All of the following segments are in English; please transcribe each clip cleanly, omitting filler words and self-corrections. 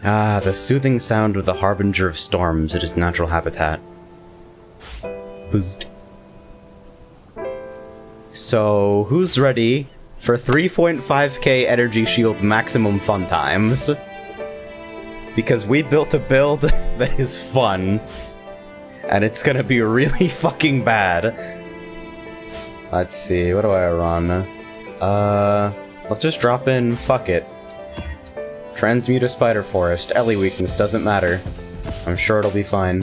Ah, the soothing sound of the harbinger of storms at its natural habitat. Buzzed. So, who's ready for 3.5k energy shield maximum fun times? Because we built a build that is fun, and it's gonna be really fucking bad. Let's see, what do I run? Let's just drop in, fuck it. Transmute a Spider Forest. Ellie weakness, doesn't matter. I'm sure it'll be fine.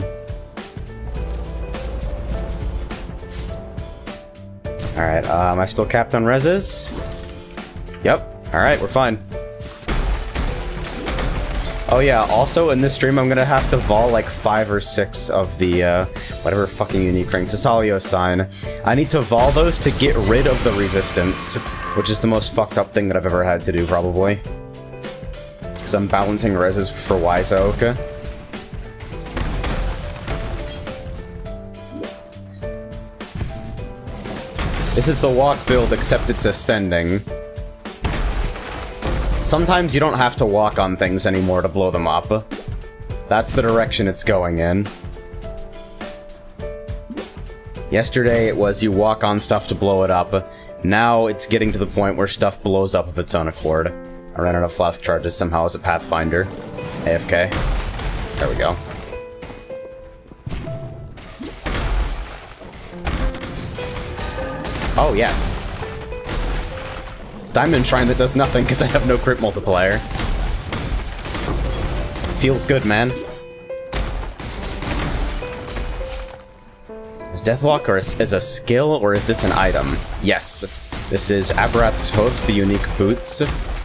Alright, am I still capped on reses? Yep. Alright, we're fine. Oh yeah, also in this stream I'm gonna have to vol like 5 or 6 of the, whatever fucking unique ring, Cesalio sign. I need to vol those to get rid of the resistance, which is the most fucked up thing that I've ever had to do, probably. Because I'm balancing reses for Wise Oak. This is the walk build, except it's ascending. Sometimes you don't have to walk on things anymore to blow them up. That's the direction it's going in. Yesterday it was you walk on stuff to blow it up. Now it's getting to the point where stuff blows up of its own accord. I ran out of flask charges somehow as a Pathfinder. AFK. There we go. Oh, yes. Diamond Shrine that does nothing because I have no crit multiplier. Feels good, man. Is Deathwalk or is a skill, or is this an item? Yes. This is Abrath's Hooves, the unique boots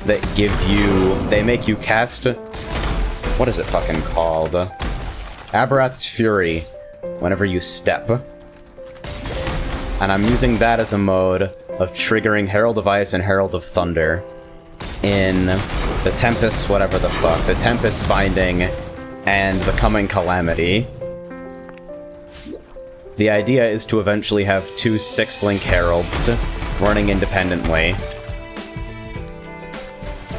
that give you... They make you cast... What is it fucking called? Abrath's Fury whenever you step. And I'm using that as a mode of triggering Herald of Ice and Herald of Thunder in the Tempest, whatever the fuck, the Tempest Binding and the Coming Calamity. The idea is to eventually have 2 6-link Heralds running independently.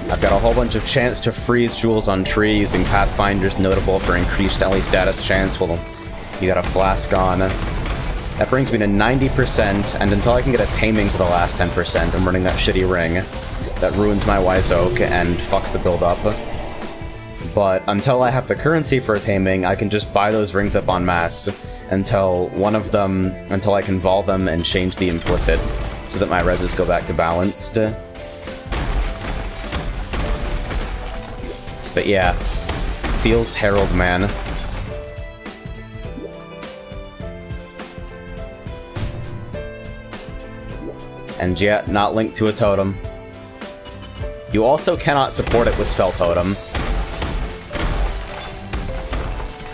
I've got a whole bunch of chance to freeze jewels on tree using Pathfinders, notable for increased Ellie status chance. Well, you got a flask on. That brings me to 90%, and until I can get a taming for the last 10%, I'm running that shitty ring that ruins my Wise Oak and fucks the build up. But until I have the currency for a taming, I can just buy those rings up en masse until until I can vol them and change the implicit so that my reses go back to balanced. But yeah, feels Herald, man. And yeah, not linked to a totem. You also cannot support it with Spell Totem.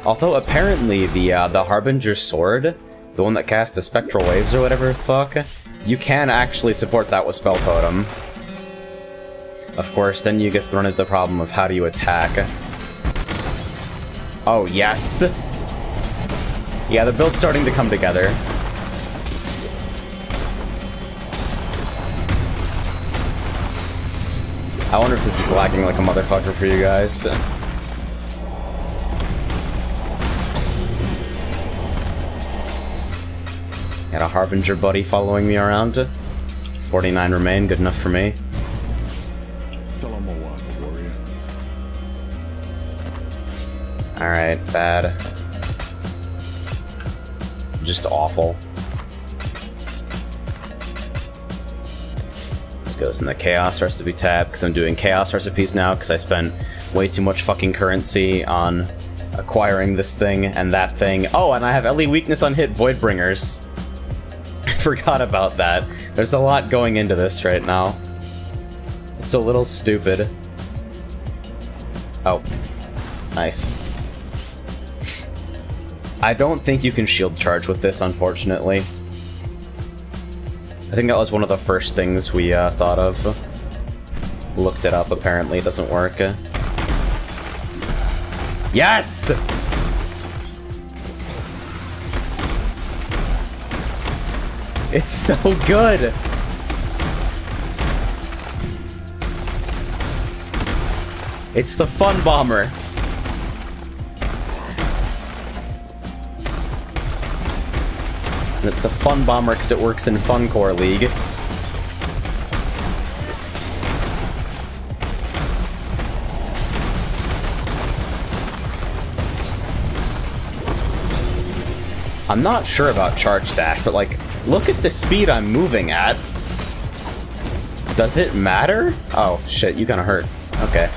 Although apparently the Harbinger Sword, the one that casts the Spectral Waves or whatever the fuck, you can actually support that with Spell Totem. Of course, then you get run into the problem of how do you attack. Oh, yes! Yeah, the build's starting to come together. I wonder if this is lagging like a motherfucker for you guys. Got a Harbinger buddy following me around. 49 remain, good enough for me. Alright, bad. Just awful. This goes in the Chaos Recipe tab, because I'm doing Chaos Recipes now, because I spent way too much fucking currency on acquiring this thing and that thing. Oh, and I have Ellie weakness on hit Voidbringers. I forgot about that. There's a lot going into this right now. It's a little stupid. Oh. Nice. I don't think you can shield charge with this, unfortunately. I think that was one of the first things we thought of. Looked it up, apparently it doesn't work. Yes! It's so good! It's the ෆුnბombber. And it's the Fun Bomber because it works in Fun Core League. I'm not sure about Charge Dash, but like, look at the speed I'm moving at. Does it matter? Oh, shit, you kinda hurt. Okay.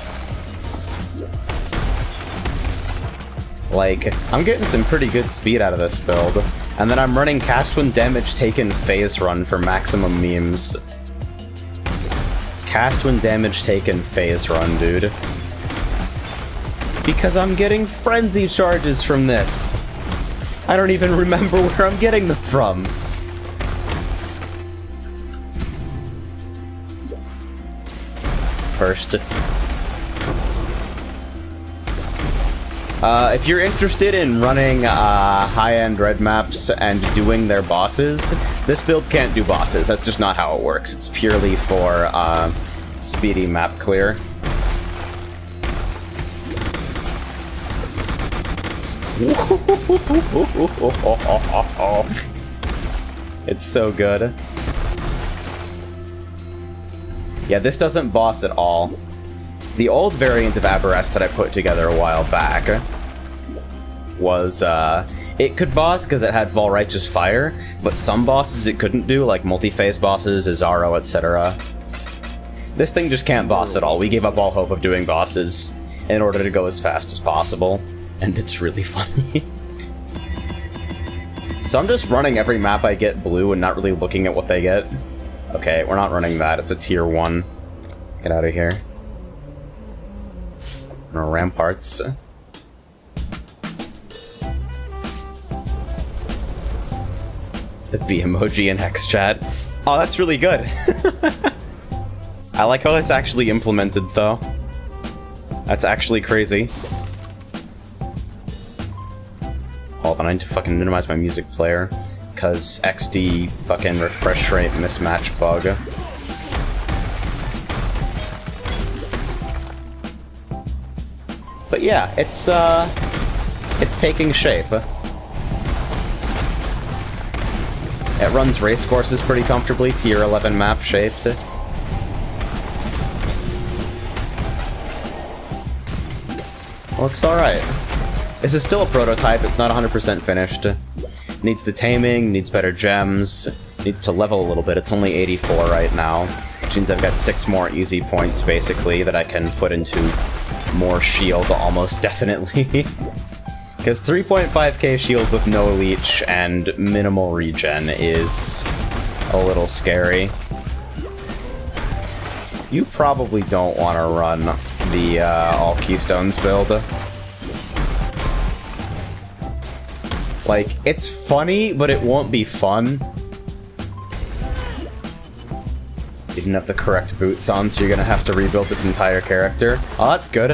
Like, I'm getting some pretty good speed out of this build. And then I'm running Cast When Damage Taken Phase Run for maximum memes. Cast When Damage Taken Phase Run, dude. Because I'm getting Frenzy Charges from this. I don't even remember where I'm getting them from. First. If you're interested in running high-end red maps and doing their bosses, this build can't do bosses. That's just not how it works. It's purely for speedy map clear. It's so good. Yeah, this doesn't boss at all. The old variant of Aberrest that I put together a while back was, it could boss because it had Vol Righteous Fire, but some bosses it couldn't do, like multi-phase bosses, Azaro, etc. This thing just can't boss at all. We gave up all hope of doing bosses in order to go as fast as possible. And it's really funny. So I'm just running every map I get blue and not really looking at what they get. Okay, we're not running that. It's a tier 1. Get out of here. No ramparts. The B emoji in Hex chat. Oh, that's really good. I like how it's actually implemented, though. That's actually crazy. Hold on, I need to fucking minimize my music player, because XD fucking refresh rate mismatch bug. But yeah, it's taking shape. It runs race courses pretty comfortably, tier 11 map shaped. Looks alright. This is still a prototype, it's not 100% finished. Needs the taming, needs better gems, needs to level a little bit. It's only 84 right now, which means I've got 6 more easy points, basically, that I can put into more shield, almost definitely. Because 3.5k shield with no leech and minimal regen is a little scary. You probably don't want to run the all keystones build. Like, it's funny, but it won't be fun. You didn't have the correct boots on, so you're gonna have to rebuild this entire character. Oh, that's good.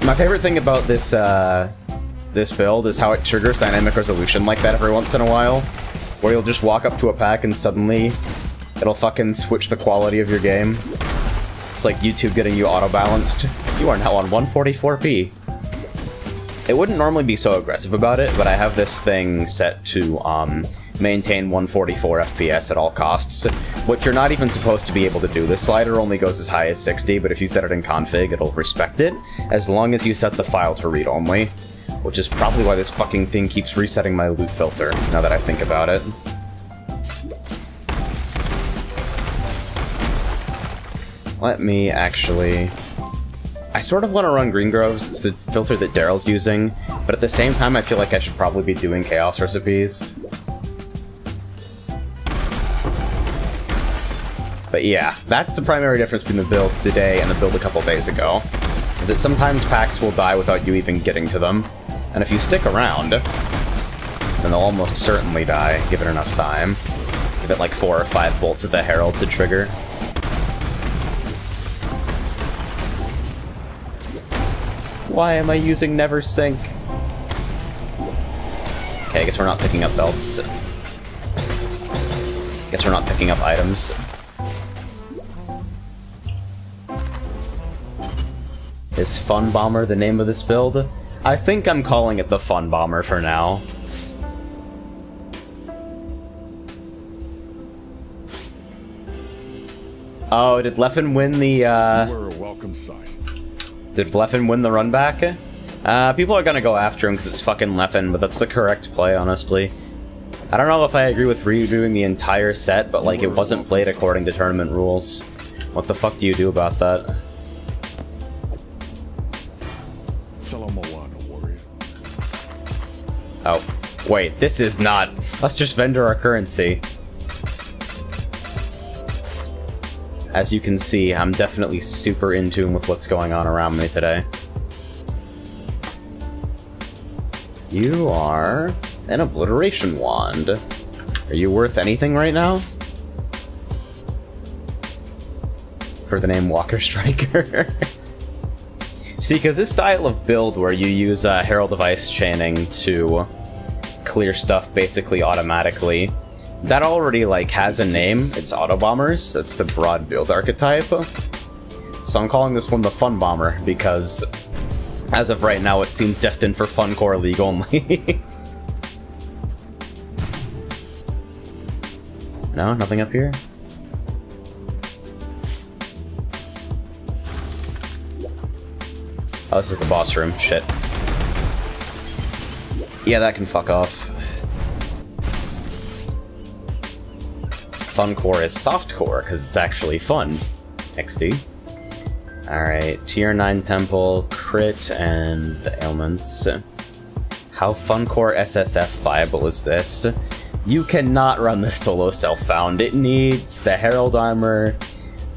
My favorite thing about this this build is how it triggers dynamic resolution like that every once in a while, where you'll just walk up to a pack and suddenly it'll fucking switch the quality of your game. It's like YouTube getting you auto-balanced. You are now on 144p. It wouldn't normally be so aggressive about it, but I have this thing set to maintain 144 FPS at all costs, which you're not even supposed to be able to do. This slider only goes as high as 60, but if you set it in config, it'll respect it, as long as you set the file to read-only, which is probably why this fucking thing keeps resetting my loot filter, now that I think about it. Let me actually... I sort of want to run Green Groves, it's the filter that Daryl's using, but at the same time I feel like I should probably be doing Chaos Recipes. But yeah, that's the primary difference between the build today and the build a couple days ago, is that sometimes packs will die without you even getting to them, and if you stick around, then they'll almost certainly die, give it enough time. Give it like 4 or 5 bolts of the Herald to trigger. Why am I using Never Sink? Okay, I guess we're not picking up belts. Guess we're not picking up items. Is Fun Bomber the name of this build? I think I'm calling it the Fun Bomber for now. Oh, did Leffen win the, You were a welcome sight. Did Leffen win the run back? People are gonna go after him because it's fucking Leffen, but that's the correct play, honestly. I don't know if I agree with redoing the entire set, but like, it wasn't played according to tournament rules. What the fuck do you do about that? Oh, wait, this is not... Let's just vendor our currency. As you can see, I'm definitely super in tune with what's going on around me today. You are an obliteration wand. Are you worth anything right now? For the name Walker Striker. See, because this style of build where you use Herald of Ice chaining to clear stuff basically automatically, that already like has a name. It's Auto Bombers. That's the broad build archetype. So I'm calling this one the Fun Bomber because as of right now it seems destined for Fun Core League only. No, nothing up here? Oh, this is the boss room. Shit. Yeah, that can fuck off. Fun core is soft core, because it's actually fun. XD. Alright, tier 9 temple, crit, and ailments. How fun core SSF viable is this? You cannot run this solo self-found. It needs the Herald armor,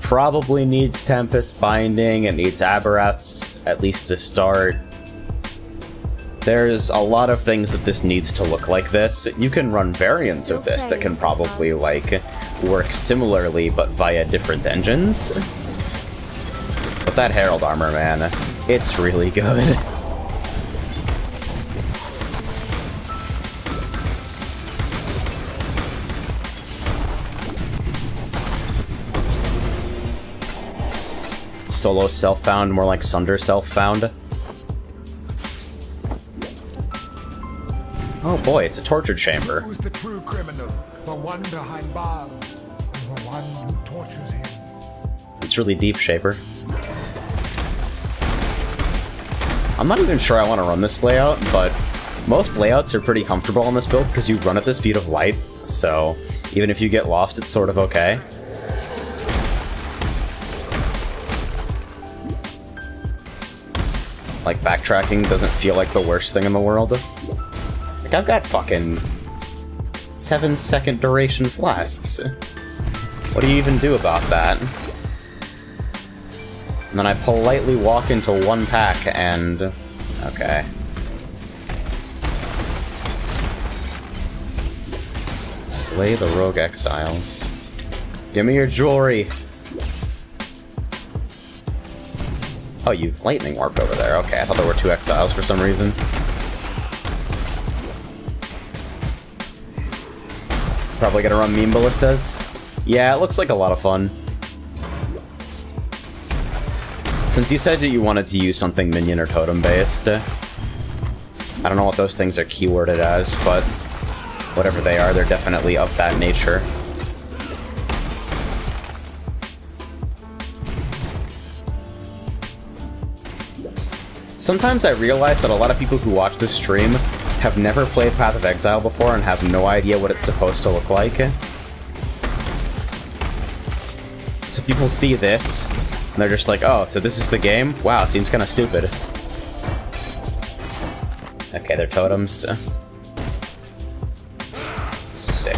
probably needs Tempest Binding, it needs Aberraths, at least to start. There's a lot of things that this needs to look like this. You can run variants of this that can probably, like, work similarly, but via different engines. But that Herald armor, man, it's really good. Solo self-found, more like Sunder self-found. Oh boy, it's a torture chamber. Who's the true criminal? The one behind bars, or the one who tortures him? It's really deep, Shaper. I'm not even sure I want to run this layout, but most layouts are pretty comfortable on this build because you run at the speed of light, so even if you get lost, it's sort of okay. Like, backtracking doesn't feel like the worst thing in the world. Like, I've got fucking 7-second duration flasks. What do you even do about that? And then I politely walk into one pack and... okay. Slay the rogue exiles. Give me your jewelry! Oh, you've lightning warped over there. Okay, I thought there were 2 exiles for some reason. Probably gonna run meme ballistas. Yeah, it looks like a lot of fun. Since you said that you wanted to use something minion or totem based, I don't know what those things are keyworded as, but whatever they are, they're definitely of that nature. Sometimes I realize that a lot of people who watch this stream have never played Path of Exile before and have no idea what it's supposed to look like. So people see this, and they're just like, oh, so this is the game? Wow, seems kind of stupid. Okay, they're totems. Sick.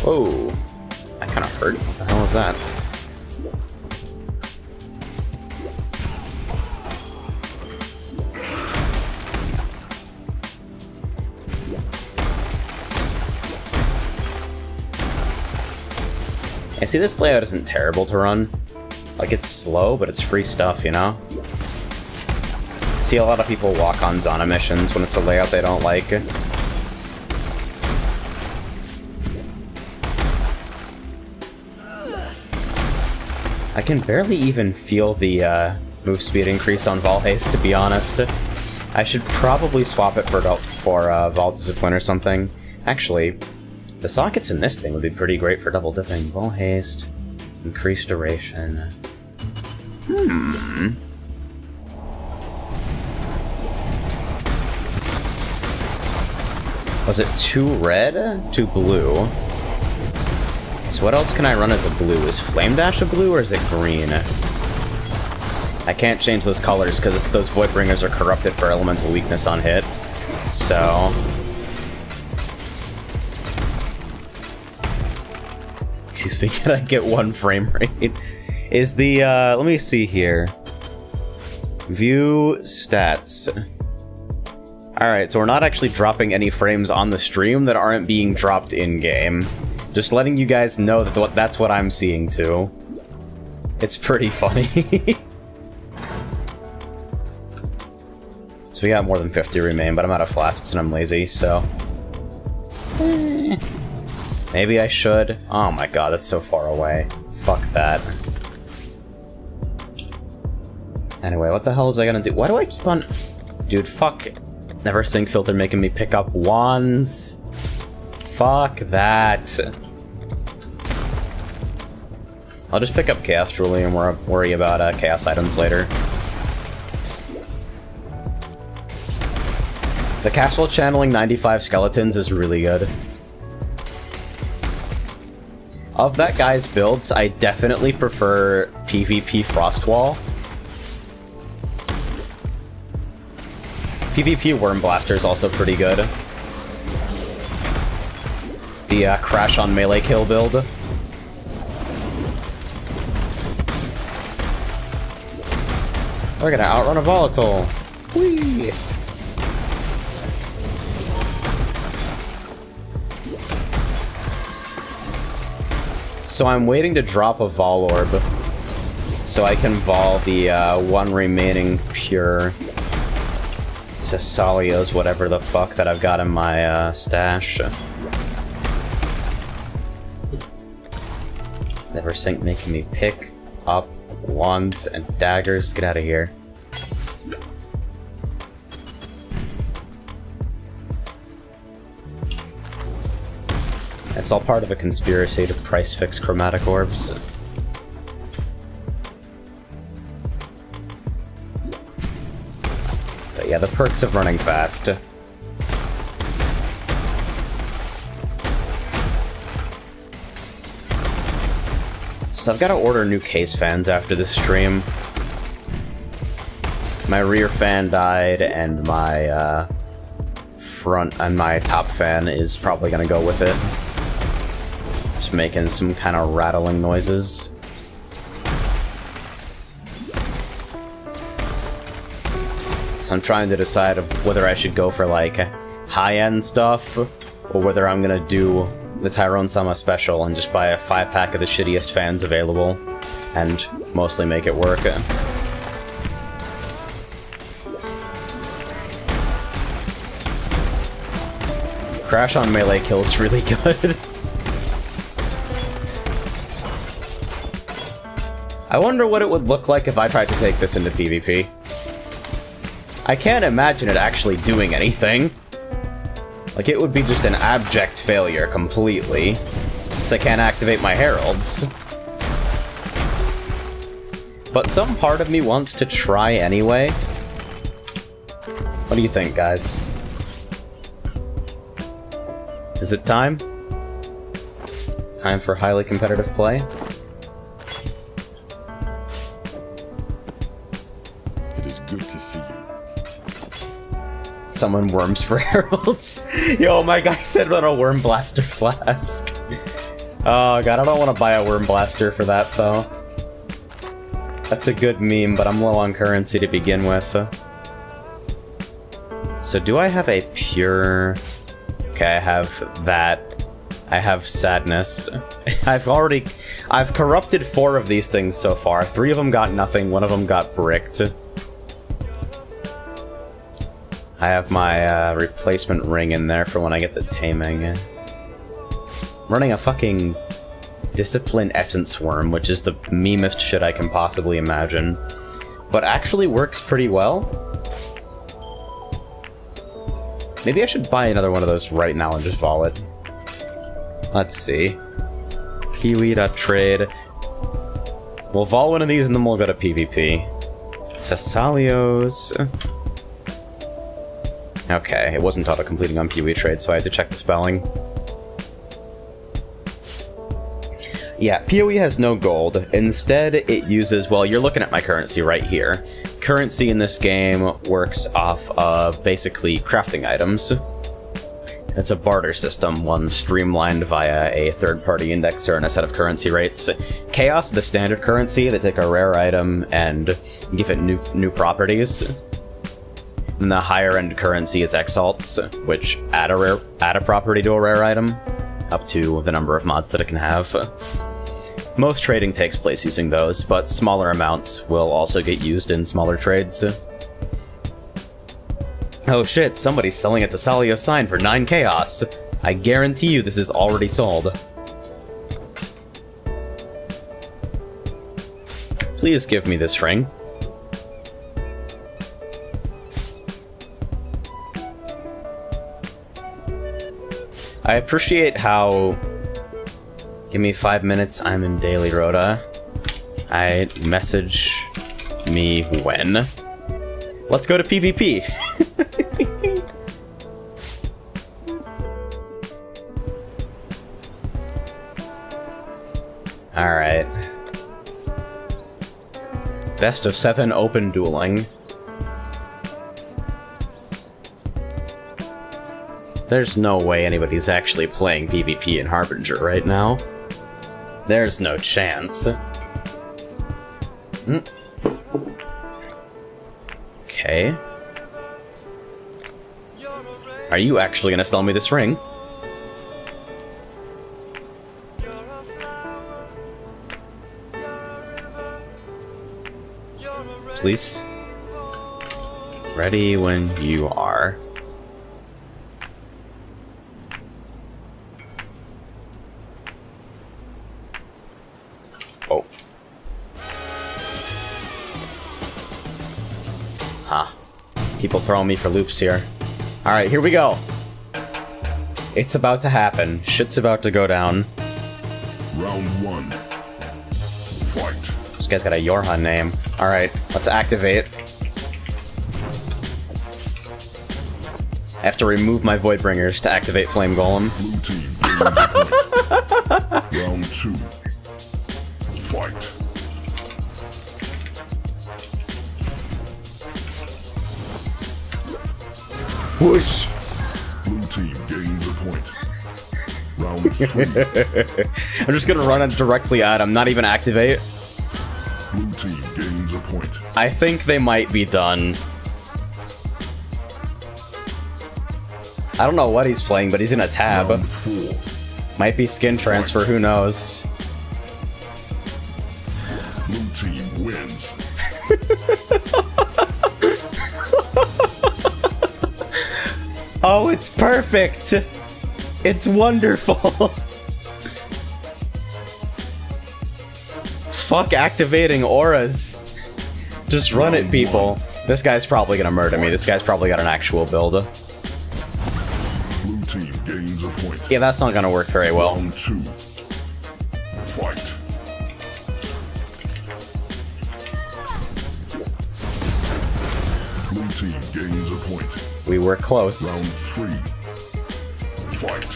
Whoa. That kind of hurt. What the hell is that? I see this layout isn't terrible to run. Like, it's slow, but it's free stuff, you know? I see a lot of people walk on Zana missions when it's a layout they don't like. I can barely even feel the move speed increase on Vol Haste, to be honest. I should probably swap it for Vol Discipline or something. Actually, The sockets in this thing would be pretty great for double dipping. Ball haste, increased duration. Was it 2 red, 2 blue? So what else can I run as a blue? Is Flame Dash a blue or is it green? I can't change those colors because those Voidbringers are corrupted for elemental weakness on hit. So... excuse me, can I get 1 frame rate? Is the, let me see here. View stats. Alright, so we're not actually dropping any frames on the stream that aren't being dropped in-game. Just letting you guys know that that's what I'm seeing too. It's pretty funny. So we got more than 50 remain, but I'm out of flasks and I'm lazy, so... maybe I should. Oh my god, that's so far away. Fuck that. Anyway, what the hell is I gonna do? Why do I keep on... dude, fuck. Never sync filter making me pick up wands. Fuck that. I'll just pick up Chaos Jewelry and worry about Chaos items later. The castle channeling 95 skeletons is really good. Of that guy's builds, I definitely prefer PvP Frostwall. PvP Worm Blaster is also pretty good. The Crash on Melee Kill build. We're gonna outrun a volatile. Whee! So I'm waiting to drop a Vol Orb so I can Vol the 1 remaining pure Cesalios, whatever the fuck that I've got in my stash. Never sync making me pick up wands and daggers. Get out of here. It's all part of a conspiracy to price fix chromatic orbs. But yeah, the perks of running fast. So I've got to order new case fans after this stream. My rear fan died, and my front and my top fan is probably gonna go with it. It's making some kind of rattling noises. So I'm trying to decide of whether I should go for like high-end stuff, or whether I'm gonna do the Tyrone Sama special and just buy a 5-pack of the shittiest fans available and mostly make it work. Crash on Melee Kill is really good. I wonder what it would look like if I tried to take this into PvP. I can't imagine it actually doing anything. Like, it would be just an abject failure completely, because I can't activate my heralds. But some part of me wants to try anyway. What do you think, guys? Is it time? Time for highly competitive play? It is good to see you. Summon worms for heralds. Yo, my guy said run a Worm Blaster flask. Oh god, I don't want to buy a Worm Blaster for that though. That's a good meme, but I'm low on currency to begin with. So do I have a pure... Okay, I have that. I have Sadness. I've corrupted 4 of these things so far. 3 of them got nothing, 1 of them got bricked. I have my replacement ring in there for when I get the taming. I'm running a fucking Discipline Essence Worm, which is the memest shit I can possibly imagine. But actually works pretty well. Maybe I should buy another one of those right now and just vol it. Let's see. Kiwi.trade. We'll vol one of these and then we'll go to PvP. Thessalios. Okay, it wasn't auto-completing on PoE trade, so I had to check the spelling. Yeah, PoE has no gold. Instead, it uses, well, you're looking at my currency right here. Currency in this game works off of basically crafting items. It's a barter system, one streamlined via a third-party indexer and a set of currency rates. Chaos is the standard currency. They take a rare item and give it new properties. And the higher-end currency is Exalts, which add a property to a rare item, up to the number of mods that it can have. Most trading takes place using those, but smaller amounts will also get used in smaller trades. Oh shit, somebody's selling a Thessalios sign for 9 chaos. I guarantee you this is already sold. Please give me this ring. I appreciate how... Give me 5 minutes, I'm in Daily Rhoda. I message me when. Let's go to PvP! Alright. Best of 7 open dueling. There's no way anybody's actually playing PvP in Harbinger right now. There's no chance. Okay. Are you actually gonna sell me this ring? Please? Ready when you are. Oh. Huh. People throwing me for loops here. Alright, here we go. It's about to happen. Shit's about to go down. Round 1. Fight. This guy's got a Yorhan name. Alright, let's activate. I have to remove my Voidbringers to activate Flame Golem. Blue team. Gains the point. Round 2. Fight. Whoosh! Blue team gains a point. Round 3. I'm just gonna run it directly at him, not even activate. Blue team gains a point. I think they might be done. I don't know what he's playing, but he's in a tab. Round 4. Might be skin transfer, who knows. Blue team wins. Oh, it's perfect! It's wonderful! Fuck activating auras. Just run it, people. This guy's probably gonna murder me. This guy's probably got an actual build. Blue team gains a point. Yeah, that's not gonna work very well. Round 2. Fight. Blue team gains a point. We were close. Round 3. Fight.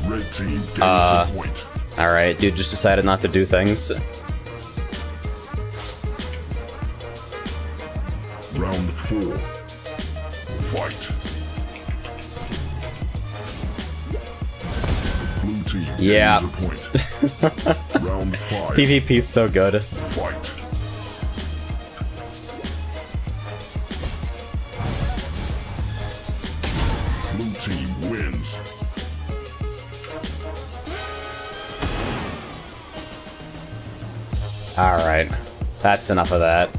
Red team gains a point. Alright, dude just decided not to do things. Round 4. Fight. Blue team Yeah. gains a point. Round 5. PvP's so good. Fight. Blue team wins. Alright, that's enough of that.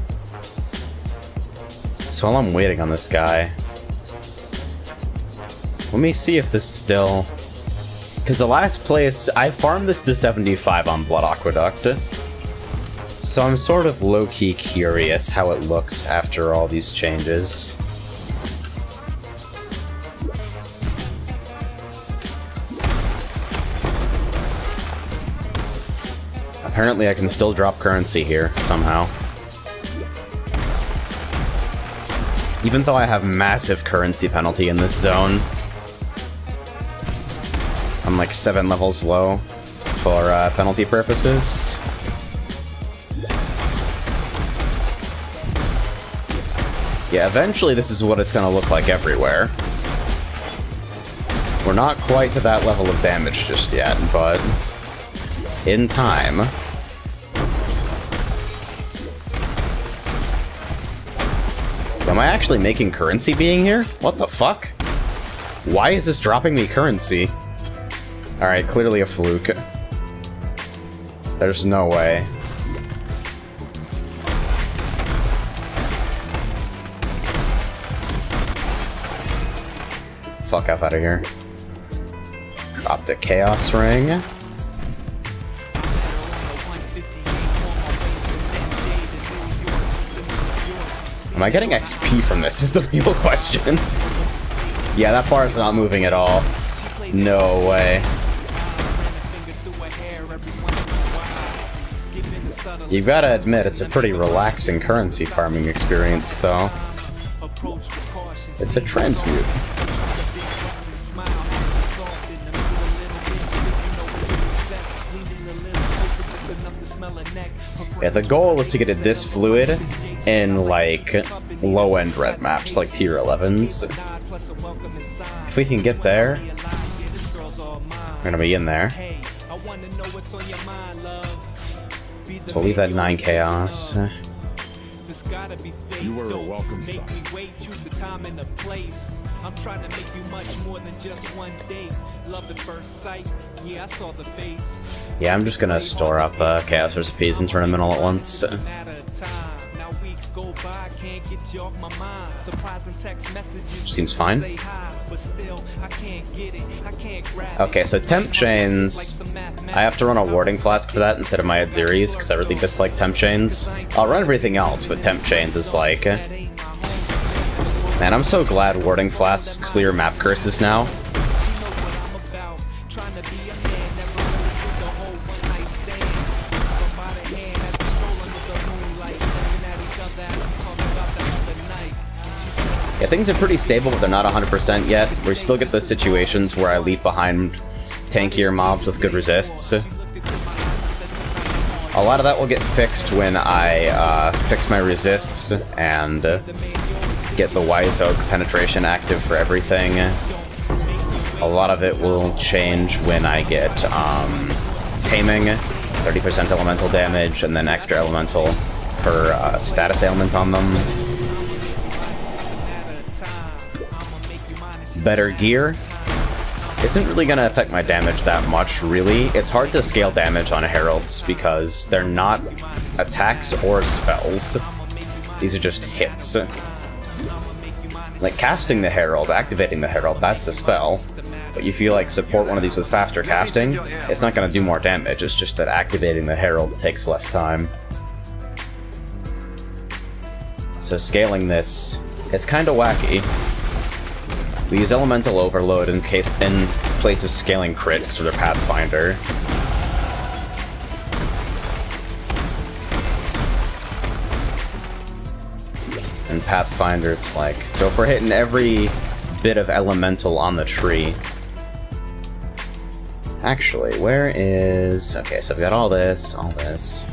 So while I'm waiting on this guy, let me see if this still... Because the last place, I farmed this to 75 on Blood Aqueduct. So I'm sort of low-key curious how it looks after all these changes. Apparently I can still drop currency here, somehow. Even though I have massive currency penalty in this zone. I'm like 7 levels low for penalty purposes. Yeah, eventually this is what it's gonna look like everywhere. We're not quite to that level of damage just yet, but in time. Am I actually making currency being here? What the fuck? Why is this dropping me currency? Alright, clearly a fluke. There's no way. Fuck up out of here. Dropped a Chaos Ring. Am I getting XP from this is the real question. Yeah, that bar is not moving at all. No way. You've got to admit, it's a pretty relaxing currency farming experience, though. It's a transmute. Yeah, the goal is to get it this fluid in, like, low-end red maps, like tier 11s. If we can get there, we're gonna be in there. So we'll leave that 9 chaos. You were a welcome sight. I'm trying to make you much more than just one date. Love at first sight. Yeah, I saw the face. Yeah, I'm just gonna store up Chaos Recipes and turn them in all at once. Seems fine. Okay, so Temp Chains. I have to run a Warding Flask for that instead of my Adzeries, because I really dislike Temp Chains. I'll run everything else, but Temp Chains is like... Man, I'm so glad Warding Flasks clear map curses now. Yeah, things are pretty stable, but they're not 100% yet. We still get those situations where I leap behind tankier mobs with good resists. A lot of that will get fixed when I fix my resists and get the Wise Oak penetration active for everything. A lot of it will change when I get taming, 30% elemental damage, and then extra elemental per status ailment on them. Better gear isn't really going to affect my damage that much, really. It's hard to scale damage on heralds because they're not attacks or spells. These are just hits. Like casting the herald, activating the herald, that's a spell. But if you like support one of these with faster casting, it's not going to do more damage. It's just that activating the herald takes less time. So scaling this is kind of wacky. We use Elemental Overload in place of scaling crit because we're their Pathfinder. And Pathfinder, it's like, so if we're hitting every bit of elemental on the tree. Actually, where is... Okay, so I've got all this, all this.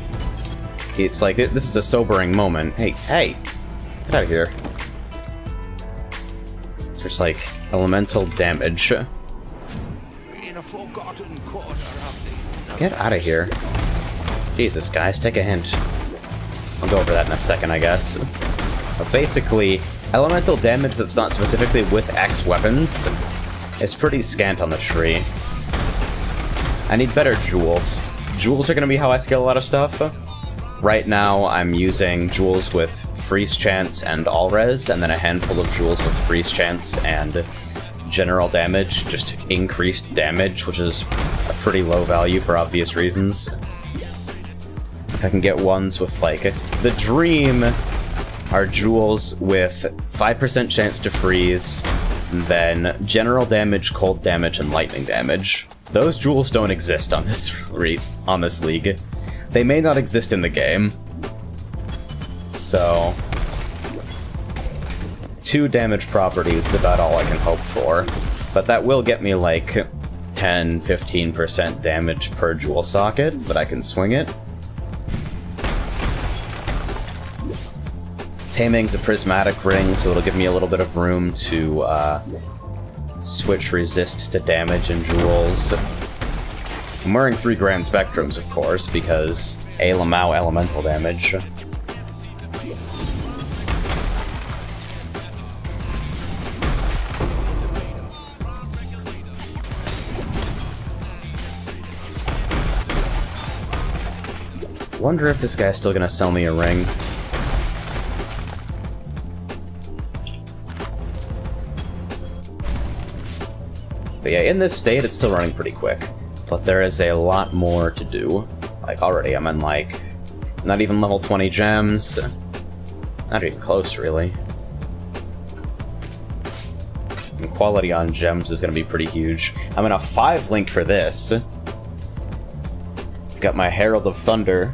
It's like, this is a sobering moment. Hey, hey! Get out of here. There's like elemental damage. Get out of here. Jesus, guys, take a hint. I'll go over that in a second, I guess. But basically, elemental damage that's not specifically with X weapons is pretty scant on the tree. I need better jewels. Jewels are going to be how I scale a lot of stuff. Right now, I'm using jewels with freeze chance and all res, and then a handful of jewels with freeze chance and general damage, just increased damage, which is a pretty low value for obvious reasons. If I can get ones with, like, the dream are jewels with 5% chance to freeze, then general damage, cold damage, and lightning damage. Those jewels don't exist on this league. They may not exist in the game. So... 2 damage properties is about all I can hope for. But that will get me like 10-15% damage per jewel socket, but I can swing it. Taming's a prismatic ring, so it'll give me a little bit of room to switch resists to damage and jewels. I'm wearing 3 Grand Spectrums, of course, because A. Lamau elemental damage. Wonder if this guy's still gonna sell me a ring. But yeah, in this state, it's still running pretty quick. But there is a lot more to do. Like, already I'm in, like, not even level 20 gems. Not even close, really. And quality on gems is gonna be pretty huge. I'm in a 5 link for this. I've got my Herald of Thunder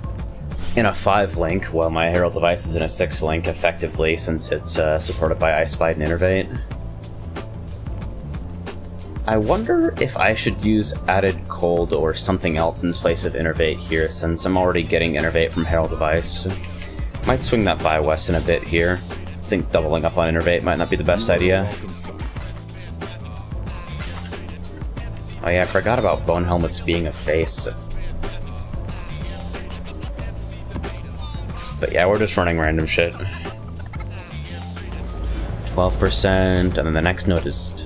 in a 5 link, while my Herald of Ice is in a 6 link, effectively, since it's supported by Ice Bite and Innervate. I wonder if I should use Added Cold or something else in place of Innervate here, since I'm already getting Innervate from Herald of Ice. Might swing that by West in a bit here. I think doubling up on Innervate might not be the best idea. Oh yeah, I forgot about Bone Helmets being a face. But yeah, we're just running random shit. 12%, and then the next node is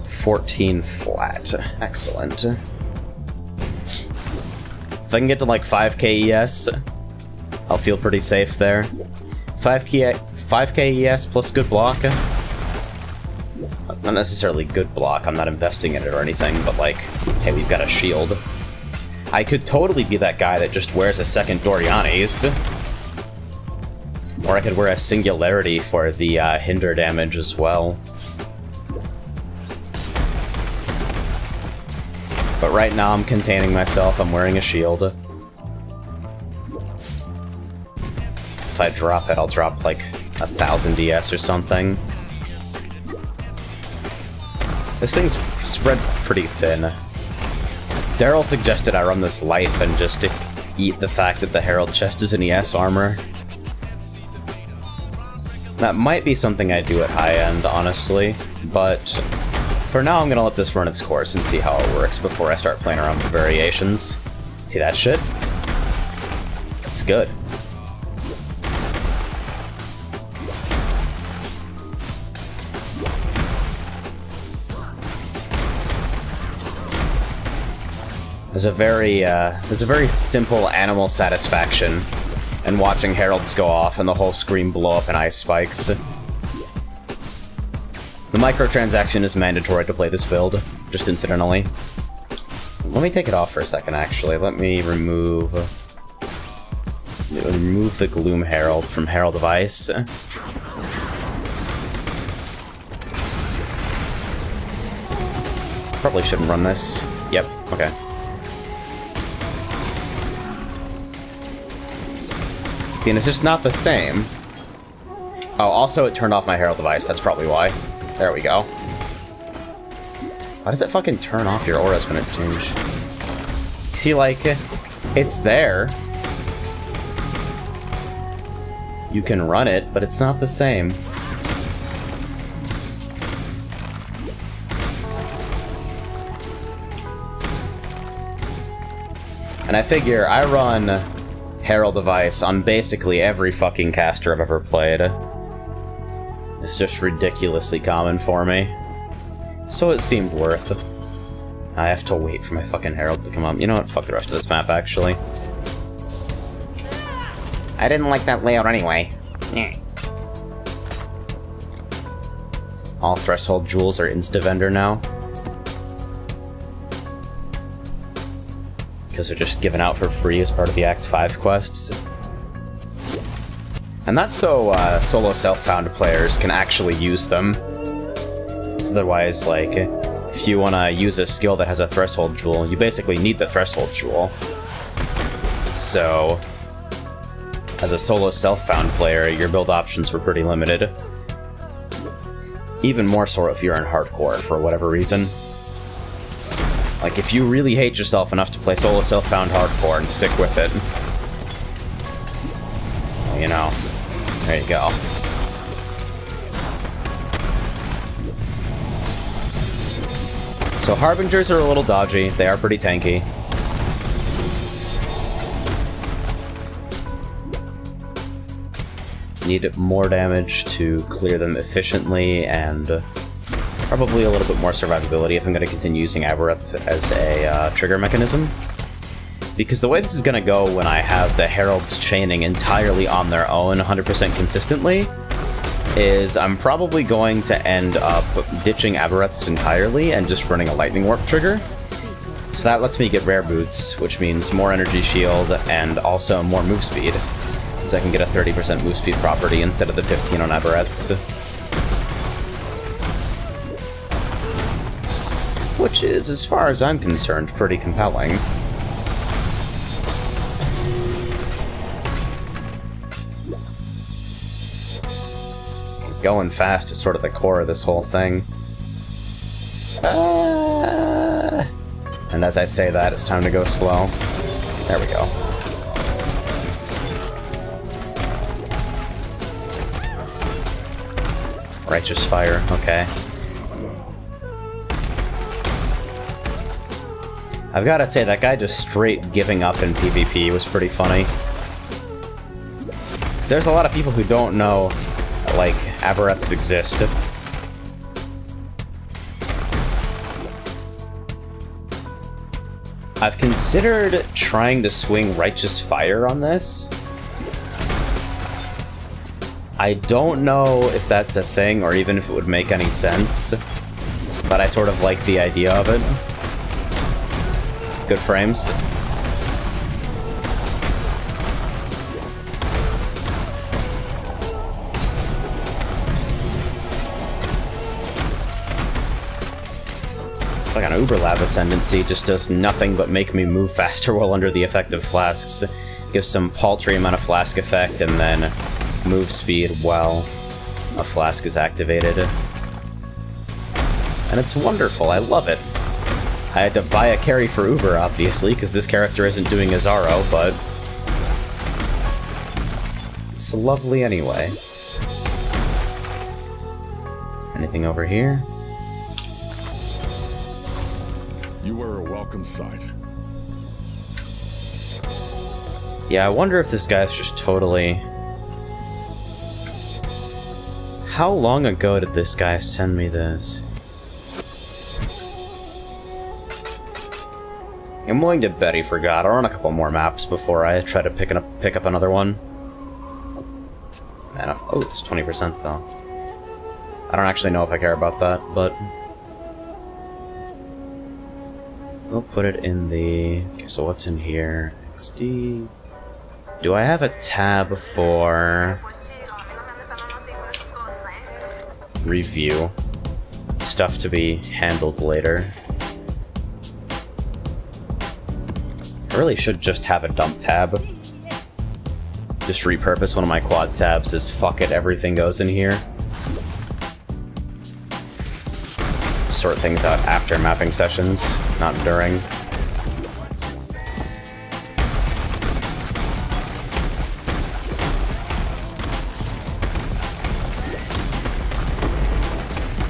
14 flat. Excellent. If I can get to like 5k ES, I'll feel pretty safe there. 5k ES plus good block. Not necessarily good block, I'm not investing in it or anything, but like, hey, we've got a shield. I could totally be that guy that just wears a second Doriani's. Or I could wear a Singularity for the hinder damage as well. But right now I'm containing myself, I'm wearing a shield. If I drop it, I'll drop like 1000 DS or something. This thing's spread pretty thin. Daryl suggested I run this life and just eat the fact that the Herald chest is in ES armor. That might be something I do at high end, honestly, but for now I'm gonna let this run its course and see how it works before I start playing around with variations. See that shit? It's good. There's a very simple animal satisfaction in watching heralds go off and the whole screen blow up in ice spikes. The microtransaction is mandatory to play this build, just incidentally. Let me take it off for a second, actually. Let me remove the Gloom Herald from Herald of Ice. Probably shouldn't run this. Yep, okay. See, and it's just not the same. Oh, also it turned off my Herald of Ice, that's probably why. There we go. Why does it fucking turn off your auras when it changes? See, like, it's there. You can run it, but it's not the same. And I figure I run Herald of Ice on basically every fucking caster I've ever played. It's just ridiculously common for me. So it seemed worth it. I have to wait for my fucking Herald to come up. You know what? Fuck the rest of this map, actually. I didn't like that layout anyway. All Threshold Jewels are insta-vendor now. Because they're just given out for free as part of the Act 5 quests. And that's so solo self-found players can actually use them. Because otherwise, like, if you want to use a skill that has a Threshold Jewel, you basically need the Threshold Jewel. So, as a solo self-found player, your build options were pretty limited. Even more so if you're in hardcore, for whatever reason. Like, if you really hate yourself enough to play solo self-found hardcore and stick with it, well, you know, there you go. So Harbingers are a little dodgy, they are pretty tanky. Need more damage to clear them efficiently, and probably a little bit more survivability if I'm going to continue using Aberrath as a trigger mechanism. Because the way this is going to go when I have the Heralds chaining entirely on their own 100% consistently is I'm probably going to end up ditching Aberraths entirely and just running a Lightning Warp trigger. So that lets me get rare boots, which means more energy shield and also more move speed, since I can get a 30% move speed property instead of the 15 on Aberraths. Which is, as far as I'm concerned, pretty compelling. Going fast is sort of the core of this whole thing. And as I say that, it's time to go slow. There we go. Righteous Fire, okay. I've got to say, that guy just straight giving up in PvP was pretty funny. 'Cause there's a lot of people who don't know, like, Aberraths exist. I've considered trying to swing Righteous Fire on this. I don't know if that's a thing or even if it would make any sense, but I sort of like the idea of it. Good frames. Like an Uber Lab Ascendancy just does nothing but make me move faster while under the effect of flasks. Gives some paltry amount of flask effect and then move speed while a flask is activated. And it's wonderful, I love it. I had to buy a carry for Uber, obviously, because this character isn't doing Azaro, but it's lovely anyway. Anything over here? You are a welcome sight. Yeah, I wonder if this guy's just totally... How long ago did this guy send me this? I'm willing to bet he forgot. I'll run a couple more maps before I try to pick up another one. Man, oh, it's 20% though. I don't actually know if I care about that, but we'll put it in the... Okay, so what's in here? XD... Do I have a tab for... review? Stuff to be handled later. I really should just have a dump tab. Just repurpose one of my quad tabs as fuck it, everything goes in here. Sort things out after mapping sessions, not during.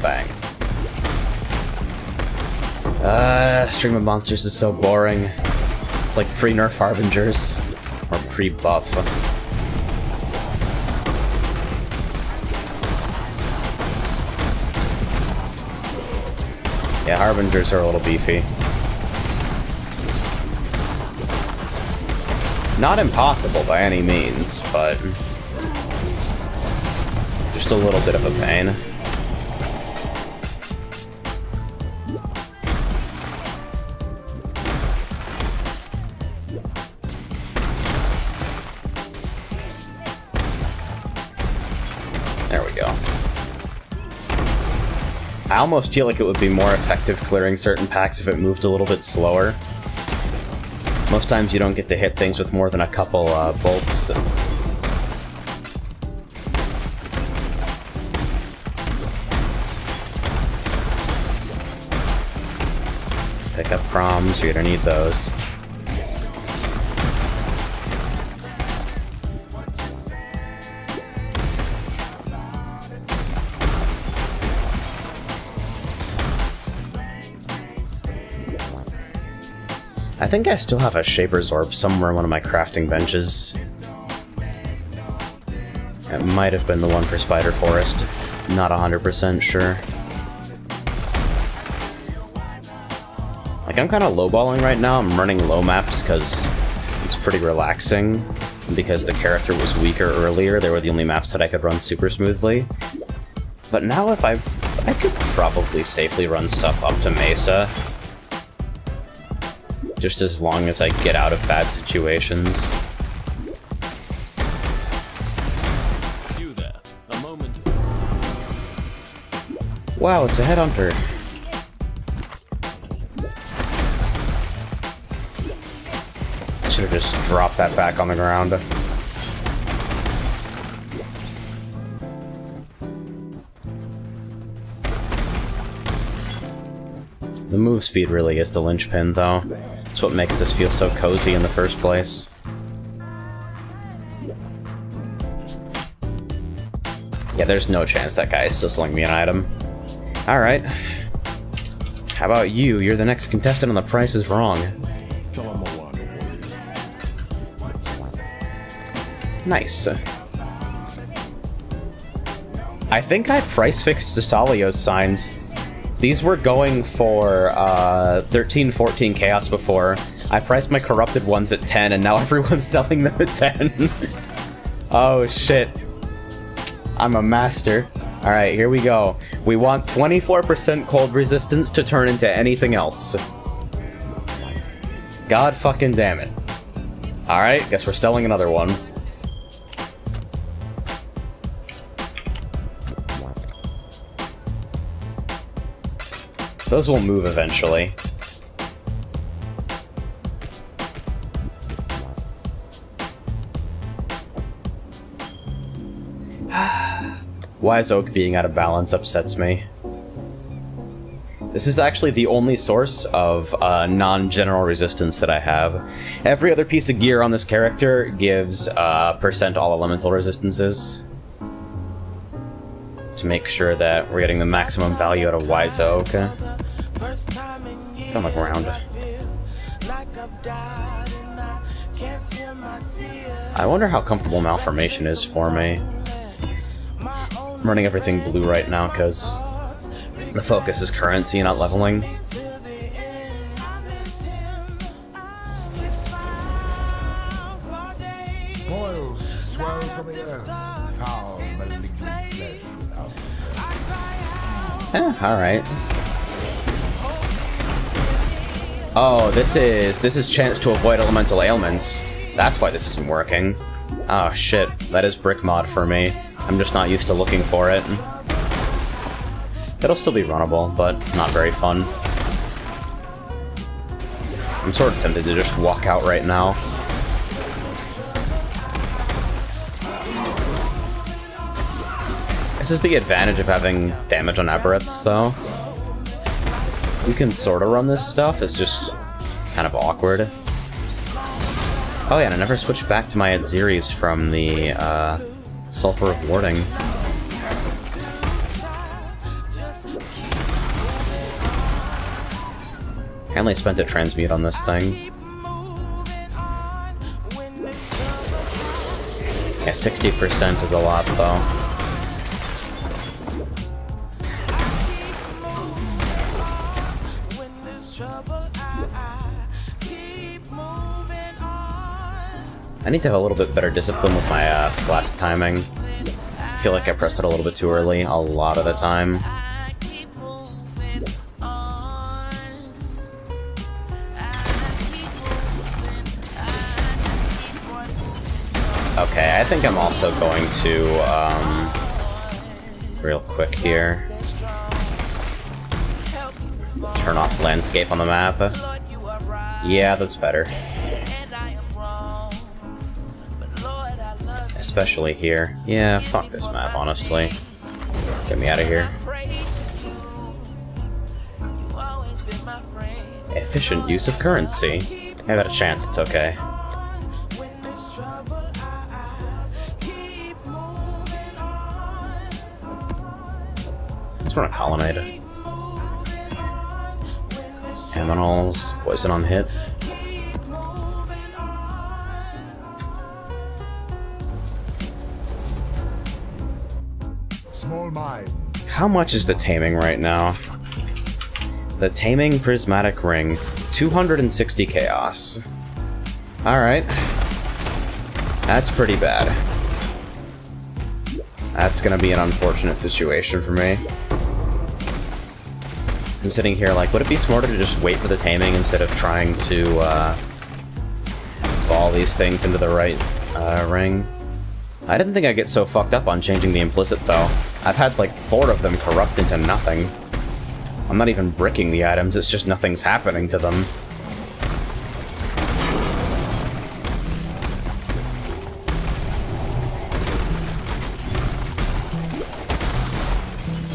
Bang. Stream of Monsters is so boring. It's like pre-nerf Harbingers, or pre-buff. Yeah, Harbingers are a little beefy. Not impossible by any means, but just a little bit of a pain. There we go. I almost feel like it would be more effective clearing certain packs if it moved a little bit slower. Most times you don't get to hit things with more than a couple bolts. Pick up proms, you're gonna need those. I think I still have a Shaper's Orb somewhere on one of my crafting benches. It might have been the one for Spider Forest. Not 100% sure. Like, I'm kind of lowballing right now. I'm running low maps because it's pretty relaxing. Because the character was weaker earlier, they were the only maps that I could run super smoothly. But now if I could probably safely run stuff up to Mesa. Just as long as I get out of bad situations. You there. A moment. Wow, it's a headhunter. I should have just dropped that back on the ground. The move speed really is the linchpin, though. It's what makes this feel so cozy in the first place. Yeah, there's no chance that guy is still selling me an item. Alright. How about you? You're the next contestant on The Price is Wrong. Tell him I want to. Nice. I think I price fixed Desalio's signs. These were going for 13, 14 Chaos before. I priced my corrupted ones at 10, and now everyone's selling them at 10. Oh shit. I'm a master. Alright, here we go. We want 24% cold resistance to turn into anything else. God fucking damn it. Alright, guess we're selling another one. Those will move eventually. Wise Oak being out of balance upsets me. This is actually the only source of non-general resistance that I have. Every other piece of gear on this character gives percent all elemental resistances. To make sure that we're getting the maximum value out of Wise Oak. Get on the ground. I wonder how comfortable Malformation is for me. I'm running everything blue right now because the focus is currency, not leveling. Boils swell from the earth, foul malignant flesh without. Alright. Oh, this is chance to avoid elemental ailments. That's why this isn't working. Oh shit, that is brick mod for me. I'm just not used to looking for it. It'll still be runnable, but not very fun. I'm sort of tempted to just walk out right now. This is the advantage of having damage on Aberrats, though. You can sort of run this stuff, it's just kind of awkward. Oh yeah, and I never switched back to my Adzeres from the Sulfur of Warding. Apparently spent a transmute on this thing. Yeah, 60% is a lot, though. I need to have a little bit better discipline with my flask timing. I feel like I pressed it a little bit too early a lot of the time. Okay, I think I'm also going to, real quick here, turn off landscape on the map. Yeah, that's better. especially here. Yeah, fuck this map, honestly. Get me out of here. Efficient use of currency. I got a chance, it's okay. Let's run a colonnade. Aminals, poison on hit. Small mind. How much is the taming right now? The taming prismatic ring, 260 chaos. Alright. That's pretty bad. That's gonna be an unfortunate situation for me. I'm sitting here like, would it be smarter to just wait for the taming instead of trying to fall these things into the right ring? I didn't think I'd get so fucked up on changing the implicit, though. I've had like 4 of them corrupt into nothing. I'm not even bricking the items, it's just nothing's happening to them.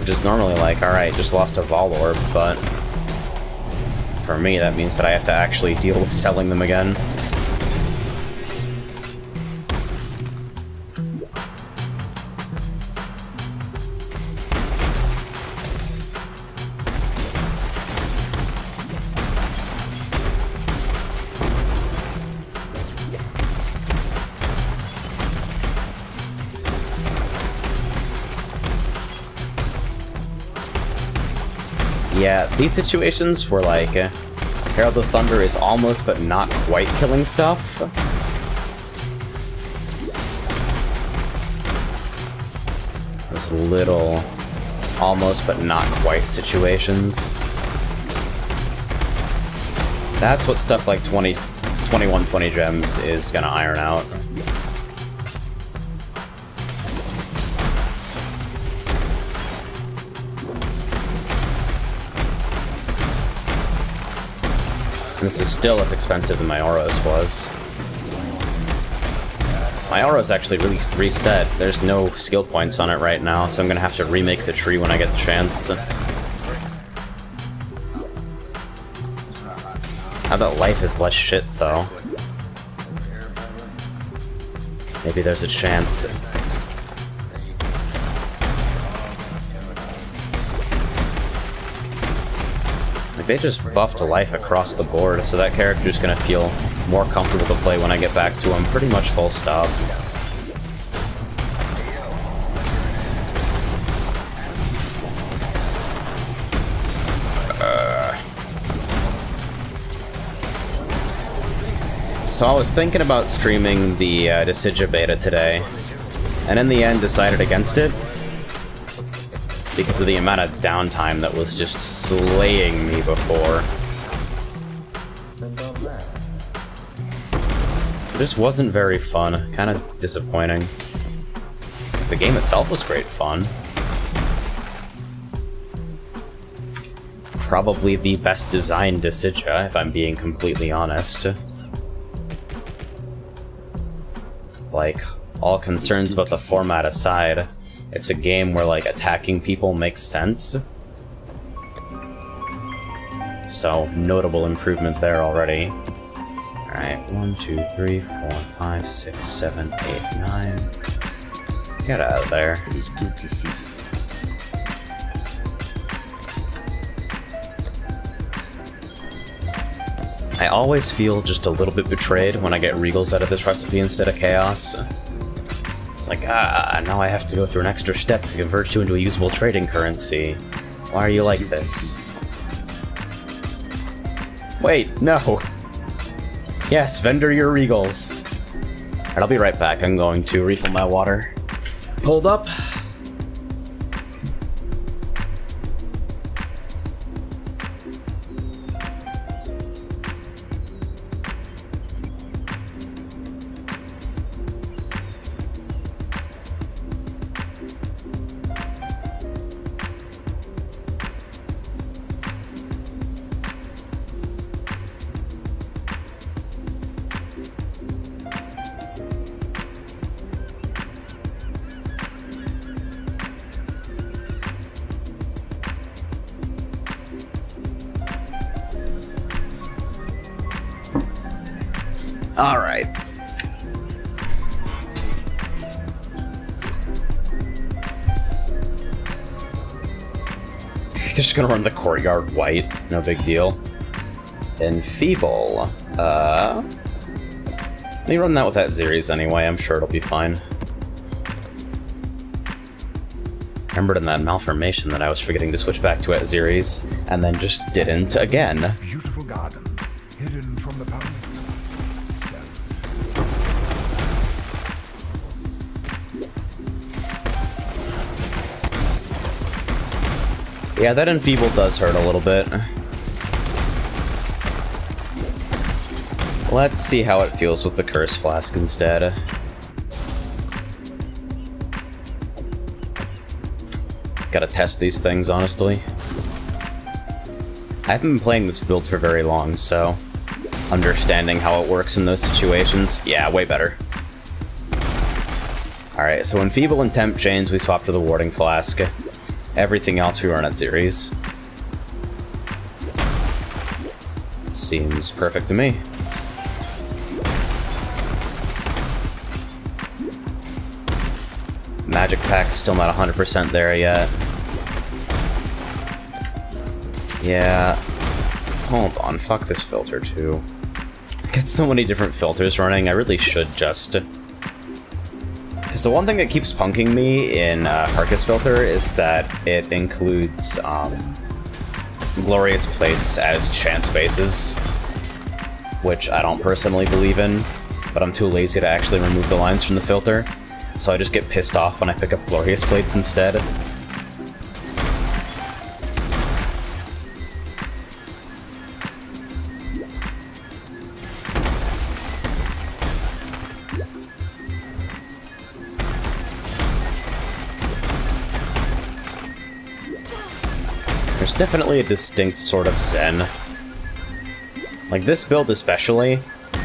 Which is normally like, alright, just lost a Vol Orb, but for me that means that I have to actually deal with selling them again. Yeah, these situations where, like, Herald of Thunder is almost but not quite killing stuff. Those little almost but not quite situations. That's what stuff like 2120 gems is gonna iron out. This is still as expensive than my Auros was. My Auros actually really reset. There's no skill points on it right now, so I'm gonna have to remake the tree when I get the chance. Now that life is less shit, though. Maybe there's a chance. They just buffed life across the board, so that character's gonna feel more comfortable to play when I get back to him, pretty much full stop. So I was thinking about streaming the Decidia beta today, and in the end decided against it, because of the amount of downtime that was just slaying me before. It just wasn't very fun, kind of disappointing. The game itself was great fun. Probably the best designed Decidia, if I'm being completely honest. Like, all concerns about the format aside, it's a game where, like, attacking people makes sense. So, notable improvement there already. Alright, 1, 2, 3, 4, 5, 6, 7, 8, 9. Get out of there. It is good to see you. I always feel just a little bit betrayed when I get Regals out of this recipe instead of Chaos. It's like, now I have to go through an extra step to convert you into a usable trading currency. Why are you like this? Wait, no! Yes, vendor your Regals. Alright, I'll be right back. I'm going to refill my water. Hold up. Alright. Just gonna run the courtyard white, no big deal. Enfeeble. Let me run that with that Zeres anyway, I'm sure it'll be fine. Remembered in that malformation that I was forgetting to switch back to at Zeres, and then just didn't again. Beautiful garden, hidden from the public. Yeah, that Enfeeble does hurt a little bit. Let's see how it feels with the Curse Flask instead. Gotta test these things, honestly. I haven't been playing this build for very long, so understanding how it works in those situations, yeah, way better. Alright, so Enfeeble and Temp Chains we swap to the Warding Flask. Everything else we run at Zeres. Seems perfect to me. Magic Pack's still not 100% there yet. Yeah. Hold on, fuck this filter too. I get so many different filters running, I really should just... Because the one thing that keeps punking me in Carcass Filter is that it includes Glorious Plates as chance bases, which I don't personally believe in, but I'm too lazy to actually remove the lines from the filter, so I just get pissed off when I pick up Glorious Plates instead. There's definitely a distinct sort of zen. Like, this build especially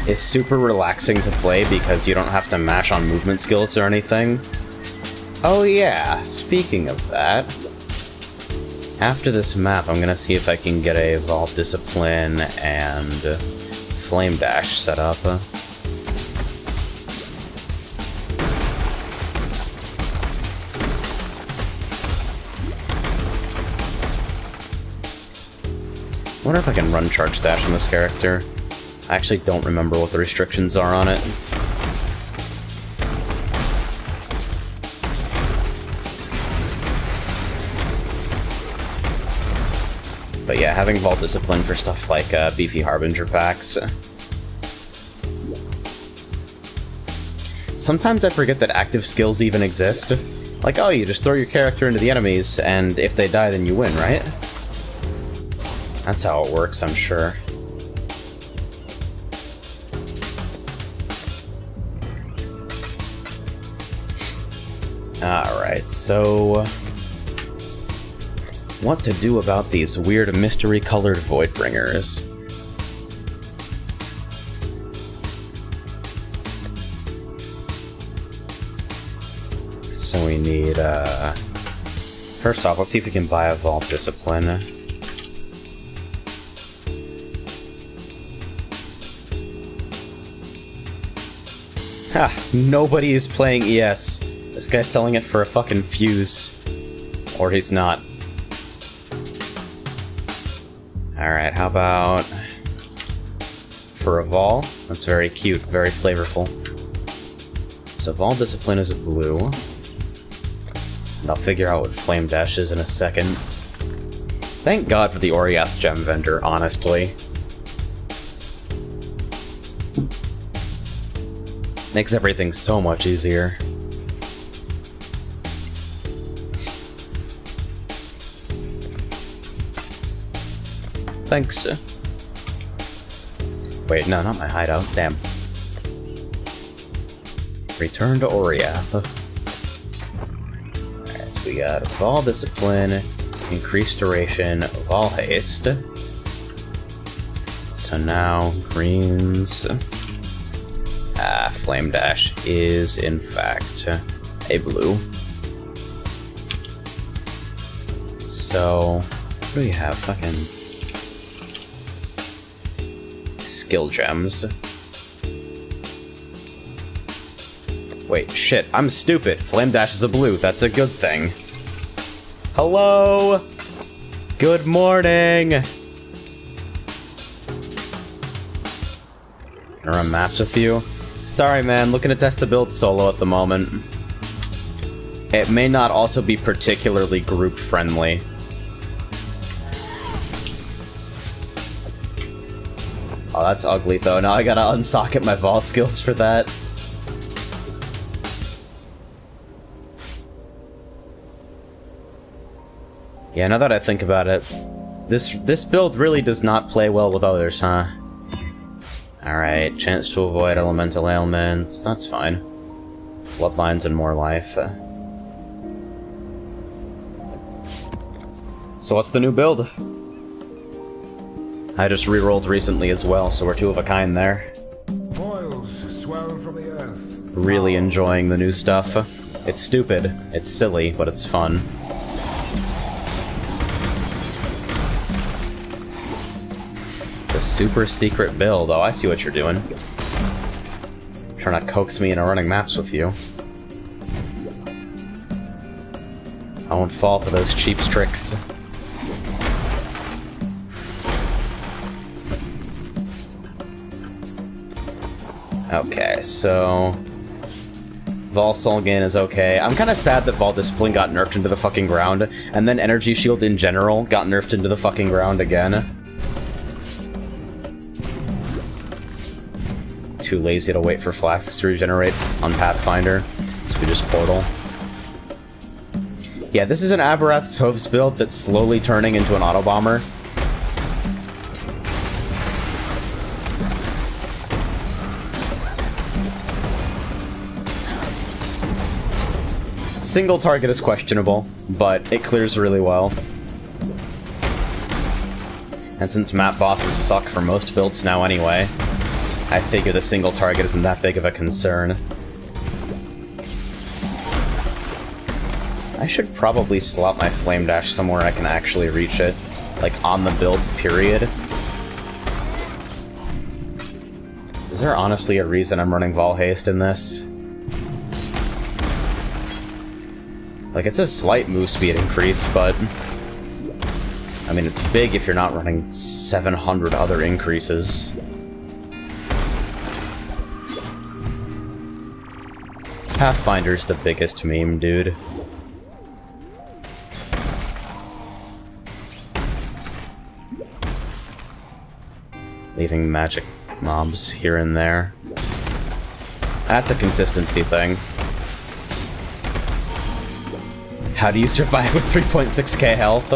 is super relaxing to play because you don't have to mash on movement skills or anything. Oh yeah, speaking of that, after this map I'm gonna see if I can get a Evolve Discipline and Flame Dash set up. I wonder if I can run Charge Dash on this character. I actually don't remember what the restrictions are on it. But yeah, having Vault Discipline for stuff like Beefy Harbinger packs. Sometimes I forget that active skills even exist. Like, oh, you just throw your character into the enemies, and if they die, then you win, right? That's how it works, I'm sure. Alright, so... what to do about these weird mystery-colored Voidbringers? So we need, first off, let's see if we can buy a Vault Discipline. Ha! Nobody is playing ES. This guy's selling it for a fucking fuse. Or he's not. Alright, how about... for a Vol? That's very cute, very flavorful. So Vol Discipline is a blue. And I'll figure out what Flame Dash is in a second. Thank God for the Oriath Gem Vendor, honestly. Makes everything so much easier. Thanks. Wait, no, not my hideout. Damn. Return to Oriath. Alright, so we got Vol Discipline, Increased Duration, Vol Haste. So now, greens... Flame Dash is, in fact, a blue. So, what do we have? Fucking... skill gems. Wait, shit, I'm stupid. Flame Dash is a blue, that's a good thing. Hello! Good morning! Gonna run maps with you? Sorry man, looking to test the build solo at the moment. It may not also be particularly group friendly. Oh, that's ugly though. Now I gotta unsocket my Vol skills for that. Yeah, now that I think about it, this build really does not play well with others, huh? Alright, chance to avoid elemental ailments, that's fine. Bloodlines and more life. So what's the new build? I just rerolled recently as well, so we're two of a kind there. Boils swell from the earth. Really enjoying the new stuff. It's stupid, it's silly, but it's fun. It's a super secret build. Oh, I see what you're doing. Trying to coax me into running maps with you. I won't fall for those cheap tricks. Okay, so... Vol Solgain is okay. I'm kind of sad that Vol Discipline got nerfed into the fucking ground, and then Energy Shield in general got nerfed into the fucking ground again. Too lazy to wait for flasks to regenerate on Pathfinder, so we just portal. Yeah, this is an Aberrath's Hooves build that's slowly turning into an Autobomber. Single target is questionable, but it clears really well. And since map bosses suck for most builds now anyway, I figure the single target isn't that big of a concern. I should probably slot my Flame Dash somewhere I can actually reach it, like on the build, period. Is there honestly a reason I'm running Vol Haste in this? Like, it's a slight move speed increase, but... I mean, it's big if you're not running 700 other increases. Pathfinder's the biggest meme, dude. Leaving magic mobs here and there. That's a consistency thing. How do you survive with 3.6k health?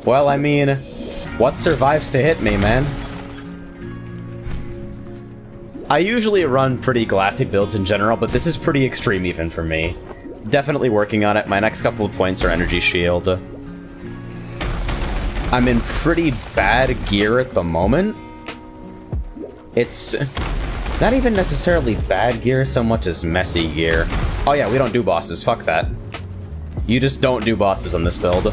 Well, I mean, what survives to hit me, man? I usually run pretty glassy builds in general, but this is pretty extreme even for me. Definitely working on it. My next couple of points are Energy Shield. I'm in pretty bad gear at the moment. It's not even necessarily bad gear so much as messy gear. Oh yeah, we don't do bosses, fuck that. You just don't do bosses on this build.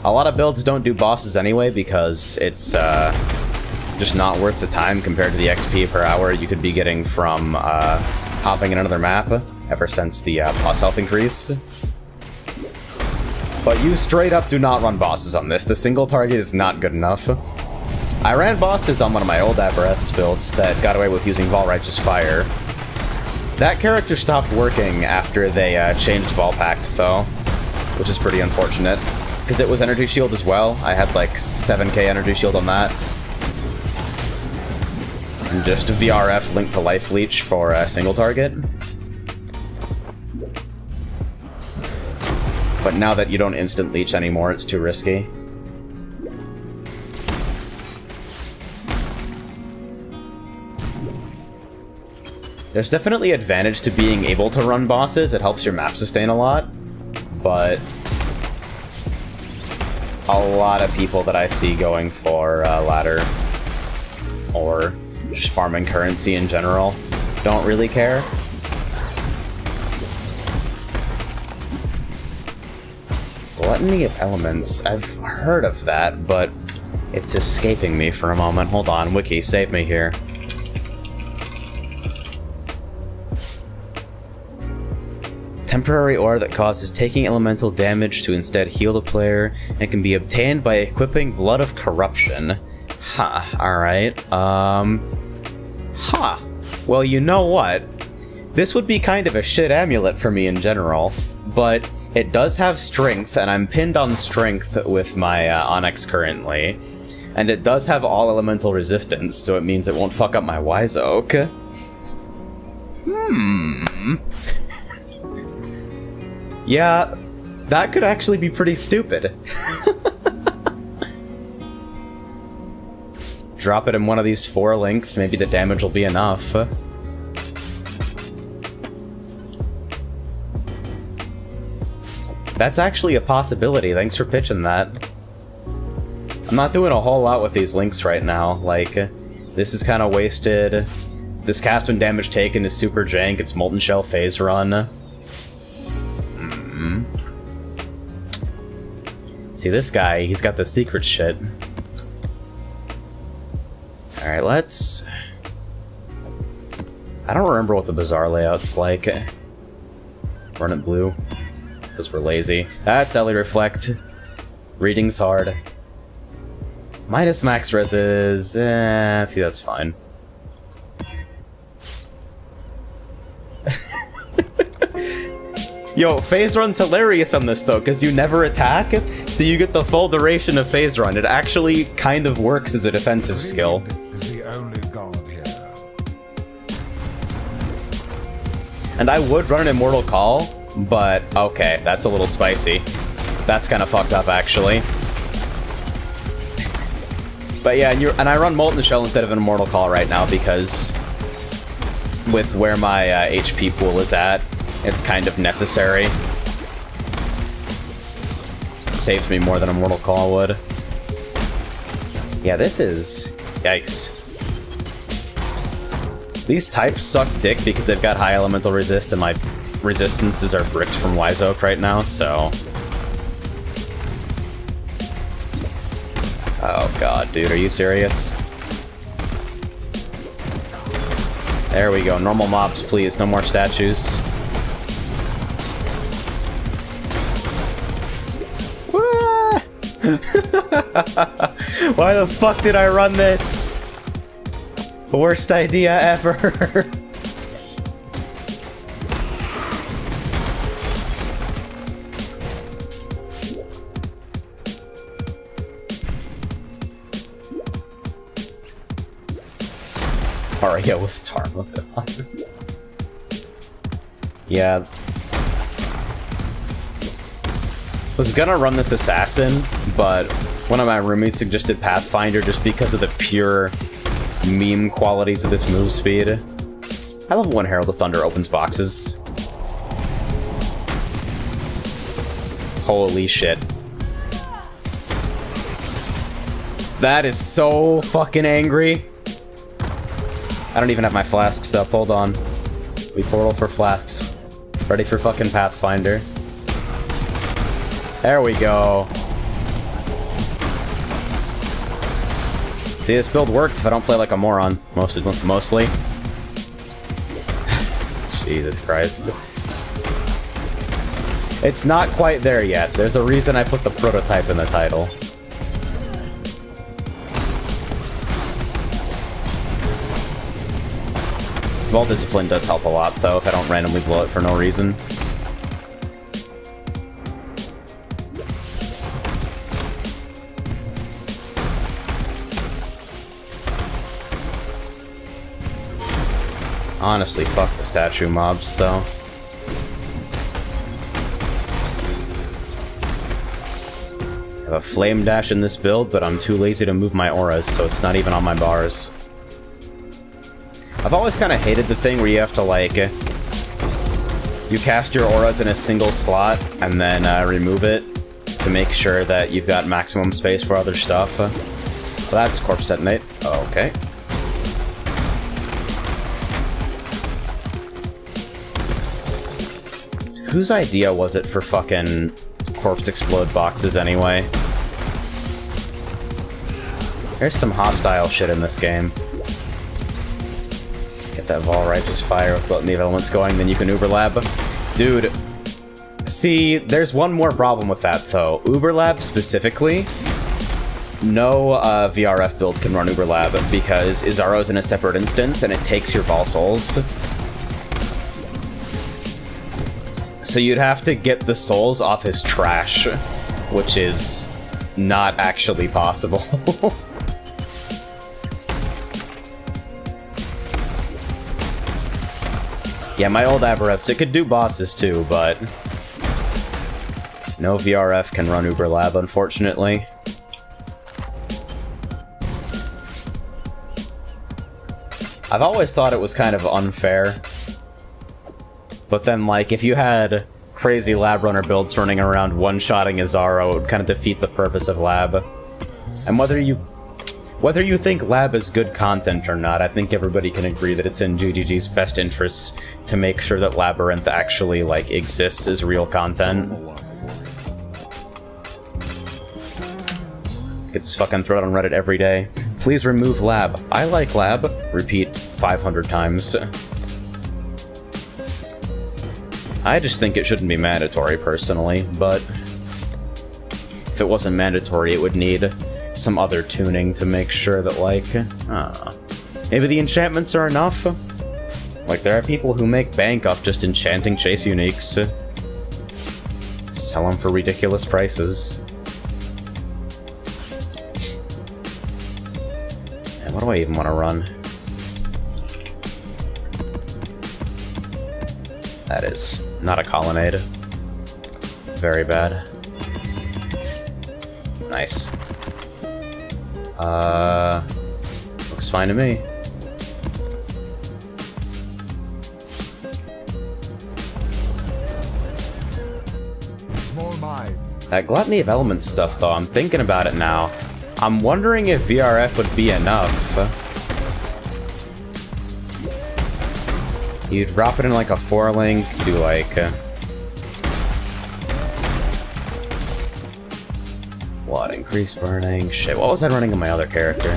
A lot of builds don't do bosses anyway because it's just not worth the time compared to the XP per hour you could be getting from hopping in another map ever since the boss health increase. But you straight up do not run bosses on this. The single target is not good enough. I ran bosses on one of my old Aberrath's builds that got away with using Vol Righteous Fire. That character stopped working after they changed Vol Pact, though, which is pretty unfortunate, because it was Energy Shield as well. I had like 7k Energy Shield on that. And just VRF linked to Life Leech for a single target. But now that you don't instant leech anymore, it's too risky. There's definitely advantage to being able to run bosses. It helps your map sustain a lot. But a lot of people that I see going for ladder or just farming currency in general don't really care. Gluttony of Elements. I've heard of that, but it's escaping me for a moment. Hold on, Wiki, save me here. Temporary aura that causes taking elemental damage to instead heal the player, and can be obtained by equipping Blood of Corruption. Huh, alright. Huh. Well, you know what? This would be kind of a shit amulet for me in general, but it does have strength, and I'm pinned on strength with my Onyx currently. And it does have all elemental resistance, so it means it won't fuck up my Wise Oak. Yeah, that could actually be pretty stupid. Drop it in one of these 4 links, maybe the damage will be enough. That's actually a possibility, thanks for pitching that. I'm not doing a whole lot with these links right now, like, this is kind of wasted. This cast when damage taken is super jank, it's Molten Shell phase run. See, this guy, he's got the secret shit. Alright, let's... I don't remember what the Bazaar layout's like. Run it blue, because we're lazy. That's Ellie Reflect. Reading's hard. Minus max res is... see, that's fine. Yo, phase run's hilarious on this though, because you never attack, so you get the full duration of phase run. It actually kind of works as a defensive skill. Is the only god here. And I would run an Immortal Call, but okay, that's a little spicy. That's kind of fucked up, actually. But yeah, and I run Molten Shell instead of an Immortal Call right now because with where my HP pool is at, it's kind of necessary. It saves me more than a Immortal Call would. Yeah, this is... Yikes. These types suck dick because they've got high elemental resist, and my resistances are bricked from Wise Oak right now, so... Oh god, dude, are you serious? There we go, normal mobs, please, no more statues. Why the fuck did I run this? Worst idea ever. Mario with Star Mode on. Yeah. Was gonna run this assassin, but one of my roommates suggested Pathfinder just because of the pure meme qualities of this move speed. I love when Herald of Thunder opens boxes. Holy shit. That is so fucking angry. I don't even have my flasks up, hold on. We portal for flasks. Ready for fucking Pathfinder. There we go. See, this build works if I don't play like a moron. Mostly. Jesus Christ. It's not quite there yet. There's a reason I put the prototype in the title. Vault Discipline does help a lot, though, if I don't randomly blow it for no reason. Honestly, fuck the statue mobs, though. I have a flame dash in this build, but I'm too lazy to move my auras, so it's not even on my bars. I've always kind of hated the thing where you have to, like... You cast your auras in a single slot, and then remove it to make sure that you've got maximum space for other stuff. So that's Corpse Detonate. Okay. Whose idea was it for fucking Corpse Explode boxes anyway? There's some hostile shit in this game. Get that Vol Righteous Fire with both the elements going, then you can Uber Lab. Dude, See, there's one more problem with that, though. Uberlab, specifically, no VRF build can run Uberlab because Izaro's in a separate instance, and it takes your Vol Souls. So you'd have to get the souls off his trash, which is not actually possible. Yeah, my old Abereths, it could do bosses too, but no VRF can run Uberlab, unfortunately. I've always thought it was kind of unfair. But then, like, if you had crazy lab runner builds running around one-shotting Izaro, it would kind of defeat the purpose of lab. And whether you think lab is good content or not, I think everybody can agree that it's in GGG's best interests to make sure that Labyrinth actually, like, exists as real content. Get this fucking thread on Reddit every day. Please remove lab. I like lab. Repeat 500 times. I just think it shouldn't be mandatory, personally, but if it wasn't mandatory, it would need some other tuning to make sure that, like, maybe the enchantments are enough? Like, there are people who make bank off just enchanting chase uniques. Sell them for ridiculous prices. And what do I even want to run? That is not a colonnade. Very bad. Nice. Looks fine to me. Small mind. That Gluttony of Elements stuff, though, I'm thinking about it now. I'm wondering if VRF would be enough. You drop it in like a 4-link, do like... what? Increased burning? Shit, what was I running on my other character?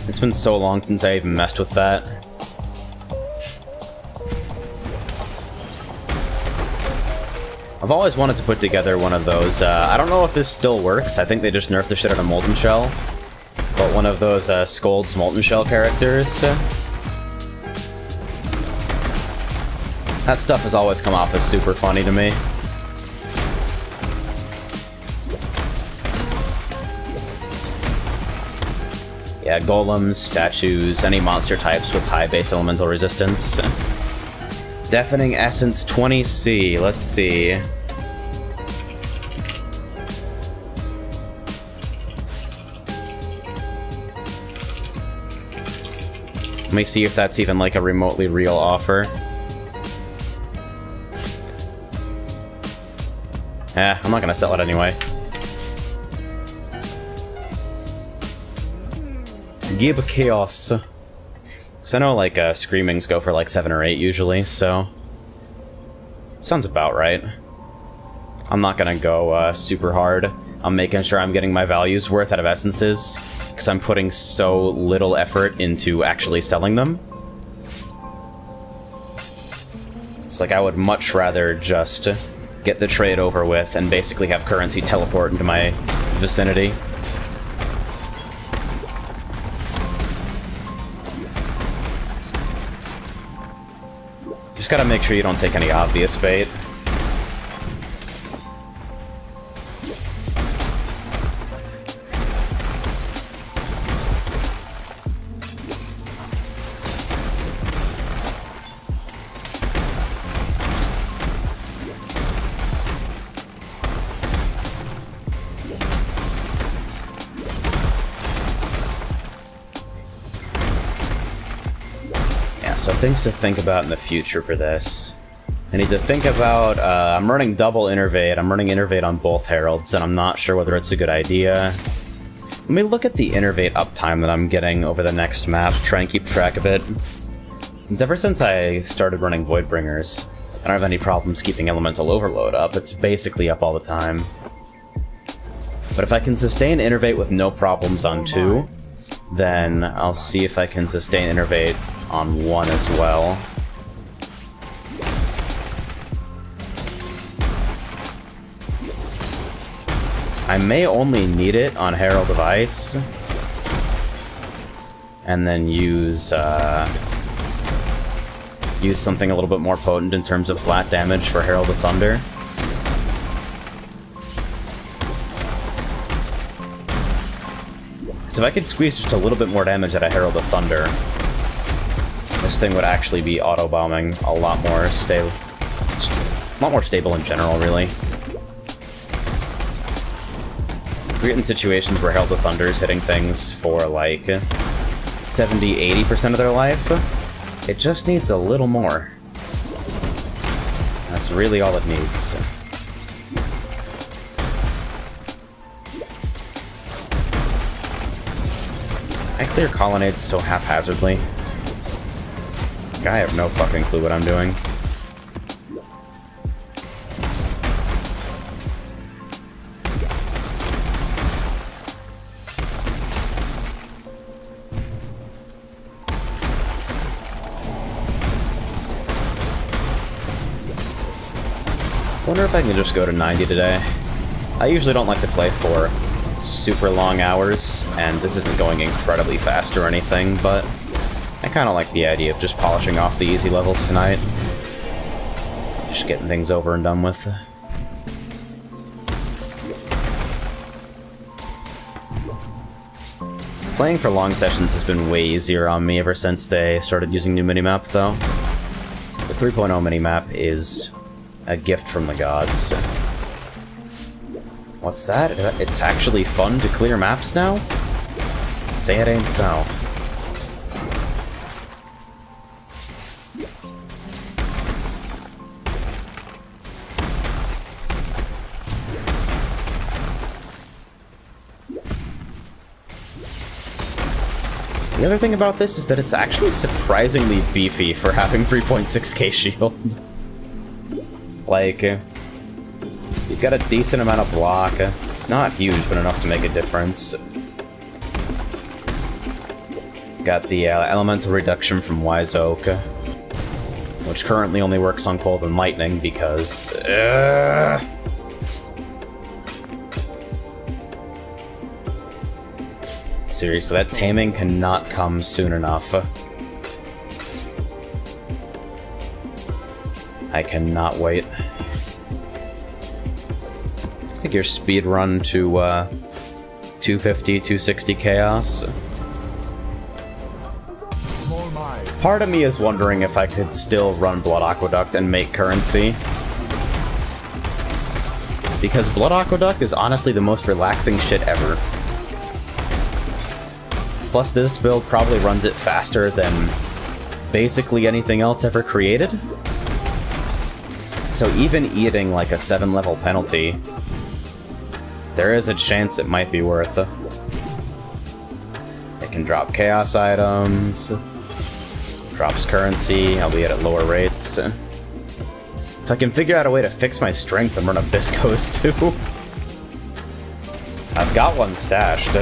It's been so long since I even messed with that. I've always wanted to put together one of those, I don't know if this still works, I think they just nerfed the shit out of Molten Shell. But one of those, Scold's Molten Shell characters. That stuff has always come off as super funny to me. Yeah, golems, statues, any monster types with high base elemental resistance. Deafening Essence 20C, let's see. Let me see if that's even like a remotely real offer. I'm not gonna sell it anyway. Gib Chaos. Because I know, like, Screamings go for, like, 7 or 8 usually, so... sounds about right. I'm not gonna go, super hard. I'm making sure I'm getting my values worth out of essences, because I'm putting so little effort into actually selling them. It's like, I would much rather just get the trade over with and basically have currency teleport into my vicinity. Just gotta make sure you don't take any obvious bait. So things to think about in the future for this. I need to think about, I'm running double Innervate. I'm running Innervate on both Heralds, and I'm not sure whether it's a good idea. Let me look at the Innervate uptime that I'm getting over the next map, try and keep track of it. Ever since I started running Voidbringers, I don't have any problems keeping Elemental Overload up. It's basically up all the time. But if I can sustain Innervate with no problems on 2, then I'll see if I can sustain Innervate on 1 as well. I may only need it on Herald of Ice. And then use something a little bit more potent in terms of flat damage for Herald of Thunder. So if I could squeeze just a little bit more damage out of Herald of Thunder, this thing would actually be auto-bombing a lot more stable. A lot more stable in general, really. We get in situations where Herald of Thunder is hitting things for like 70–80% of their life. It just needs a little more. That's really all it needs. I clear colonnades so haphazardly. I have no fucking clue what I'm doing. Wonder if I can just go to 90 today. I usually don't like to play for super long hours, and this isn't going incredibly fast or anything, but I kind of like the idea of just polishing off the easy levels tonight. Just getting things over and done with. Playing for long sessions has been way easier on me ever since they started using new minimap, though. The 3.0 minimap is a gift from the gods. What's that? It's actually fun to clear maps now? Say it ain't so. The other thing about this is that it's actually surprisingly beefy for having 3.6k shield. Like, you've got a decent amount of block. Not huge, but enough to make a difference. Got the elemental reduction from Wise Oak, which currently only works on Cold and Lightning because... Seriously, that taming cannot come soon enough. I cannot wait. I think your speed run to 250, 260 chaos. Part of me is wondering if I could still run Blood Aqueduct and make currency. Because Blood Aqueduct is honestly the most relaxing shit ever. Plus this build probably runs it faster than basically anything else ever created. So even eating like a 7-level penalty, there is a chance it might be worth it. It can drop chaos items, drops currency, albeit at lower rates. If I can figure out a way to fix my strength and run Abysscos too. I've got one stashed.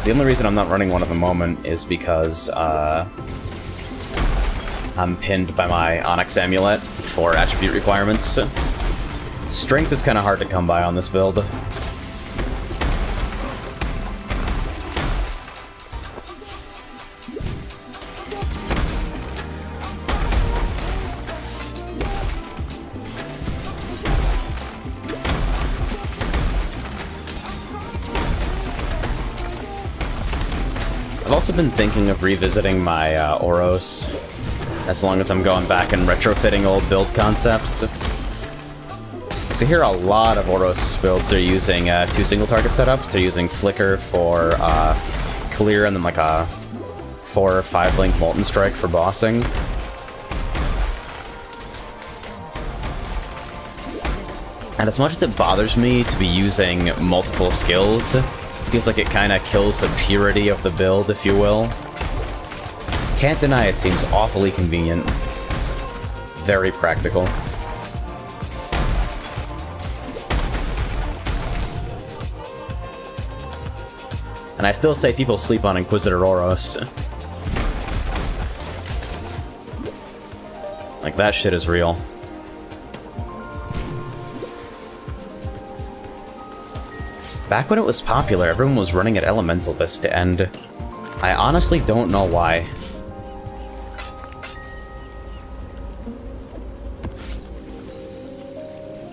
The only reason I'm not running one at the moment is because I'm pinned by my Onyx Amulet for attribute requirements. Strength is kind of hard to come by on this build. I've also been thinking of revisiting my Oros, as long as I'm going back and retrofitting old build concepts. So here a lot of Oros builds are using 2 single target setups. They're using Flicker for clear and then like a 4 or 5 link Molten Strike for bossing. And as much as it bothers me to be using multiple skills, it feels like it kind of kills the purity of the build, if you will. Can't deny it seems awfully convenient. Very practical. And I still say people sleep on Inquisitor Oros. Like, that shit is real. Back when it was popular, everyone was running at Elementalist, and I honestly don't know why.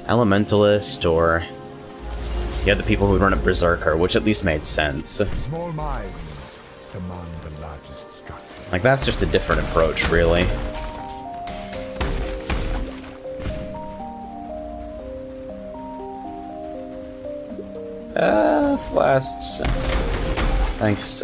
Elementalist, or you had the people who run at Berserker, which at least made sense. Small minds command the largest structure. Like, that's just a different approach, really. Flasks. Thanks.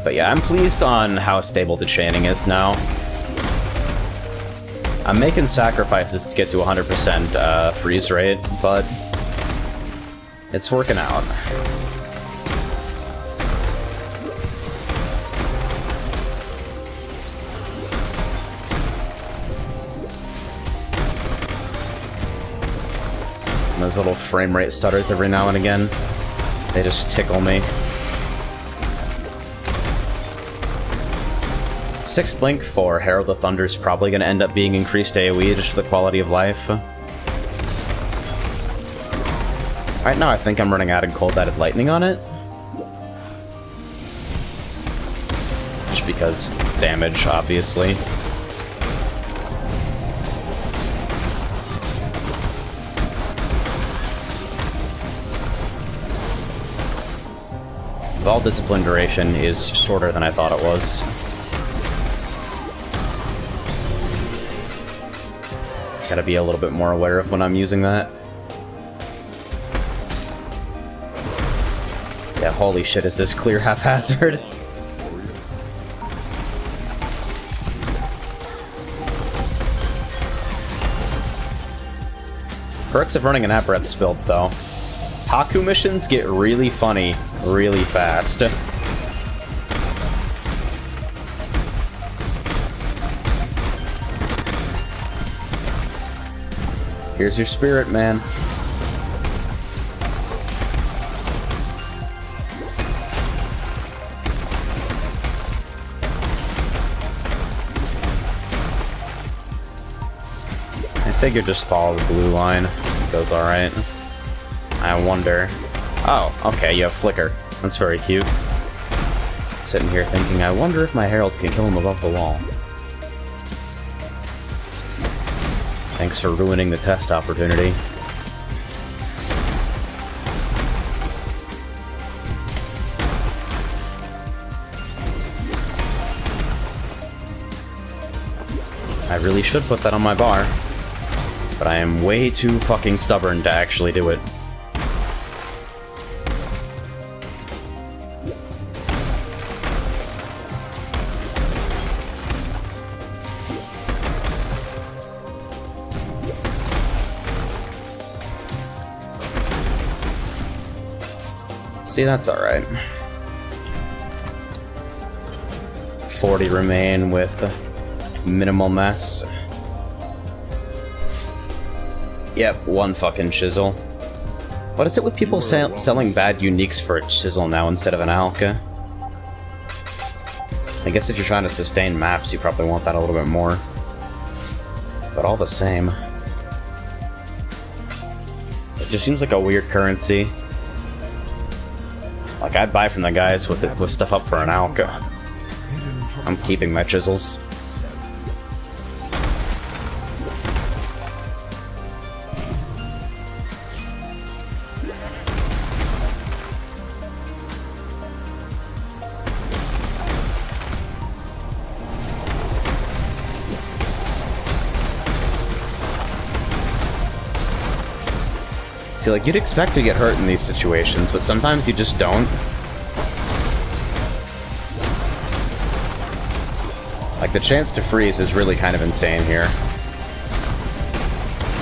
But yeah, I'm pleased on how stable the chaining is now. I'm making sacrifices to get to 100% freeze rate, but it's working out. And those little frame rate stutters every now and again, they just tickle me. Sixth link for Herald of Thunder is probably going to end up being increased AoE just for the quality of life. Right now I think I'm running out of Cold-Added Lightning on it. Just because damage, obviously. All discipline duration is shorter than I thought it was. Gotta be a little bit more aware of when I'm using that. Yeah, holy shit, is this clear haphazard? Perks of running an Abereth's build, though. Haku missions get really funny really fast. Here's your spirit, man. I figured just follow the blue line. It goes alright. I wonder... Oh, okay, you have Flicker. That's very cute. Sitting here thinking, I wonder if my Herald can kill him above the wall. Thanks for ruining the test opportunity. I really should put that on my bar, but I am way too fucking stubborn to actually do it. See, that's alright. 40 remain with minimal mess. Yep, one fucking chisel. What is it with people selling bad uniques for a chisel now instead of an alka? I guess if you're trying to sustain maps, you probably want that a little bit more. But all the same. It just seems like a weird currency. Like, I'd buy from the guys with stuff up for an alka. I'm keeping my chisels. See, like, you'd expect to get hurt in these situations, but sometimes you just don't. Like, the chance to freeze is really kind of insane here.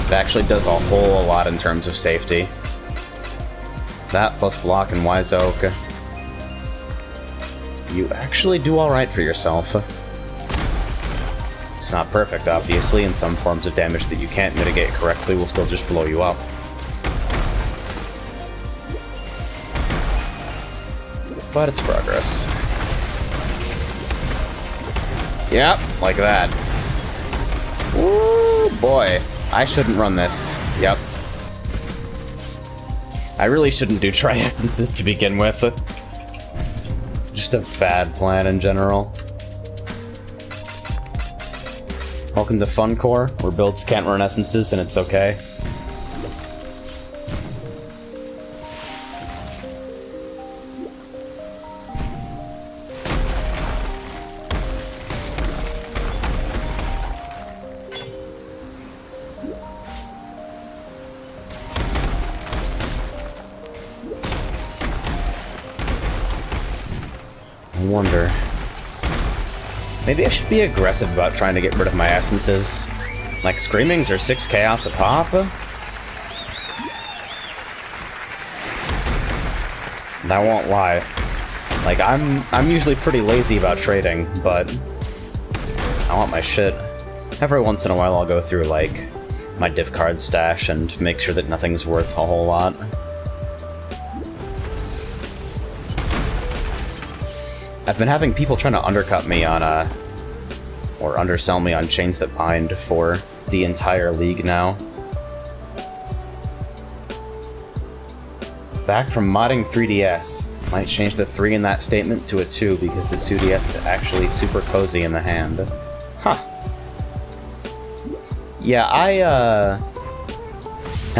It actually does a whole lot in terms of safety. That plus block and Wise Oak. You actually do alright for yourself. It's not perfect, obviously, and some forms of damage that you can't mitigate correctly will still just blow you up. But it's progress. Yep, like that. Ooh, boy. I shouldn't run this. Yep. I really shouldn't do tri-essences to begin with. Just a bad plan in general. Welcome to Fun Core, where builds can't run essences and it's okay. I wonder. Maybe I should be aggressive about trying to get rid of my essences. Like, Screamings are 6 chaos a pop? And I won't lie. Like, I'm usually pretty lazy about trading, but I want my shit. Every once in a while I'll go through, like, my div card stash and make sure that nothing's worth a whole lot. I've been having people trying to undercut me on, or undersell me on Chains That Bind for the entire league now. Back from modding 3DS. Might change the 3 in that statement to a 2 because the 2DS is actually super cozy in the hand. Huh. Yeah, I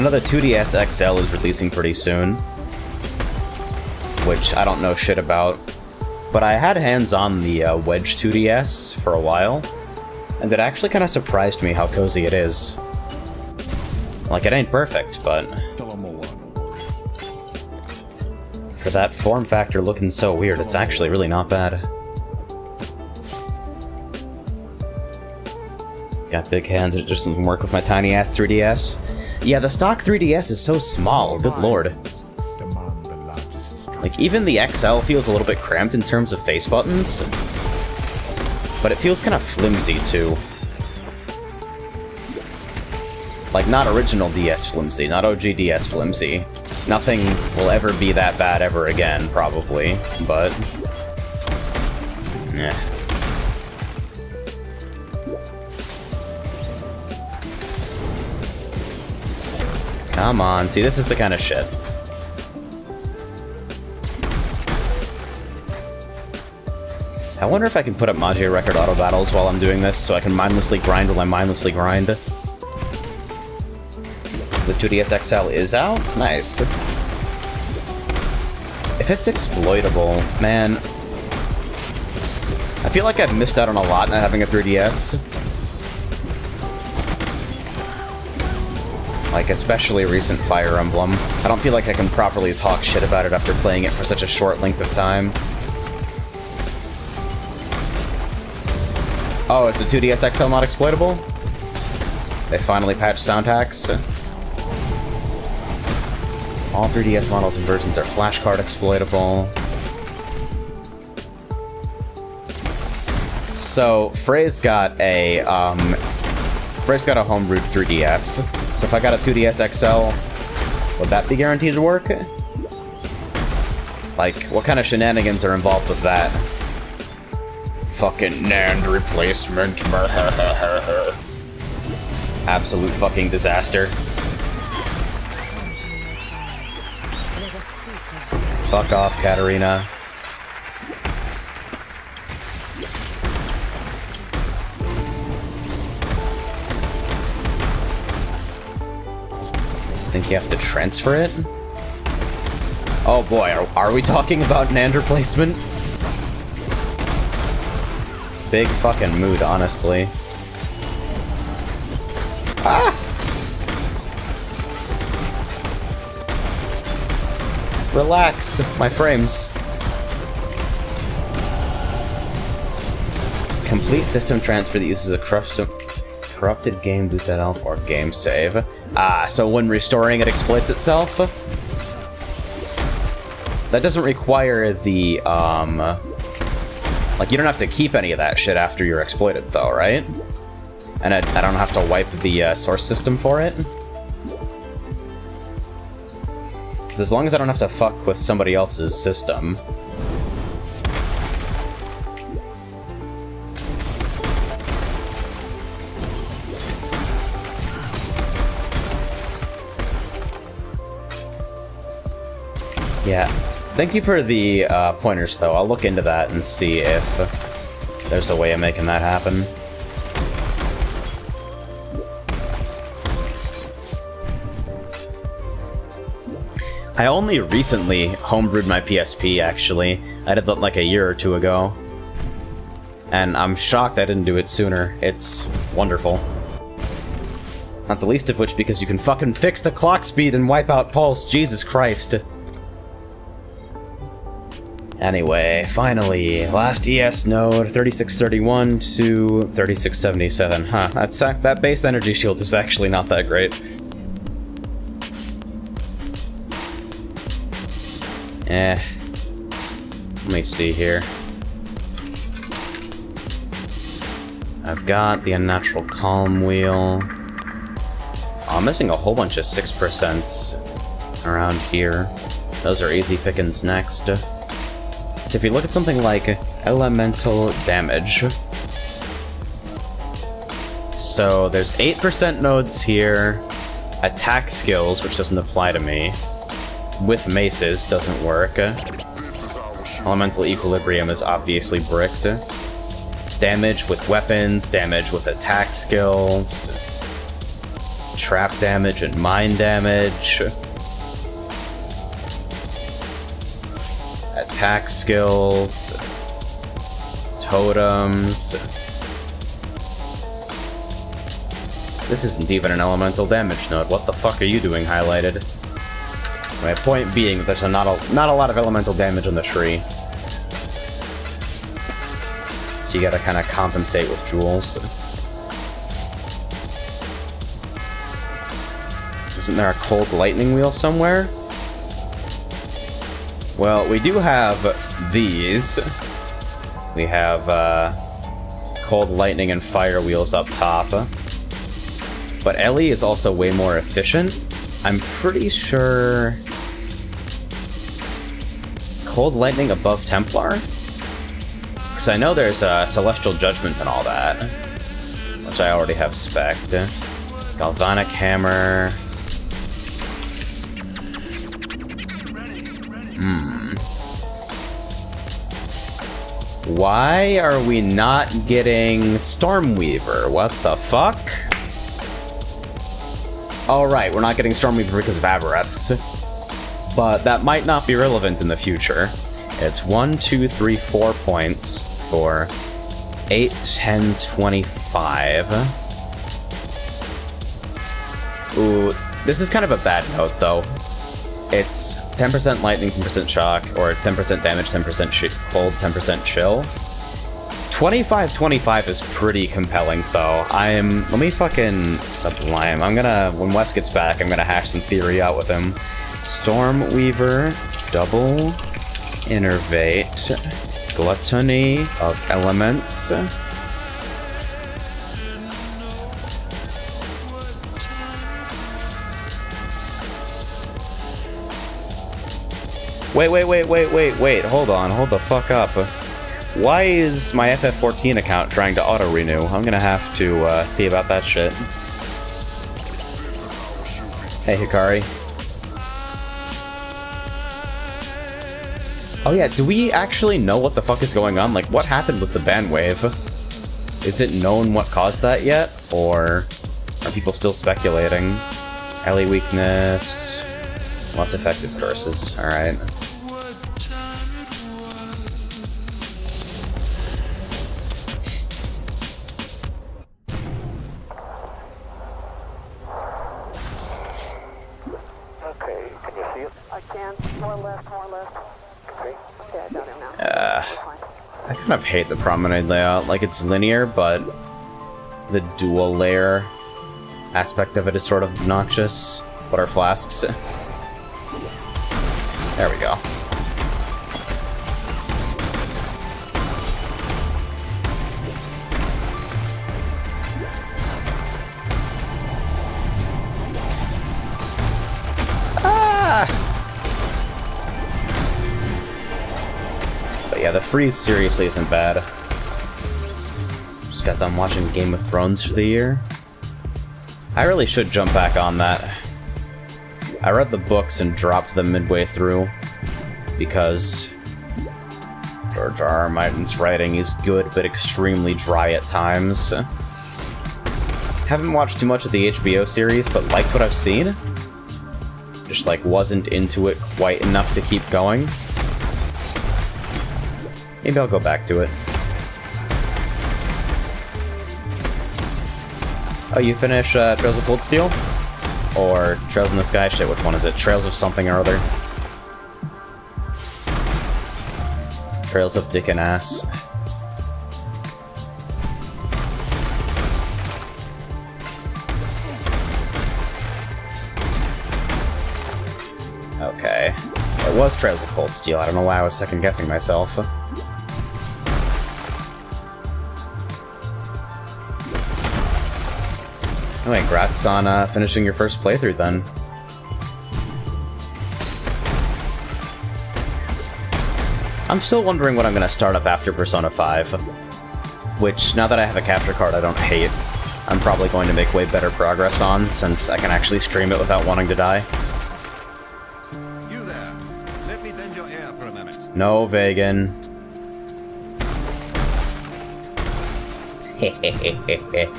know the 2DS XL is releasing pretty soon, which I don't know shit about. But I had hands on the Wedge 2DS for a while, and it actually kind of surprised me how cozy it is. Like, it ain't perfect, but for that form factor looking so weird, it's actually really not bad. Got big hands and it just doesn't work with my tiny-ass 3DS. Yeah, the stock 3DS is so small, good lord. Like, even the XL feels a little bit cramped in terms of face buttons, but it feels kind of flimsy, too. Like, not original DS flimsy, not OG DS flimsy. Nothing will ever be that bad ever again, probably, but... yeah. Come on, see, this is the kind of shit. I wonder if I can put up Magia Record auto battles while I'm doing this, so I can mindlessly grind while I mindlessly grind. The 2DS XL is out? Nice. If it's exploitable, man... I feel like I've missed out on a lot not having a 3DS. Like, especially recent Fire Emblem. I don't feel like I can properly talk shit about it after playing it for such a short length of time. Oh, is the 2DS XL not exploitable? They finally patched sound hacks. All 3DS models and versions are flashcard exploitable. So, Frey's got a homebrewed 3DS. So if I got a 2DS XL, would that be guaranteed to work? Like, what kind of shenanigans are involved with that? Fucking NAND replacement. Absolute fucking disaster. Fuck off, Katarina. Think you have to transfer it? Oh boy, are we talking about NAND replacement? Big fucking mood, honestly. Ah! Relax, my frames. Complete system transfer that uses a corrupted game boot that elf or game save. Ah, so when restoring it exploits itself? That doesn't require the, like, you don't have to keep any of that shit after you're exploited, though, right? And I don't have to wipe the source system for it? 'Cause as long as I don't have to fuck with somebody else's system... Yeah. Thank you for the pointers, though. I'll look into that and see if there's a way of making that happen. I only recently homebrewed my PSP, actually. I did that like a year or two ago. And I'm shocked I didn't do it sooner. It's wonderful. Not the least of which because you can fucking fix the clock speed and wipe out pulse. Jesus Christ. Anyway, finally, last ES node, 3631 to 3677. Huh, that base energy shield is actually not that great. Let me see here. I've got the unnatural calm wheel. Oh, I'm missing a whole bunch of 6% around here. Those are easy pickings next. So if you look at something like elemental damage. So there's 8% nodes here. Attack skills, which doesn't apply to me. With maces, doesn't work. Elemental equilibrium is obviously bricked. Damage with weapons, damage with attack skills. Trap damage and mine damage. Attack skills. Totems. This isn't even an elemental damage node. What the fuck are you doing highlighted? My point being, there's not a lot of elemental damage on the tree. So you gotta kind of compensate with jewels. Isn't there a cold lightning wheel somewhere? Well, we do have these. We have cold lightning and fire wheels up top. But Ellie is also way more efficient. I'm pretty sure... Cold lightning above Templar? Because I know there's Celestial Judgment and all that. Which I already have spec'd. Galvanic Hammer... Why are we not getting Stormweaver? What the fuck? Alright, we're not getting Stormweaver because of Abereths. But that might not be relevant in the future. It's 1, 2, 3, 4 points for 8, 10, 25. Ooh, this is kind of a bad note, though. It's 10% lightning, 10% shock, or 10% damage, 10% cold, 10% chill. 25-25 is pretty compelling, though. Let me fucking Sublime. when Wes gets back, I'm gonna hash some theory out with him. Stormweaver, double, Innervate, Gluttony of Elements. Wait, hold on, hold the fuck up. Why is my FF14 account trying to auto-renew? I'm gonna have to see about that shit. Hey, Hikari. Oh yeah, do we actually know what the fuck is going on? Like, what happened with the ban wave? Is it known what caused that yet? Or are people still speculating? Ellie weakness... Less effective curses, alright. Okay, can you see it? I can. More left. Okay. Yeah, down here now. I kind of hate the promenade layout. Like, it's linear, but the dual layer aspect of it is sort of obnoxious. What are flasks? There we go. But yeah, the freeze seriously isn't bad. Just got done watching Game of Thrones for the year. I really should jump back on that. I read the books and dropped them midway through. because George R. R. Martin's writing is good but extremely dry at times. Haven't watched too much of the HBO series, but liked what I've seen. Just, like, wasn't into it quite enough to keep going. Maybe I'll go back to it. Oh, you finish Trails of Cold Steel? Or Trails in the Sky? Shit, which one is it? Trails of something or other. Trails of Dick and Ass. Okay. It was Trails of Cold Steel. I don't know why I was second guessing myself. Anyway, congrats on finishing your first playthrough then. I'm still wondering what I'm gonna start up after Persona 5. Which, now that I have a capture card I don't hate, I'm probably going to make way better progress on, since I can actually stream it without wanting to die. You there. Let me bend your ear for a minute. No, Vegan. Hehehehe.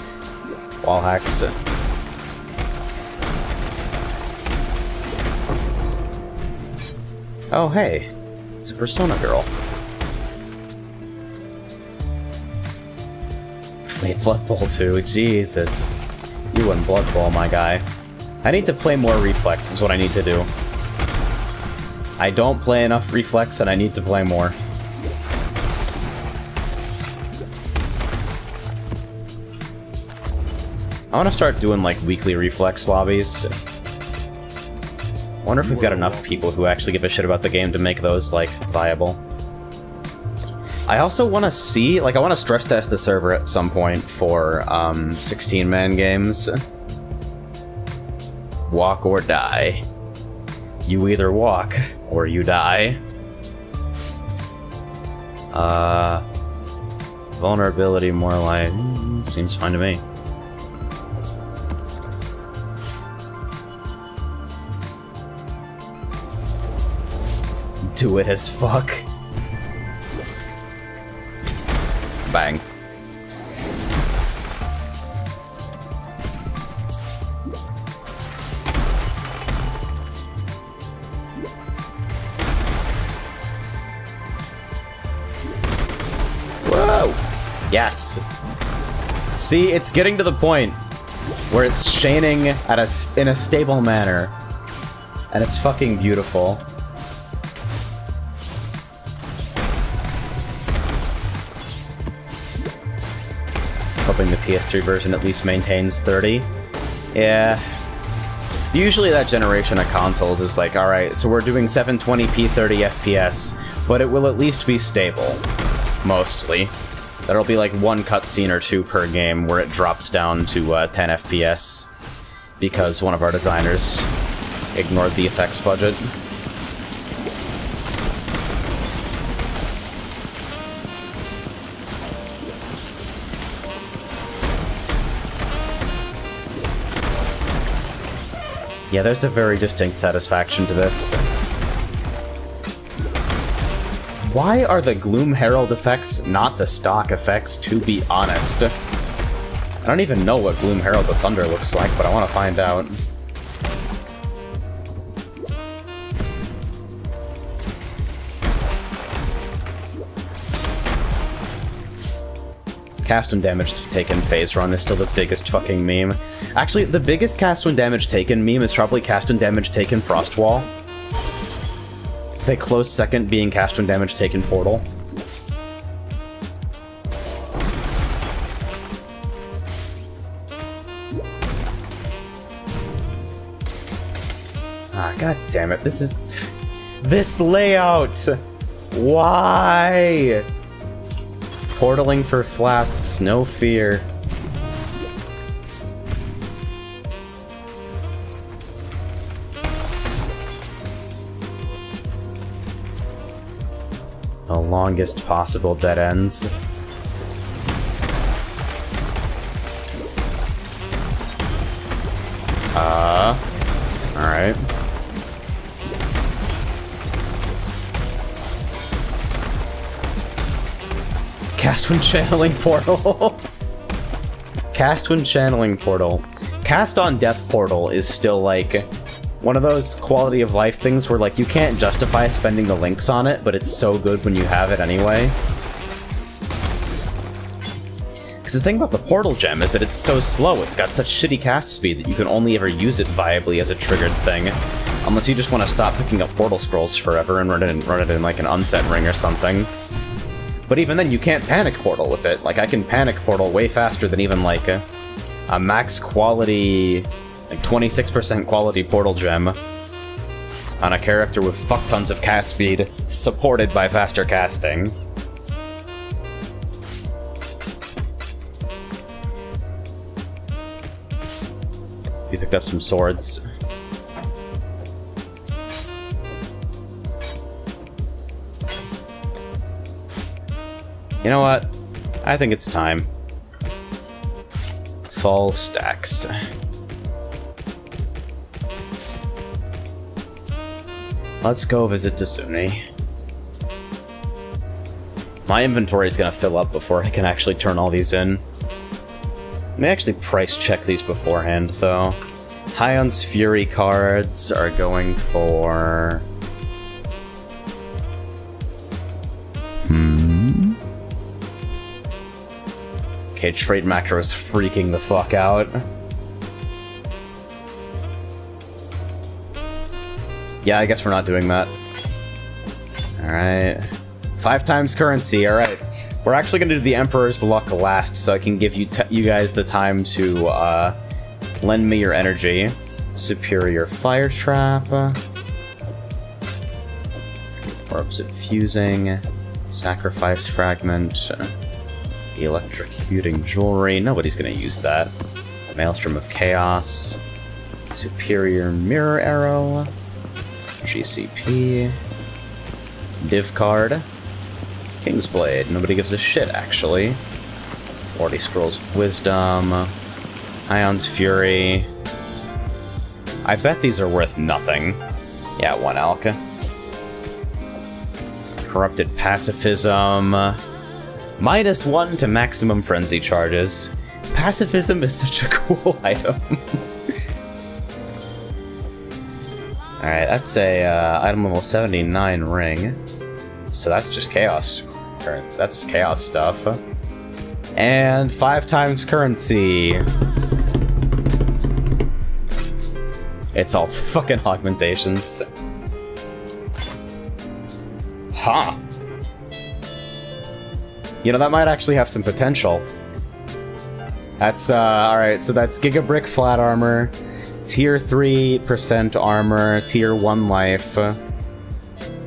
Wall hacks. Oh, hey. It's a Persona girl. Played Blood Bowl 2. Jesus. You and Blood Bowl, my guy. I need to play more Reflex, is what I need to do. I don't play enough Reflex, and I need to play more. I want to start doing, like, weekly Reflex lobbies. Wonder if we've got enough people who actually give a shit about the game to make those, like, viable. I also want to see, like, I want to stress test the server at some point for, 16-man games. Walk or die. You either walk, or you die. Vulnerability more like... seems fine to me. Do it as fuck. Bang. Whoa! Yes. See, it's getting to the point where it's chaining at in a stable manner, and it's fucking beautiful. Hoping the PS3 version at least maintains 30. Yeah. Usually that generation of consoles is like, alright, so we're doing 720p 30 FPS, but it will at least be stable. Mostly. There'll be like one cutscene or two per game where it drops down to 10 FPS, because one of our designers ignored the effects budget. Yeah, there's a very distinct satisfaction to this. Why are the Gloom Herald effects not the stock effects, to be honest? I don't even know what Gloom Herald of Thunder looks like, but I want to find out. Cast when damage taken phase run is still the biggest fucking meme. Actually, the biggest cast when damage taken meme is probably cast when damage taken Frostwall. The close second being cast when damage taken Portal. Ah, god damn it, this is... this layout! Why? Portaling for flasks, no fear. The longest possible dead ends. Alright. Cast when channeling portal. Cast when channeling portal. Cast on death portal is still like one of those quality of life things where like you can't justify spending the links on it, but it's so good when you have it anyway. Because the thing about the portal gem is that it's so slow, it's got such shitty cast speed that you can only ever use it viably as a triggered thing. Unless you just want to stop picking up portal scrolls forever and run it in like an unset ring or something. But even then, you can't panic portal with it. Like, I can panic portal way faster than even like a max quality, like 26% quality portal gem on a character with fuck tons of cast speed, supported by faster casting. You picked up some swords. You know what? I think it's time. Fall stacks. Let's go visit Tasuni. My inventory is gonna fill up before I can actually turn all these in. Let me actually price check these beforehand, though. Hion's Fury cards are going for... Okay, trade macro is freaking the fuck out. Yeah, I guess we're not doing that. Alright. 5 times currency, alright. We're actually gonna do the Emperor's Luck last, so I can give you guys the time to lend me your energy. Superior Fire Trap. Orbs of Fusing. Sacrifice Fragment. Electrocuting Jewelry. Nobody's gonna use that. Maelstrom of Chaos. Superior Mirror Arrow. GCP. Div card. King's Blade. Nobody gives a shit, actually. 40 Scrolls of Wisdom. Ion's Fury. I bet these are worth nothing. Yeah, 1 Alka. Corrupted Pacifism. -1 to maximum frenzy charges. Pacifism is such a cool item. Alright, that's a item level 79 ring. So that's just chaos. That's chaos stuff. And 5 times currency. It's all fucking augmentations. Huh. You know, that might actually have some potential. That's, alright, so that's Giga Brick Flat Armor, Tier 3% Armor, Tier 1 Life,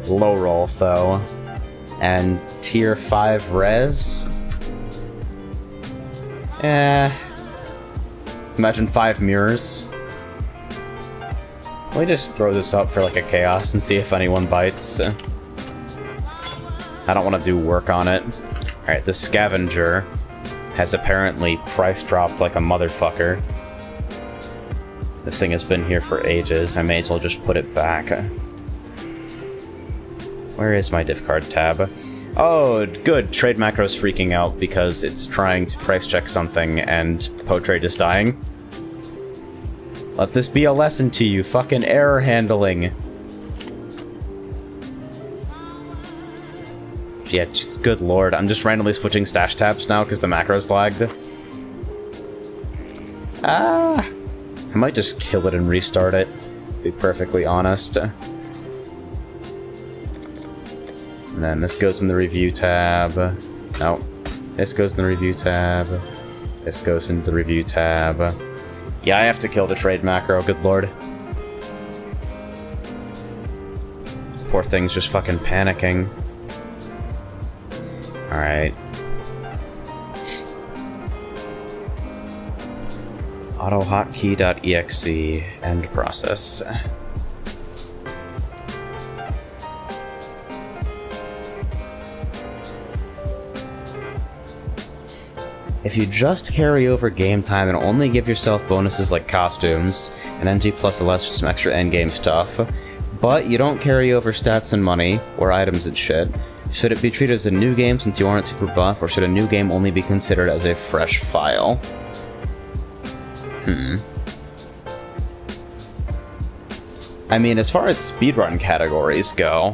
Low Roll, though, and Tier 5 Res. Imagine 5 mirrors. Let me just throw this up for like a chaos and see if anyone bites. I don't want to do work on it. Alright, the Scavenger has apparently price dropped like a motherfucker. This thing has been here for ages. I may as well just put it back. Where is my diff card tab? Oh, good. Trade macro's freaking out because it's trying to price check something and Potrade is dying. Let this be a lesson to you. Fucking error handling. Yeah, good lord. I'm just randomly switching stash tabs now because the macro's lagged. I might just kill it and restart it, to be perfectly honest. And then this goes in the review tab. No. This goes in the review tab. This goes into the review tab. Yeah, I have to kill the trade macro, good lord. Poor thing's just fucking panicking. Alright. AutoHotkey.exe, end process. If you just carry over game time and only give yourself bonuses like costumes, and NG plus LS for some extra endgame stuff, but you don't carry over stats and money, or items and shit, Should it be treated as a new game since you aren't super buff, or should a new game only be considered as a fresh file? I mean, as far as speedrun categories go,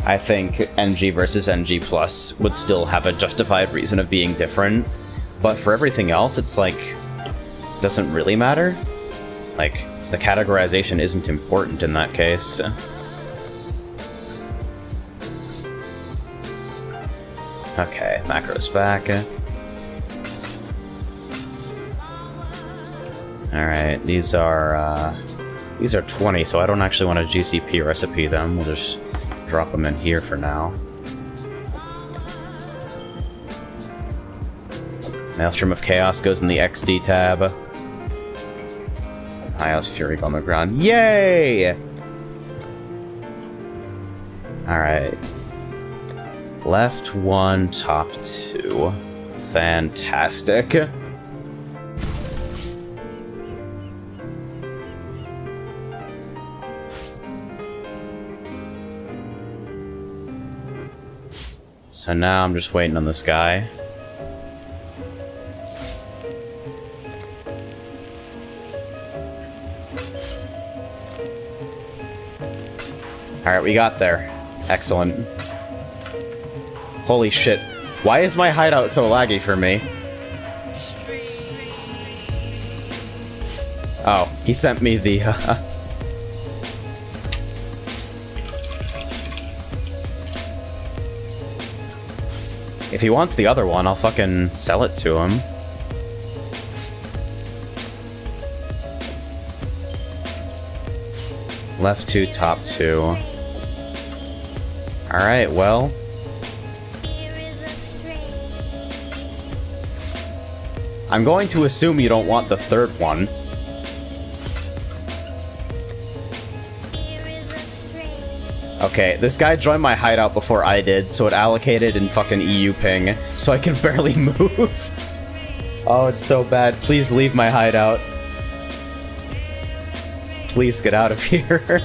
I think NG versus NG Plus would still have a justified reason of being different, but for everything else, it's like, doesn't really matter. Like, the categorization isn't important in that case. Okay, macro's back. Alright, these are 20, so I don't actually want to GCP recipe them. We'll just drop them in here for now. Maelstrom of Chaos goes in the XD tab. Hios Fury on the ground. Yay! Alright. Left 1, top 2. Fantastic. So now I'm just waiting on this guy. Alright, we got there. Excellent. Holy shit. Why is my hideout so laggy for me? Oh, he sent me the... If he wants the other one, I'll fucking sell it to him. Left 2, top 2. Alright, well. I'm going to assume you don't want the third one. Okay, this guy joined my hideout before I did, so it allocated in fucking EU ping, so I can barely move. Oh, it's so bad. Please leave my hideout. Please get out of here.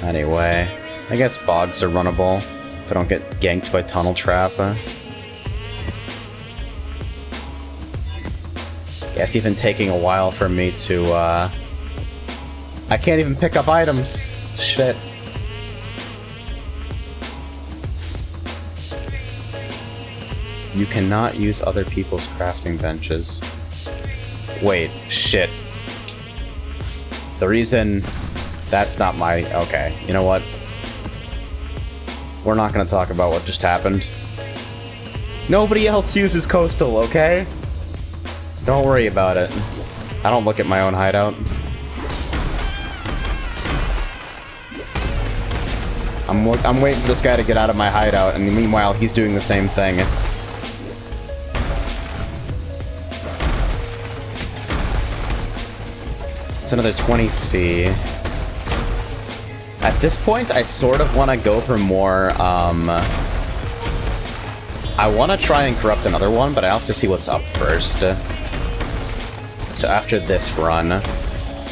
Anyway, I guess bogs are runnable if I don't get ganked by Tunnel Trap. Yeah, it's even taking a while for me to, I can't even pick up items. Shit. You cannot use other people's crafting benches. Wait, shit. The reason that's not my... Okay, you know what? We're not gonna talk about what just happened. Nobody else uses coastal, okay? Don't worry about it. I don't look at my own hideout. I'm waiting for this guy to get out of my hideout, and meanwhile, he's doing the same thing. It's another 20C. At this point, I sort of want to go for more, I want to try and corrupt another one, but I have to see what's up first. So after this run,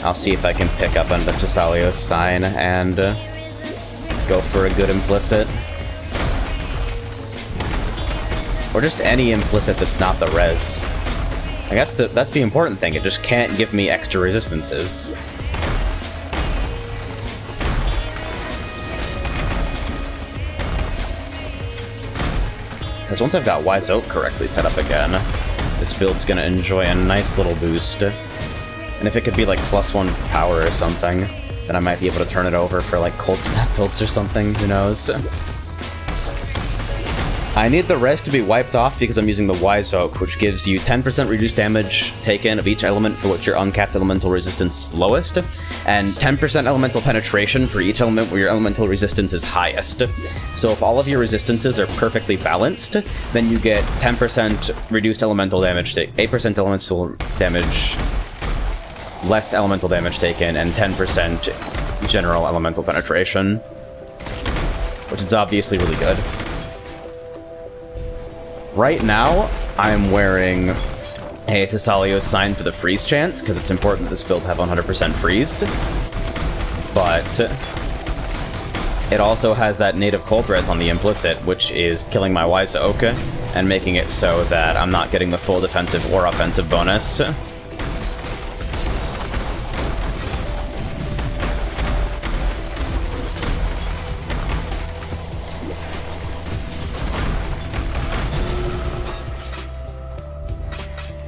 I'll see if I can pick up on the Tesalio's sign and go for a good implicit. Or just any implicit that's not the res. Like, that's the important thing, it just can't give me extra resistances. Because once I've got Wise Oak correctly set up again, this build's gonna enjoy a nice little boost. And if it could be like +1 power or something, then I might be able to turn it over for like cold snap builds or something, who knows. I need the res to be wiped off because I'm using the Wise Oak, which gives you 10% reduced damage taken of each element for which your uncapped elemental resistance is lowest, and 10% elemental penetration for each element where your elemental resistance is highest. So if all of your resistances are perfectly balanced, then you get 10% reduced elemental damage, 8% elemental damage, less elemental damage taken, and 10% general elemental penetration, which is obviously really good. Right now, I'm wearing a Tesalio's sign for the freeze chance, because it's important that this build have 100% freeze. but it also has that native cold res on the implicit, which is killing my Wise Oak and making it so that I'm not getting the full defensive or offensive bonus.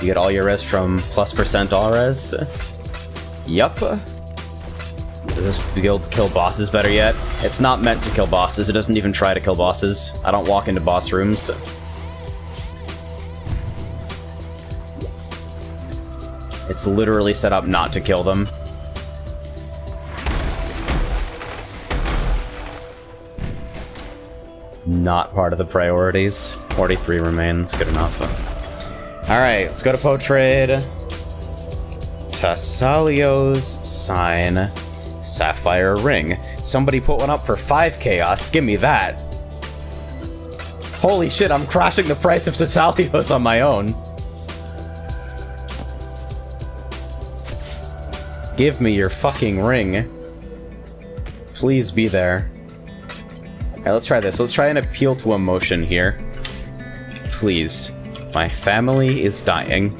You get all your res from +% all res. Yup. Does this guild kill bosses better yet? It's not meant to kill bosses. It doesn't even try to kill bosses. I don't walk into boss rooms. It's literally set up not to kill them. Not part of the priorities. 43 remains. Good enough. Alright, let's go to Potrade. Tassalio's Sign. Sapphire Ring. Somebody put one up for 5 chaos. Give me that. Holy shit, I'm crashing the price of Tassalio's on my own. Give me your fucking ring. Please be there. Alright, let's try this. Let's try an appeal to emotion here. Please. My family is dying.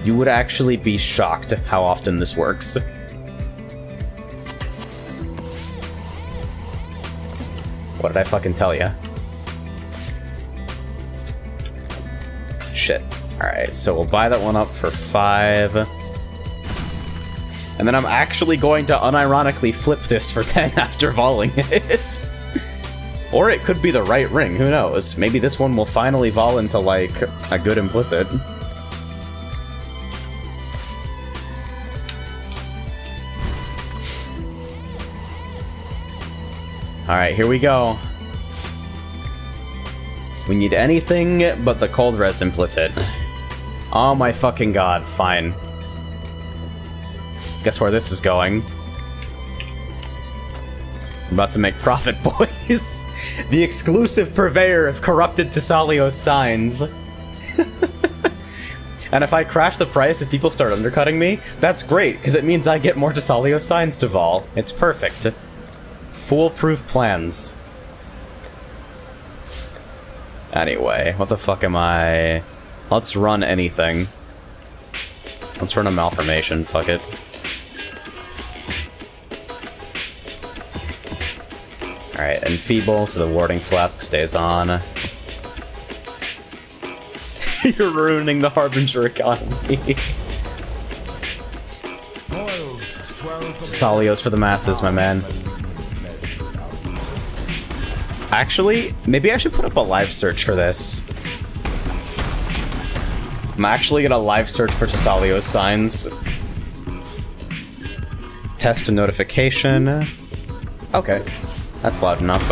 You would actually be shocked how often this works. What did I fucking tell ya? Shit. Alright, so we'll buy that one up for 5. And then I'm actually going to unironically flip this for 10 after voling it. Or it could be the right ring, who knows? Maybe this one will finally vol into, like, a good implicit. Alright, here we go. We need anything but the cold res implicit. Oh my fucking god, fine. Guess where this is going. I'm about to make profit, boys. The exclusive purveyor of corrupted Tassalio's signs. And if I crash the price, if people start undercutting me, that's great, because it means I get more Tassalio's signs to vol. It's perfect. Foolproof plans. Anyway, what the fuck am I... Let's run anything. Let's run a malformation, fuck it. Alright, enfeeble, so the warding flask stays on. You're ruining the Harbinger economy. Tassalio's for the masses, my man. Actually, maybe I should put up a live search for this. I'm actually gonna live search for Tassalio's signs. Test a notification. Okay. That's loud enough.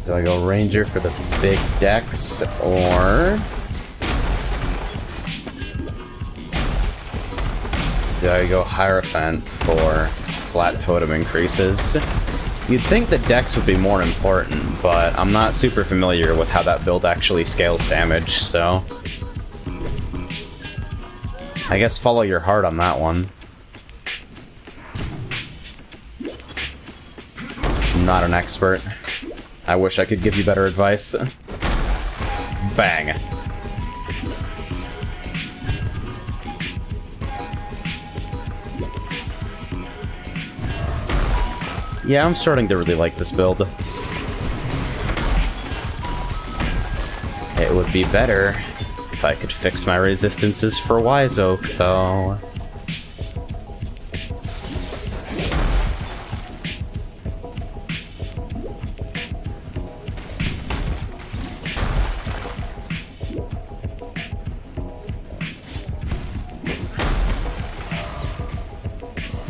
Do I go Ranger for the big decks, or... do I go Hierophant for flat totem increases? You'd think the dex would be more important, but I'm not super familiar with how that build actually scales damage, so... I guess follow your heart on that one. I'm not an expert. I wish I could give you better advice. Bang. Yeah, I'm starting to really like this build. It would be better if I could fix my resistances for Wise Oak, though.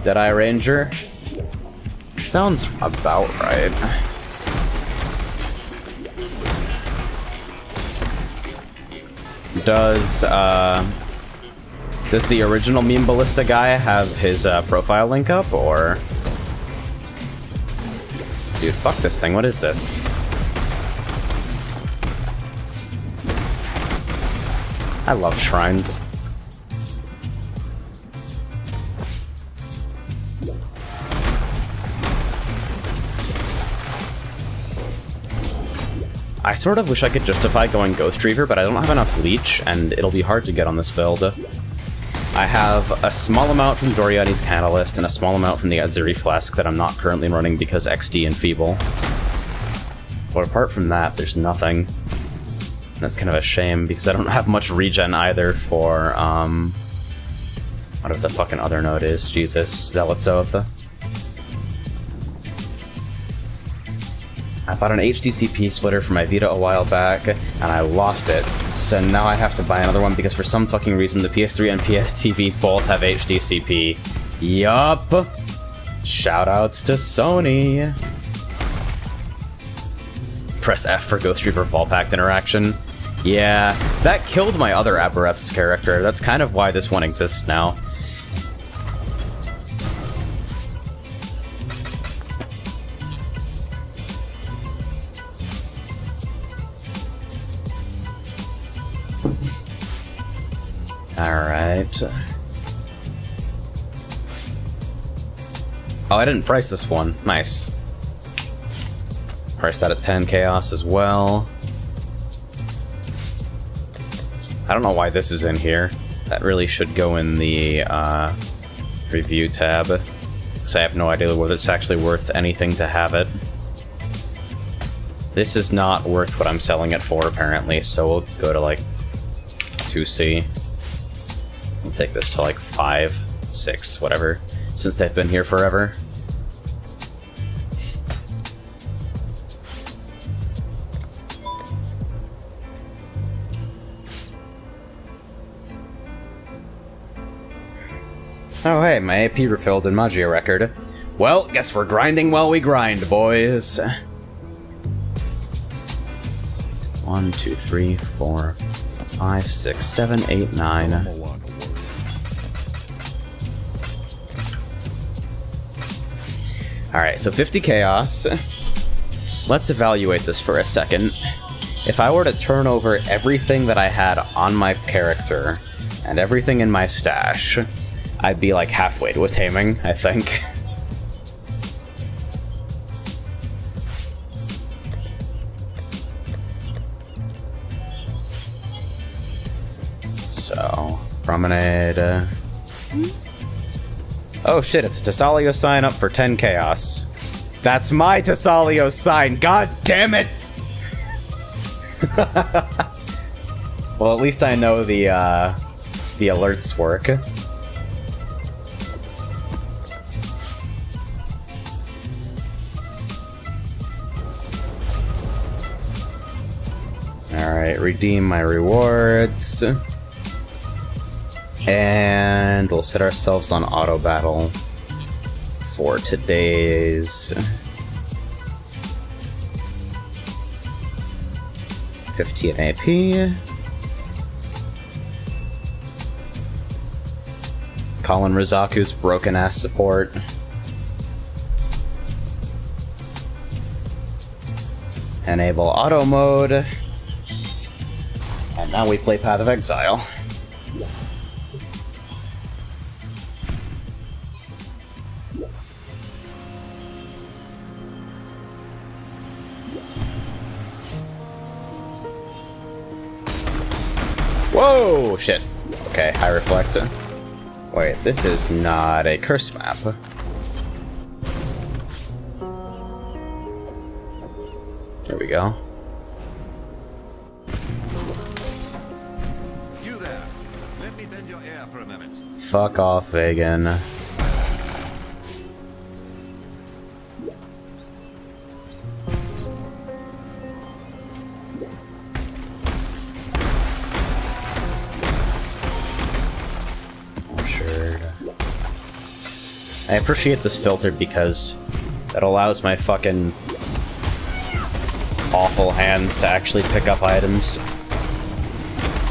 Deadeye Ranger? Sounds about right. Does the original Meme Ballista guy have his profile link up, or? Dude, fuck this thing. What is this? I love shrines. I sort of wish I could justify going Ghost Reaver, but I don't have enough Leech, and it'll be hard to get on this build. I have a small amount from Doriani's Catalyst, and a small amount from the Azuri Flask that I'm not currently running because XD and Feeble. But apart from that, there's nothing. That's kind of a shame, because I don't have much regen either for, whatever the fucking other node is. Jesus, Zealot's Oath. I bought an HDCP splitter for my Vita a while back, and I lost it. So now I have to buy another one because for some fucking reason the PS3 and PSTV both have HDCP. Yup! Shoutouts to Sony! Press F for Ghost Reaver Vault Pact interaction. Yeah, that killed my other Abereth's character. That's kind of why this one exists now. Alright. Oh, I didn't price this one. Nice. Price that at 10 Chaos as well. I don't know why this is in here. That really should go in the review tab. Because I have no idea whether it's actually worth anything to have it. This is not worth what I'm selling it for, apparently, so we'll go to like 2C. We'll take this to like 5, 6, whatever, since they've been here forever. Oh hey, my AP refilled in Magia record. Well, guess we're grinding while we grind, boys. 1, 2, 3, 4, 5, 6, 7, 8, 9. Alright, so 50 Chaos. Let's evaluate this for a second. If I were to turn over everything that I had on my character and everything in my stash, I'd be like halfway to a taming, I think. So, Promenade. Oh shit, it's a Tessalio sign up for 10 Chaos. That's my Tessalio sign, god damn it! Well, at least I know the alerts work. Alright, redeem my rewards. And we'll set ourselves on auto battle for today's 15 AP. Colin Rizaku's broken ass support. Enable auto mode. And now we play Path of Exile. Whoa! Shit. Okay, high reflect. Wait, this is not a curse map. There we go. You there. Let me bend your ear for a minute. Fuck off, Vegan. I appreciate this filter because it allows my fucking awful hands to actually pick up items.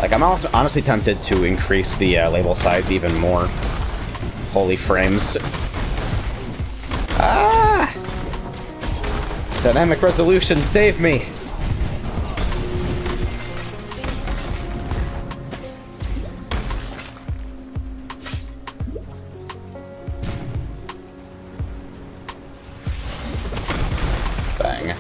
Like, I'm also honestly tempted to increase the label size even more. Holy frames. Ah! Dynamic resolution, save me! Bang.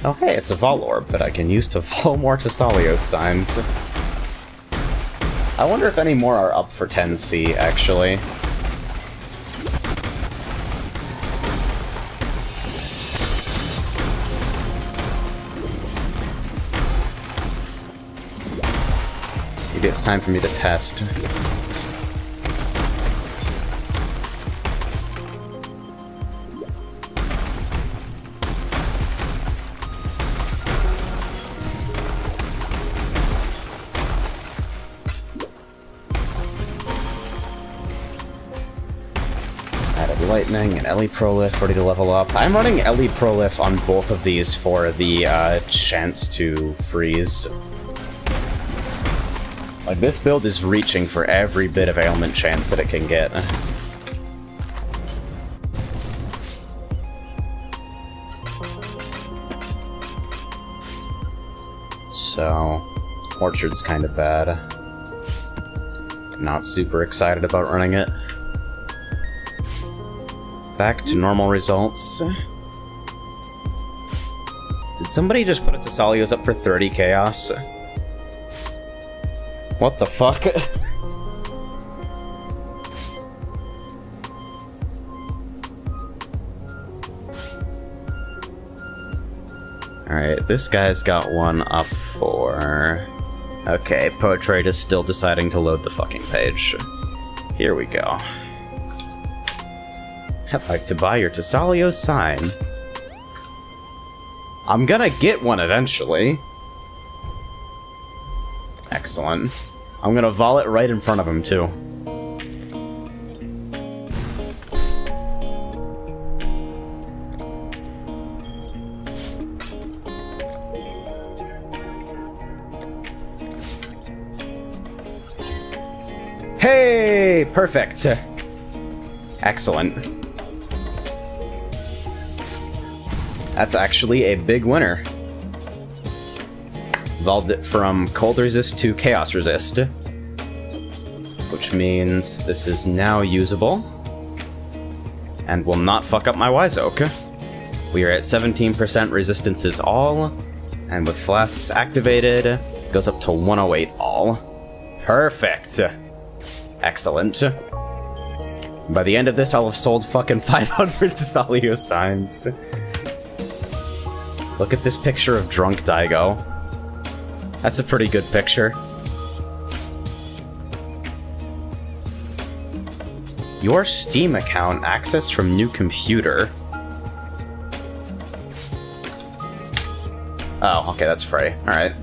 Oh hey, it's a Vol Orb that I can use to follow more Tesalios signs. I wonder if any more are up for 10C, actually. Maybe it's time for me to test. Lightning and Ellie Prolif ready to level up. I'm running Ellie Prolif on both of these for the chance to freeze. Like, this build is reaching for every bit of ailment chance that it can get. So, Orchard's kind of bad. Not super excited about running it. Back to normal results. Did somebody just put a Tesalios up for 30 chaos? What the fuck? Alright, this guy's got one up for... Okay, Poetrade is still deciding to load the fucking page. Here we go. I'd like to buy your Tesalios sign. I'm gonna get one eventually. Excellent. I'm gonna vol it right in front of him, too. Hey! Perfect! Excellent. That's actually a big winner. Evolved it from Cold Resist to Chaos Resist. Which means this is now usable. And will not fuck up my Wise Oak. We are at 17% resistances all. And with flasks activated, it goes up to 108 all. Perfect. Excellent. By the end of this, I'll have sold fucking 500 Tesalios signs. Look at this picture of drunk Daigo. That's a pretty good picture. Your Steam account accessed from new computer. Oh, okay, that's free. Alright.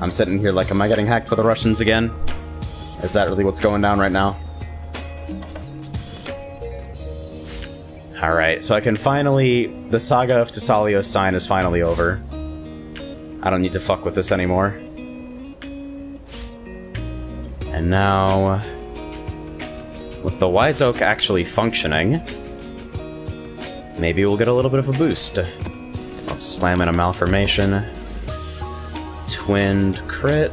I'm sitting here like, am I getting hacked by the Russians again? Is that really what's going down right now? Alright, so I can finally... The saga of Tesalios sign is finally over. I don't need to fuck with this anymore. And now... with the Wise Oak actually functioning, maybe we'll get a little bit of a boost. Let's slam in a Malformation. Twinned crit.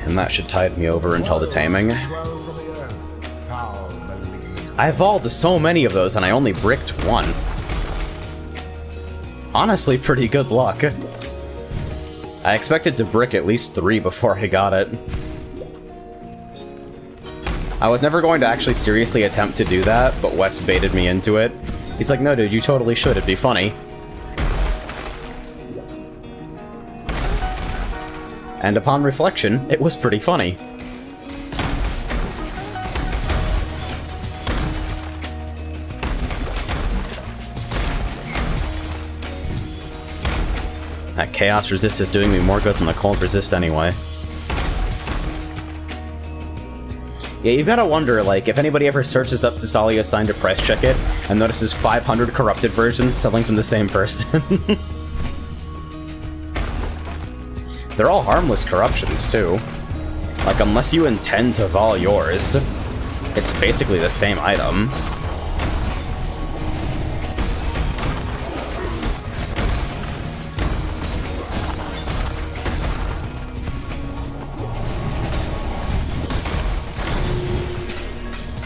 And that should tide me over until the taming. I evolved so many of those and I only bricked one. Honestly, pretty good luck. I expected to brick at least 3 before I got it. I was never going to actually seriously attempt to do that, but Wes baited me into it. He's like, no dude, you totally should, it'd be funny. And upon reflection, it was pretty funny. Chaos Resist is doing me more good than the Cold Resist anyway. Yeah, you've gotta wonder, like, if anybody ever searches up Thessalia's sign to price check it, and notices 500 corrupted versions selling from the same person. They're all harmless corruptions, too. Like, unless you intend to vol yours, it's basically the same item.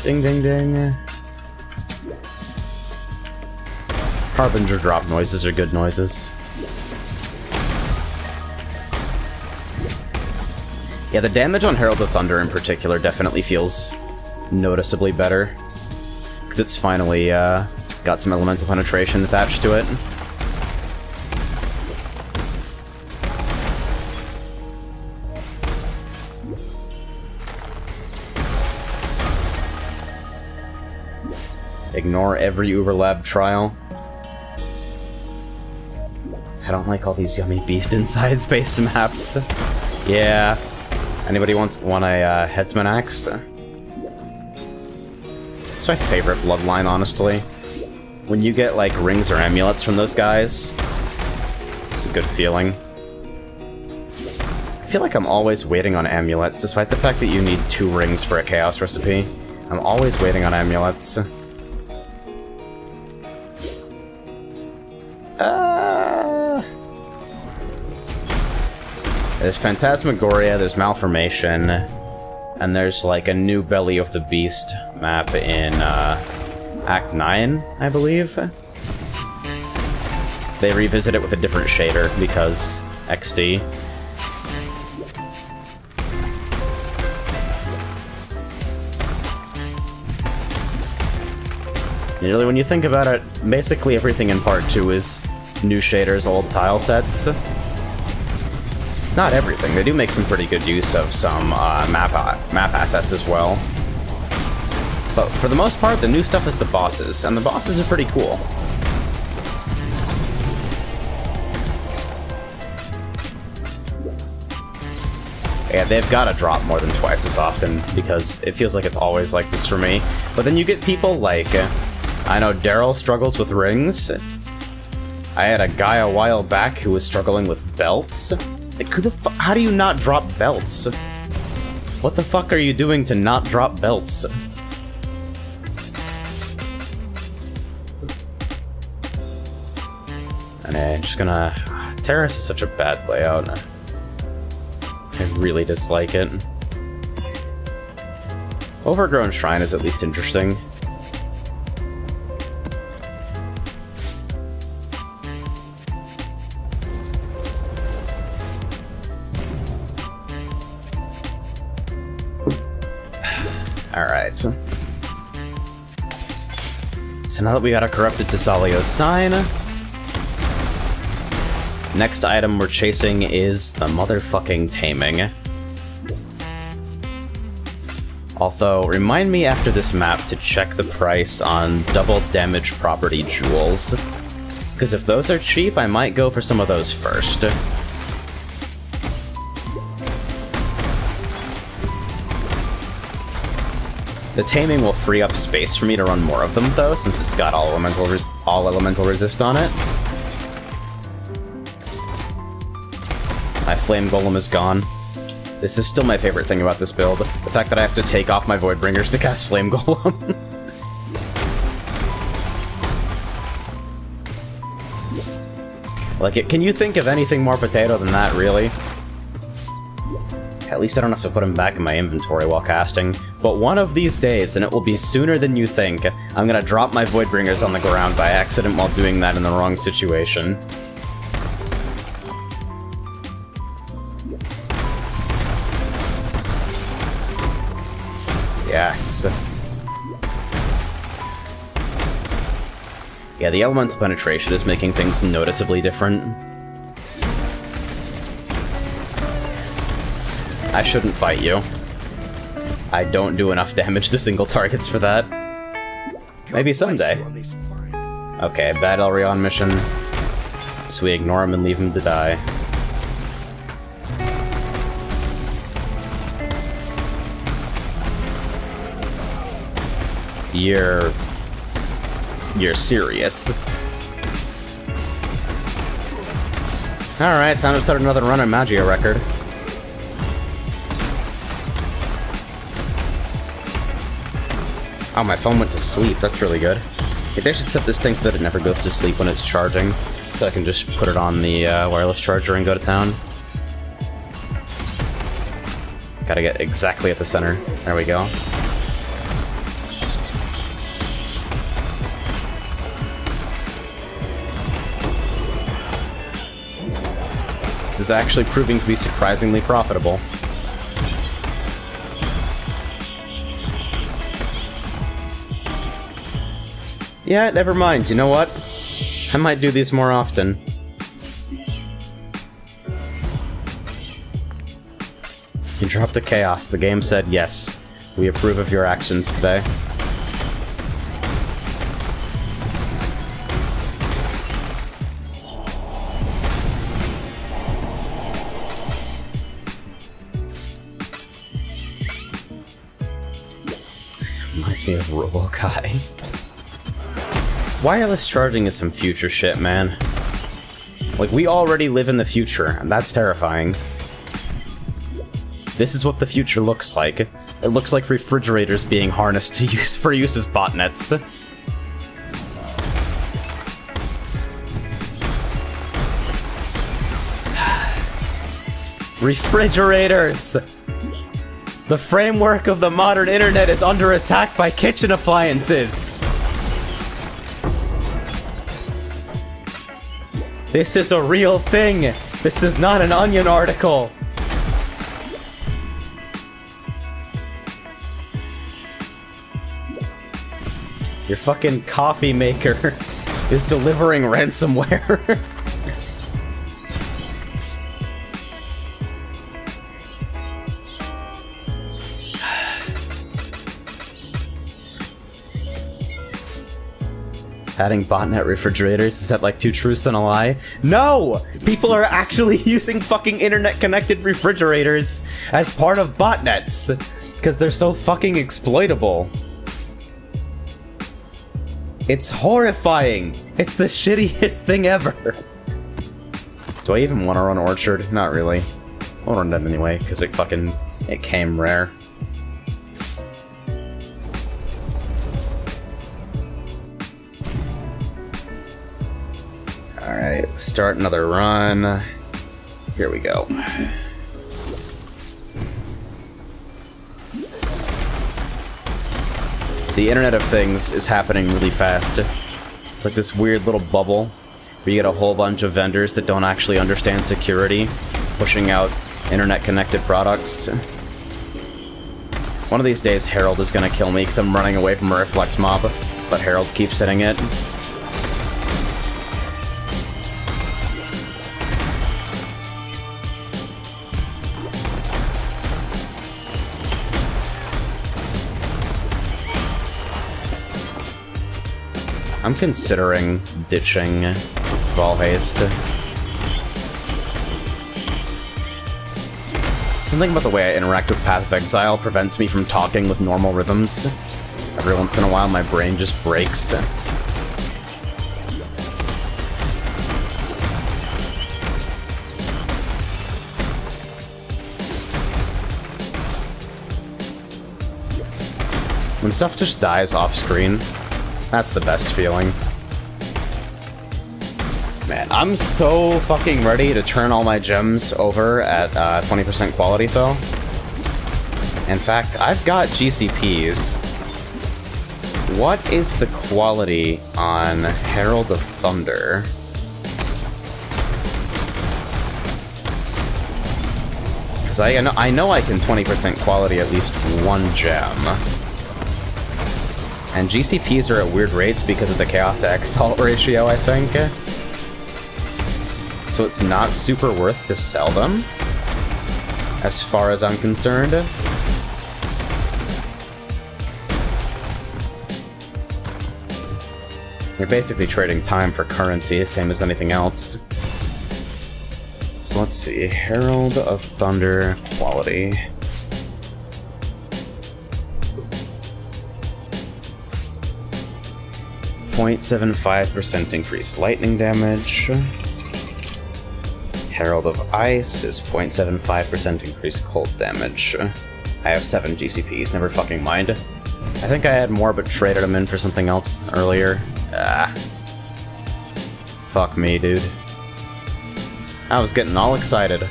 Ding, ding, ding. Harbinger drop noises are good noises. Yeah, the damage on Herald of Thunder in particular definitely feels noticeably better. Because it's finally got some elemental penetration attached to it. Ignore every Uberlab trial. I don't like all these yummy beast inside space maps. Yeah. Anybody want a headsman axe? It's my favorite bloodline, honestly. When you get like rings or amulets from those guys, it's a good feeling. I feel like I'm always waiting on amulets, despite the fact that you need 2 rings for a chaos recipe. I'm always waiting on amulets. There's Phantasmagoria, there's Malformation, and there's like a new Belly of the Beast map in Act 9, I believe. They revisit it with a different shader because XD. Really, when you think about it, basically everything in Part 2 is new shaders, old tile sets. Not everything. They do make some pretty good use of some map assets as well. But for the most part, the new stuff is the bosses, and the bosses are pretty cool. Yeah, they've got to drop more than twice as often, because it feels like it's always like this for me. But then you get people like... I know Daryl struggles with rings. I had a guy a while back who was struggling with belts. Like, how do you not drop belts? What the fuck are you doing to not drop belts? And I'm just gonna... Terrace is such a bad layout. I really dislike it. Overgrown Shrine is at least interesting. Alright. So now that we got a corrupted Thessalia's sign, next item we're chasing is the motherfucking Taming. Although, remind me after this map to check the price on double damage property jewels. Because if those are cheap, I might go for some of those first. The Taming will free up space for me to run more of them, though, since it's got all elemental resist on it. My Flame Golem is gone. This is still my favorite thing about this build. The fact that I have to take off my Voidbringers to cast Flame Golem. Like, can you think of anything more potato than that, really? At least I don't have to put him back in my inventory while casting. But one of these days, and it will be sooner than you think, I'm gonna drop my Voidbringers on the ground by accident while doing that in the wrong situation. Yes. Yeah, the elemental penetration is making things noticeably different. I shouldn't fight you. I don't do enough damage to single targets for that. Maybe someday. Okay, bad Elrion mission. So we ignore him and leave him to die. You're serious. Alright, time to start another run on Magia record. Oh, my phone went to sleep. That's really good. Maybe I should set this thing so that it never goes to sleep when it's charging, so I can just put it on the wireless charger and go to town. Gotta get exactly at the center. There we go. This is actually proving to be surprisingly profitable. Yeah, never mind. You know what? I might do these more often. You dropped a chaos. The game said yes. We approve of your actions today. Reminds me of Robokai. Wireless charging is some future shit, man. Like, we already live in the future, and that's terrifying. This is what the future looks like. It looks like refrigerators being harnessed to use as botnets. Refrigerators! The framework of the modern internet is under attack by kitchen appliances! This is a real thing! This is not an Onion article! Your fucking coffee maker is delivering ransomware. Adding botnet refrigerators, is that like 2 truths and a lie? No! People are actually using fucking internet-connected refrigerators as part of botnets, because they're so fucking exploitable. It's horrifying! It's the shittiest thing ever! Do I even want to run Orchard? Not really. I'll run that anyway, because it came rare. Alright, start another run. Here we go. The Internet of Things is happening really fast. It's like this weird little bubble where you get a whole bunch of vendors that don't actually understand security, pushing out internet-connected products. One of these days, Harold is gonna kill me because I'm running away from a reflect mob, but Harold keeps hitting it. I'm considering ditching Valhaste. Something about the way I interact with Path of Exile prevents me from talking with normal rhythms. Every once in a while my brain just breaks. When stuff just dies off screen, that's the best feeling. Man, I'm so fucking ready to turn all my gems over at 20% quality, though. In fact, I've got GCPs. What is the quality on Herald of Thunder? Because I know I can 20% quality at least one gem. And GCPs are at weird rates because of the Chaos to Exalt ratio, I think. So it's not super worth to sell them, as far as I'm concerned. You're basically trading time for currency, same as anything else. So let's see. Herald of Thunder quality. .75% increased lightning damage. Herald of Ice is 0.75% increased cold damage. I have 7 GCPs, never fucking mind. I think I had more but traded them in for something else earlier. Ah. Fuck me, dude. I was getting all excited.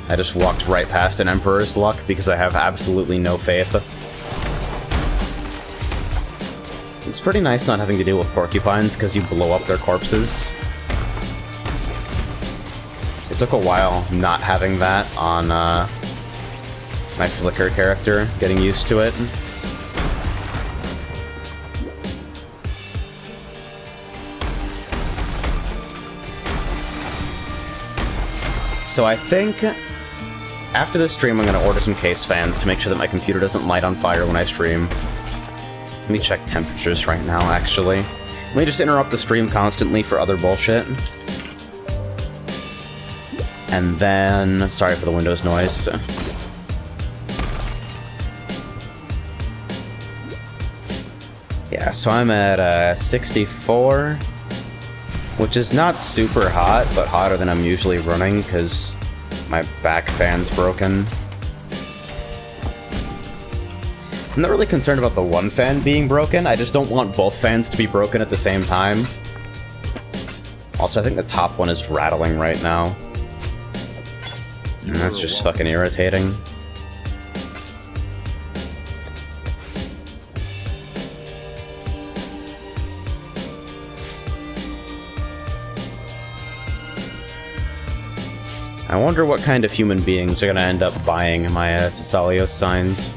I just walked right past an Emperor's Luck because I have absolutely no faith. It's pretty nice not having to deal with porcupines because you blow up their corpses. It took a while not having that on my Flicker character, getting used to it. So I think after this stream I'm going to order some case fans to make sure that my computer doesn't light on fire when I stream. Let me check temperatures right now, actually. Let me just interrupt the stream constantly for other bullshit. And then... sorry for the Windows noise. Yeah, so I'm at 64, which is not super hot, but hotter than I'm usually running because my back fan's broken. I'm not really concerned about the one fan being broken, I just don't want both fans to be broken at the same time. Also, I think the top one is rattling right now. And that's just fucking irritating. I wonder what kind of human beings are gonna end up buying my Thessalios signs.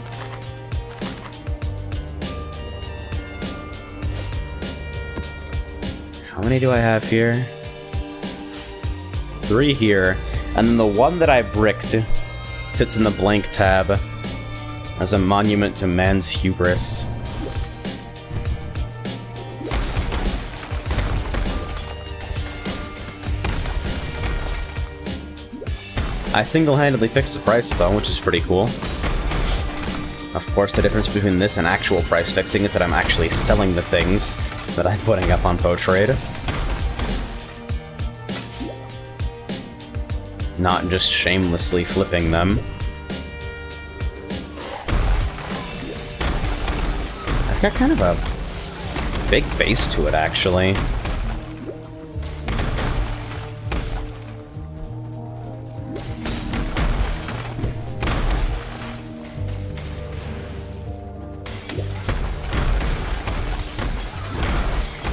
How many do I have here? 3 here. And then the one that I bricked sits in the blank tab as a monument to man's hubris. I single-handedly fixed the price though, which is pretty cool. Of course, the difference between this and actual price fixing is that I'm actually selling the things that I'm putting up on PoTrade. Not just shamelessly flipping them. It's got kind of a big base to it, actually.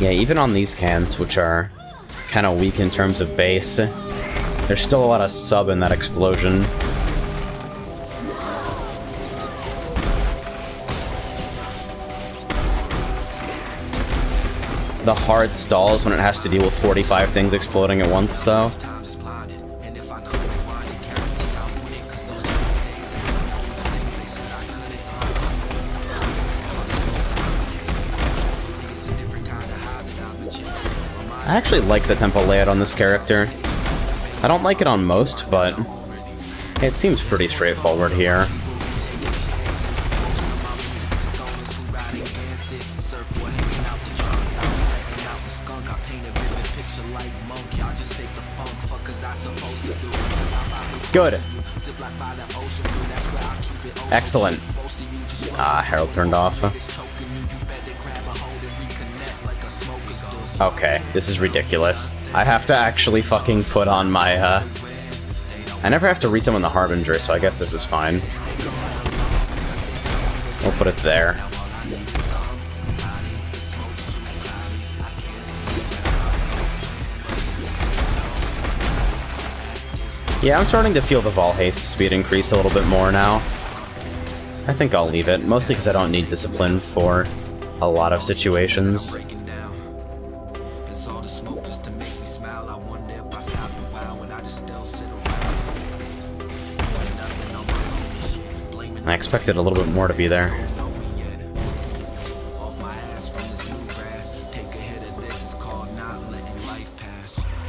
Yeah, even on these cans, which are kind of weak in terms of base, there's still a lot of sub in that explosion. The hard stalls when it has to deal with 45 things exploding at once, though. I actually like the tempo layout on this character. I don't like it on most, but it seems pretty straightforward here. Good. Excellent. Ah, Herald turned off. Okay, this is ridiculous. I have to actually fucking put on my, I never have to resummon the Harbinger, so I guess this is fine. We'll put it there. Yeah, I'm starting to feel the Vol haste speed increase a little bit more now. I think I'll leave it, mostly because I don't need discipline for a lot of situations. I expected a little bit more to be there.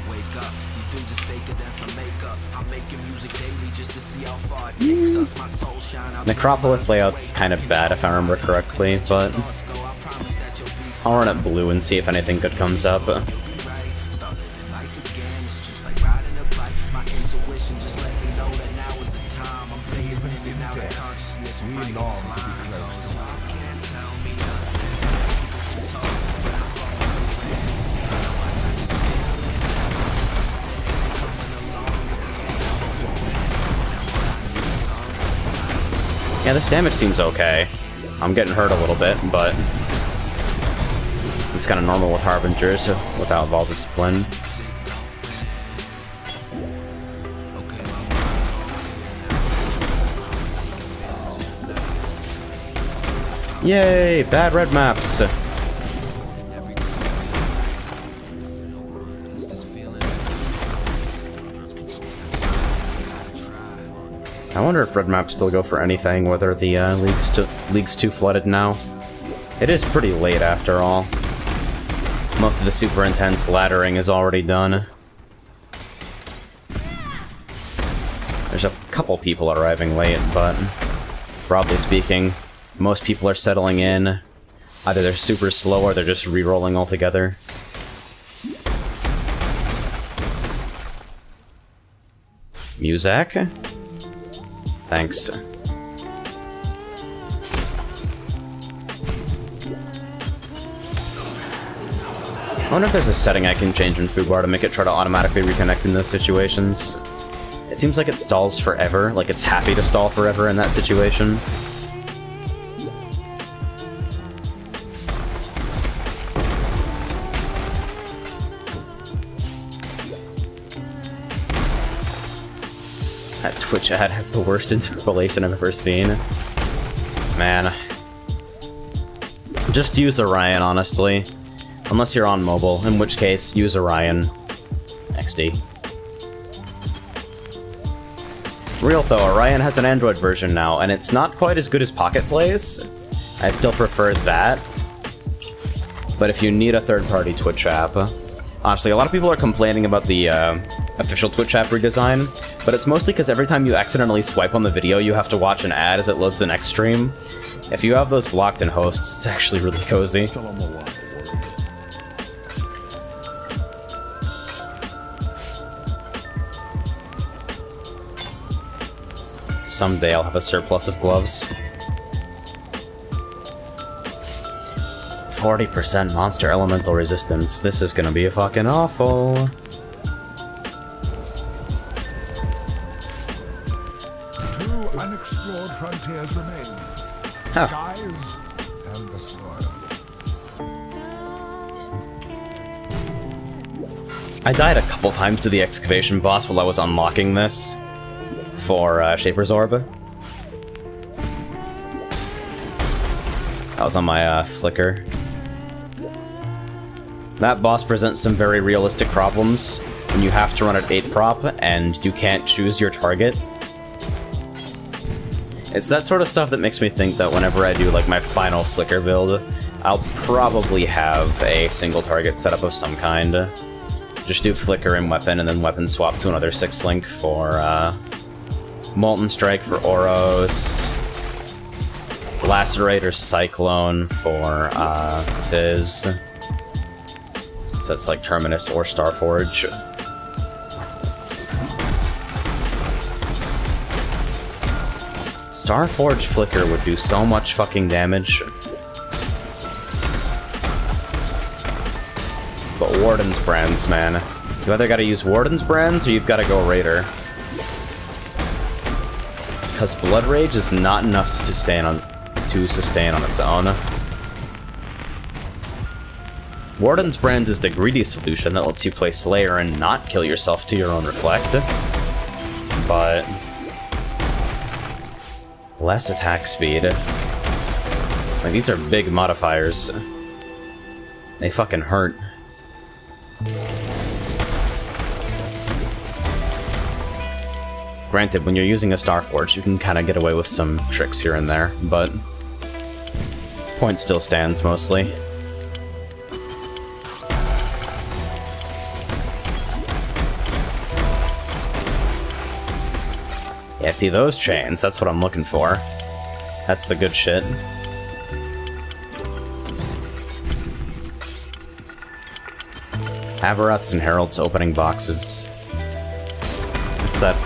Wake up. Necropolis layout's kind of bad if I remember correctly, but I'll run it blue and see if anything good comes up. We long to be close. Yeah, this damage seems okay. I'm getting hurt a little bit, but it's kind of normal with Harbingers without Vaal Discipline. Yay! Bad red maps! I wonder if red maps still go for anything, whether the league's too flooded now. It is pretty late after all. Most of the super intense laddering is already done. There's a couple people arriving late, but broadly speaking, most people are settling in. Either they're super slow or they're just re-rolling altogether. Muzak? Thanks. I wonder if there's a setting I can change in foobar to make it try to automatically reconnect in those situations. It seems like it stalls forever, like it's happy to stall forever in that situation. That Twitch ad had the worst interpolation I've ever seen. Man. Just use Orion, honestly. Unless you're on mobile, in which case, use Orion. XD. Real though, Orion has an Android version now, and it's not quite as good as Pocket Plays. I still prefer that. But if you need a third-party Twitch app... Honestly, a lot of people are complaining about the official Twitch app redesign, but it's mostly because every time you accidentally swipe on the video, you have to watch an ad as it loads the next stream. If you have those blocked in hosts, it's actually really cozy. Someday I'll have a surplus of gloves. 40% monster elemental resistance. This is gonna be fucking awful. Two unexplored frontiers remain. Huh. Skies and the soil. I died a couple times to the excavation boss while I was unlocking this for Shaper's Orb. That was on my Flicker. That boss presents some very realistic problems when you have to run at 8 prop and you can't choose your target. It's that sort of stuff that makes me think that whenever I do like my final Flicker build, I'll probably have a single target setup of some kind. Just do Flicker and Weapon, and then Weapon swap to another 6-link for Molten Strike for Oros, Lacerate or Cyclone for Fizz. So that's like Terminus or Starforge. Starforge Flicker would do so much fucking damage. But Warden's Brands, man. You either gotta use Warden's Brands or you've gotta go Raider. Because Blood Rage is not enough to sustain on its own. Warden's Brands is the greedy solution that lets you play Slayer and not kill yourself to your own Reflect. But less attack speed. Like, these are big modifiers. They fucking hurt. Granted, when you're using a Starforge, you can kind of get away with some tricks here and there, but point still stands mostly. Yeah, see those chains? That's what I'm looking for. That's the good shit. Avaroths and Heralds opening boxes. It's that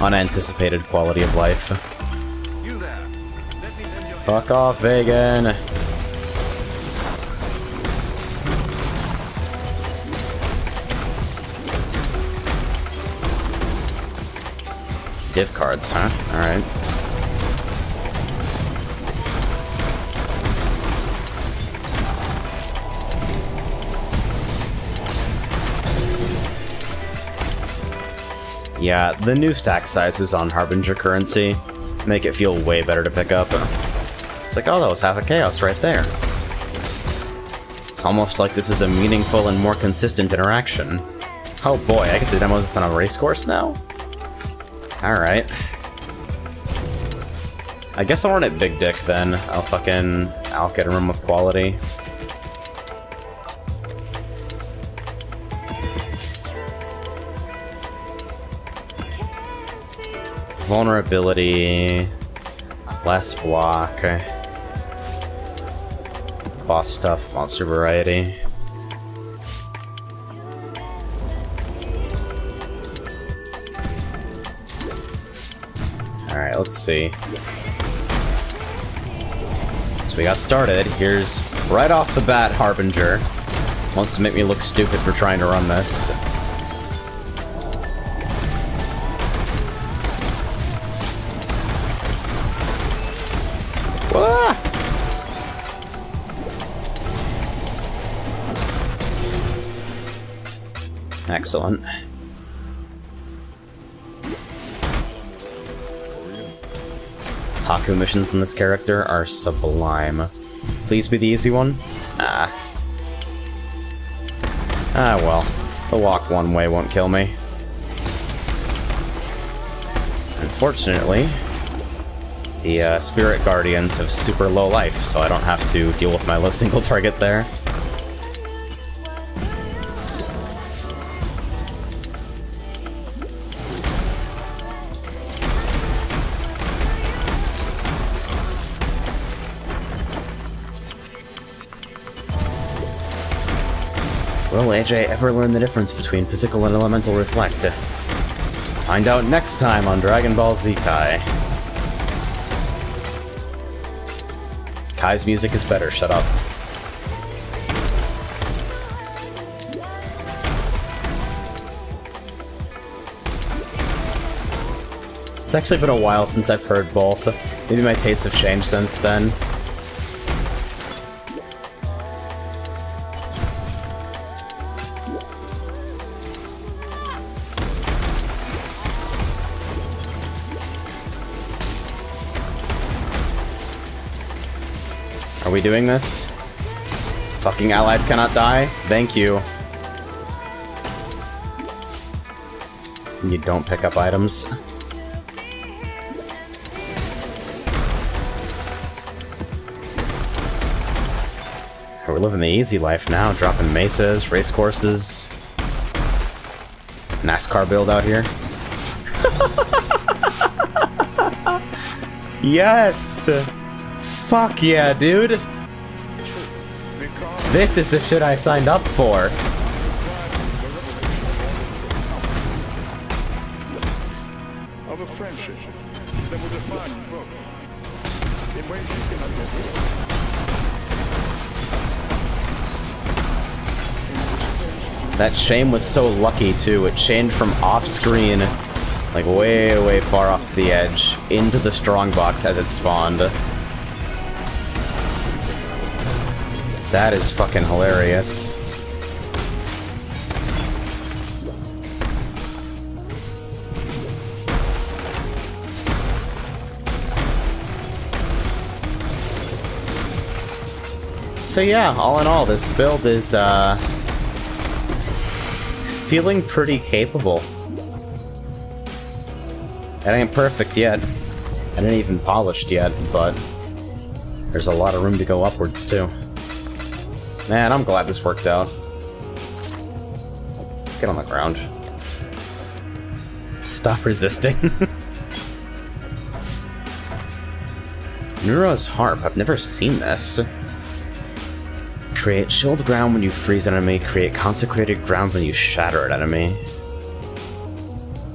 unanticipated quality of life. You there. Let me bend your Fuck off, Vegan! Div cards, huh? Alright. Yeah, the new stack sizes on Harbinger currency make it feel way better to pick up. It's like, oh, that was half a chaos right there. It's almost like this is a meaningful and more consistent interaction. Oh boy, I get to demo this on a race course now? Alright. I guess I'll run it Big Dick then. I'll get a room with quality. Vulnerability, less block, boss stuff, monster variety. Alright, let's see. So we got started. Here's, right off the bat, Harbinger. Wants to make me look stupid for trying to run this. Ah! Excellent. Haku missions in this character are sublime. Please be the easy one? Ah. Ah well. The walk one way won't kill me. Unfortunately, the Spirit Guardians have super low life, so I don't have to deal with my low single target there. Will AJ ever learn the difference between physical and elemental reflect? Find out next time on Dragon Ball Z Kai. Kai's music is better, shut up. It's actually been a while since I've heard both. Maybe my tastes have changed since then. Are we doing this? Fucking allies cannot die? Thank you. You don't pick up items. We're living the easy life now, dropping mesas, race courses. NASCAR build out here. Yes! Fuck yeah, dude! This is the shit I signed up for! Of a friendship that will define you both in ways you cannot get. That shame was so lucky too, it changed from off-screen, like way far off to the edge, into the strongbox as it spawned. That is fucking hilarious. So yeah, all in all, this build is, feeling pretty capable. It ain't perfect yet. It ain't even polished yet, but there's a lot of room to go upwards, too. Man, I'm glad this worked out. Get on the ground. Stop resisting. Neuro's Harp. I've never seen this. Create shield ground when you freeze an enemy. Create consecrated ground when you shatter an enemy.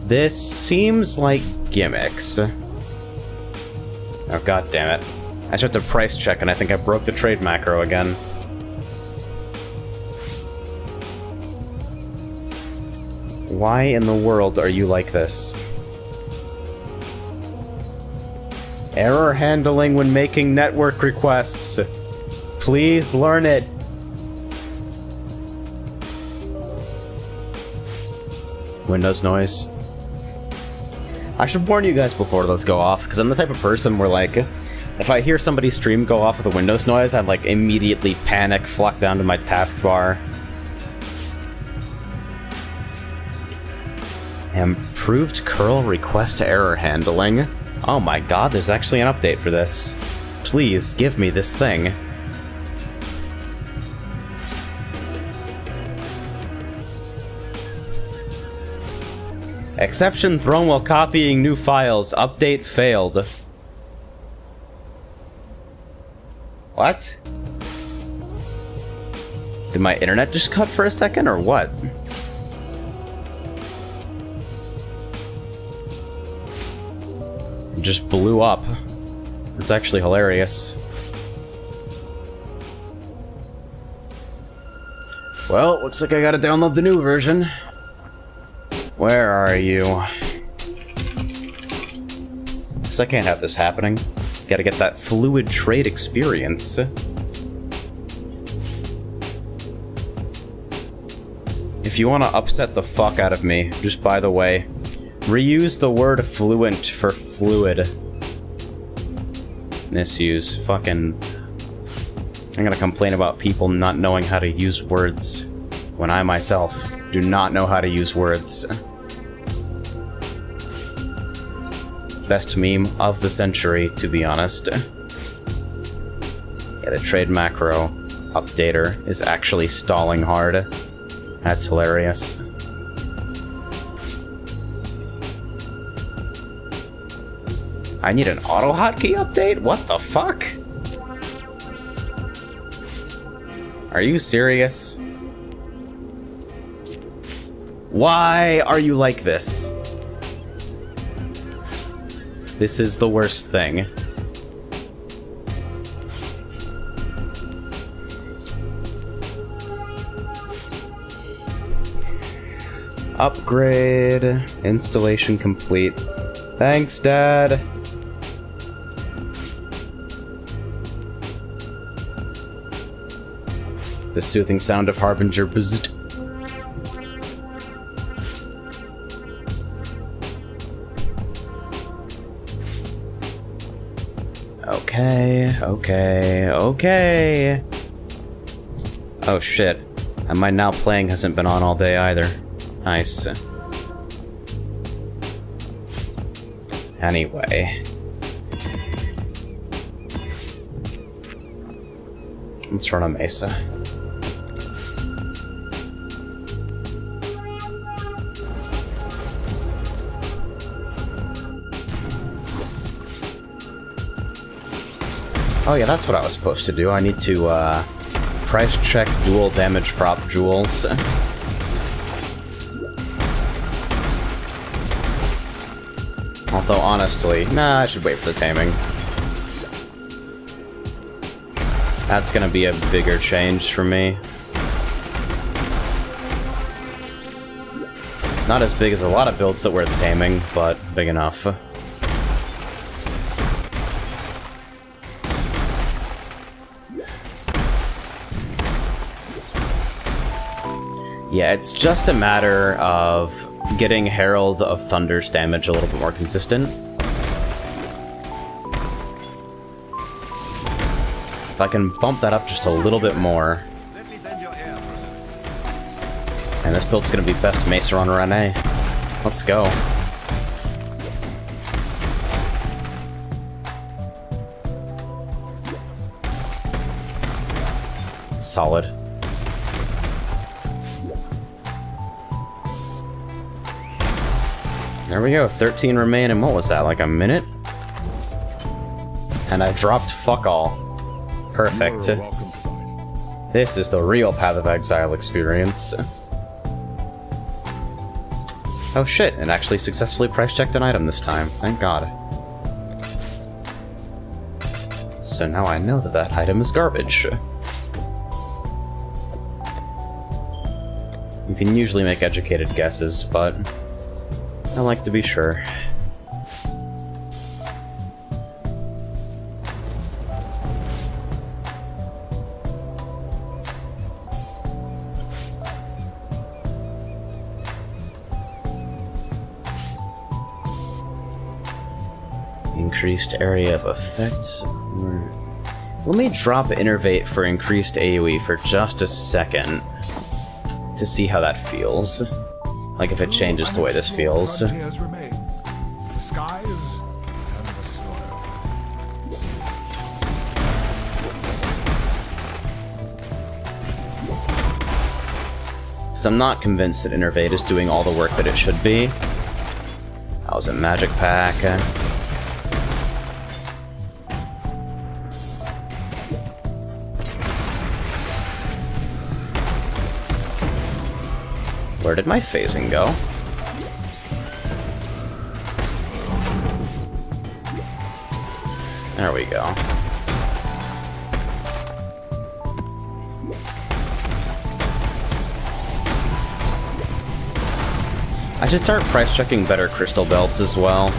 This seems like gimmicks. Oh, god damn it. I just have to price check and I think I broke the trade macro again. Why in the world are you like this? Error handling when making network requests. Please learn it. Windows noise. I should warn you guys before those go off, because I'm the type of person where, like, if I hear somebody's stream go off with a Windows noise, I'd, like, immediately panic, flock down to my taskbar. Improved curl request error handling. Oh my god, there's actually an update for this. Please, give me this thing. Exception thrown while copying new files. Update failed. What? Did my internet just cut for a second, or what? It just blew up. It's actually hilarious. Well, looks like I gotta download the new version. Where are you? Because I can't have this happening. Gotta get that fluid trade experience. If you want to upset the fuck out of me, just by the way, reuse the word fluent for fluid. Misuse. Fucking... I'm gonna complain about people not knowing how to use words when I myself do not know how to use words. Best meme of the century, to be honest. Yeah, the trade macro updater is actually stalling hard. That's hilarious. I need an auto hotkey update? What the fuck? Are you serious? Why are you like this? This is the worst thing. Upgrade. Installation complete. Thanks, Dad. The soothing sound of Harbinger buzzed. Okay. Oh shit. And my now playing hasn't been on all day either. Nice. Anyway. Let's run a Mesa. Oh yeah, that's what I was supposed to do. I need to, price check dual damage prop jewels. Although, honestly, nah, I should wait for the taming. That's gonna be a bigger change for me. Not as big as a lot of builds that were the taming, but big enough. Yeah, it's just a matter of getting Herald of Thunder's damage a little bit more consistent. If I can bump that up just a little bit more. And this build's gonna be best Mesa on run A. Let's go. Solid. There we go, 13 remain, and what was that, like a minute? And I dropped fuck all. Perfect. You're a welcome sight. This is the real Path of Exile experience. Oh shit, it actually successfully price checked an item this time. Thank god. So now I know that that item is garbage. You can usually make educated guesses, but I like to be sure. Increased area of effect. Let me drop Innervate for increased AoE for just a second to see how that feels. Like if it changes the way this feels. Frontiers remain. The skies and the soil. Because I'm not convinced that Innervate is doing all the work that it should be. That was a magic pack. Where did my phasing go? There we go. I should start price checking better crystal belts as well.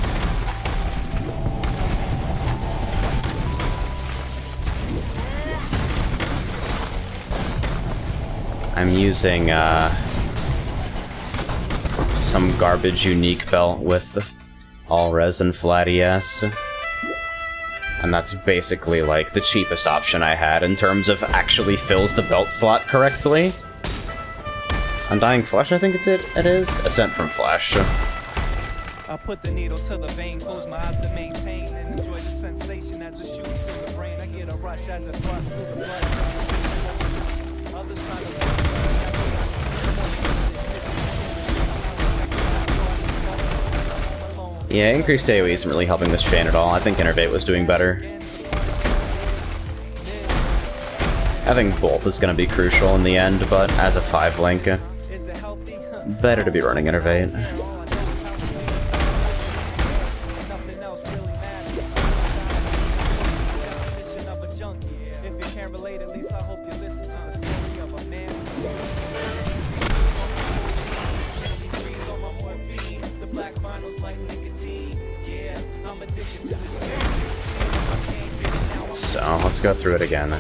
I'm using some garbage unique belt with all resin flat ES. And that's basically like the cheapest option I had in terms of actually fills the belt slot correctly. Undying Flesh, I think it is? Ascent from Flesh. I put the needle to the vein, close my eyes to maintain, and enjoy the sensation as it shoots through the brain. I get a rush as it thrusts through the blood. Others trying to Yeah, increased AoE isn't really helping this chain at all. I think Innervate was doing better. I think both is going to be crucial in the end, but as a 5-link, better to be running Innervate. So, let's go through it again.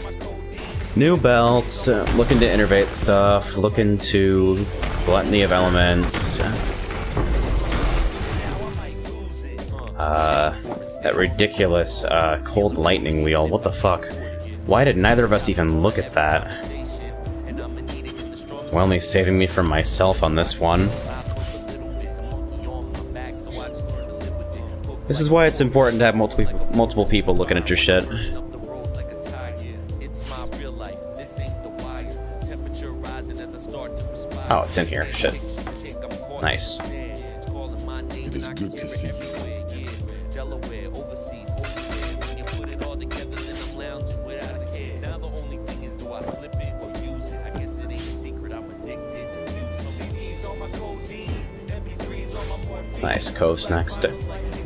New belts, looking to innervate stuff, looking to Gluttony of Elements. That ridiculous Cold Lightning Wheel, what the fuck? Why did neither of us even look at that? Well, only saving me from myself on this one. This is why it's important to have multiple people looking at your shit. Oh, it's in here. Shit. Nice. It is good to see you. Nice. Cove's next.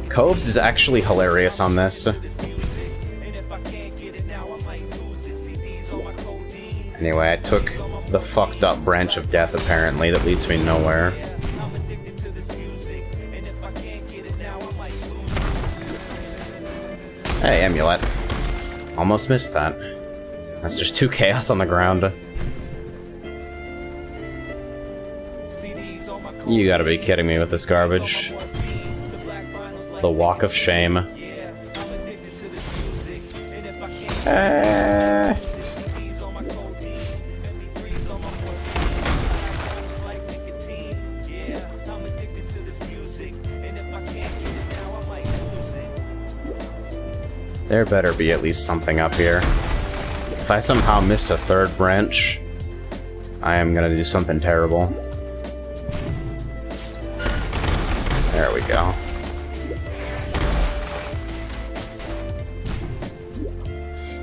Coves is actually hilarious on this. Anyway, I took the fucked up branch of death, apparently, that leads me nowhere. Hey, Amulet. Almost missed that. That's just 2 chaos on the ground. You gotta be kidding me with this garbage. The Walk of Shame. There better be at least something up here. If I somehow missed a 3rd branch, I am gonna do something terrible. There we go.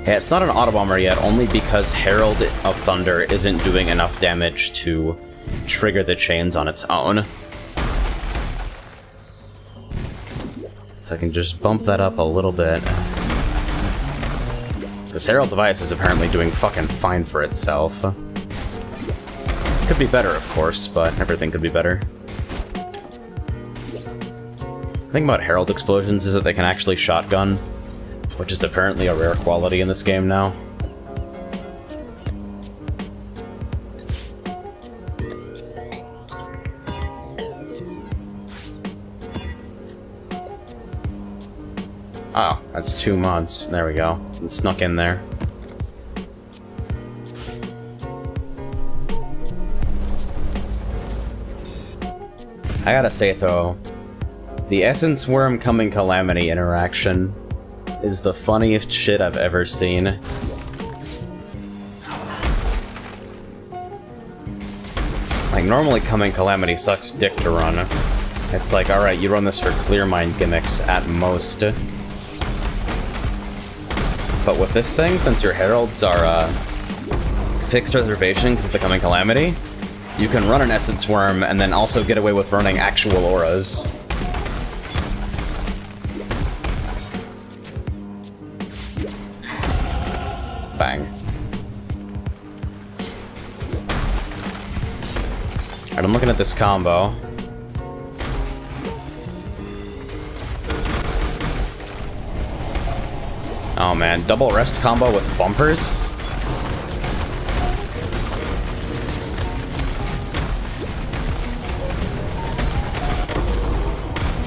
Yeah, it's not an auto-bomber yet, only because Herald of Thunder isn't doing enough damage to trigger the chains on its own. So I can just bump that up a little bit. This Herald device is apparently doing fucking fine for itself. Could be better, of course, but everything could be better. The thing about Herald explosions is that they can actually shotgun, which is apparently a rare quality in this game now. Oh, that's 2 mods. There we go. It snuck in there. I gotta say, though, the Essence Worm Coming Calamity interaction is the funniest shit I've ever seen. Like, normally Coming Calamity sucks dick to run. It's like, alright, you run this for clear mind gimmicks at most. But with this thing, since your heralds are fixed reservation because of the Coming Calamity, you can run an Essence Worm and then also get away with running actual auras. Bang. Alright, I'm looking at this combo. Oh man, double rest combo with bumpers?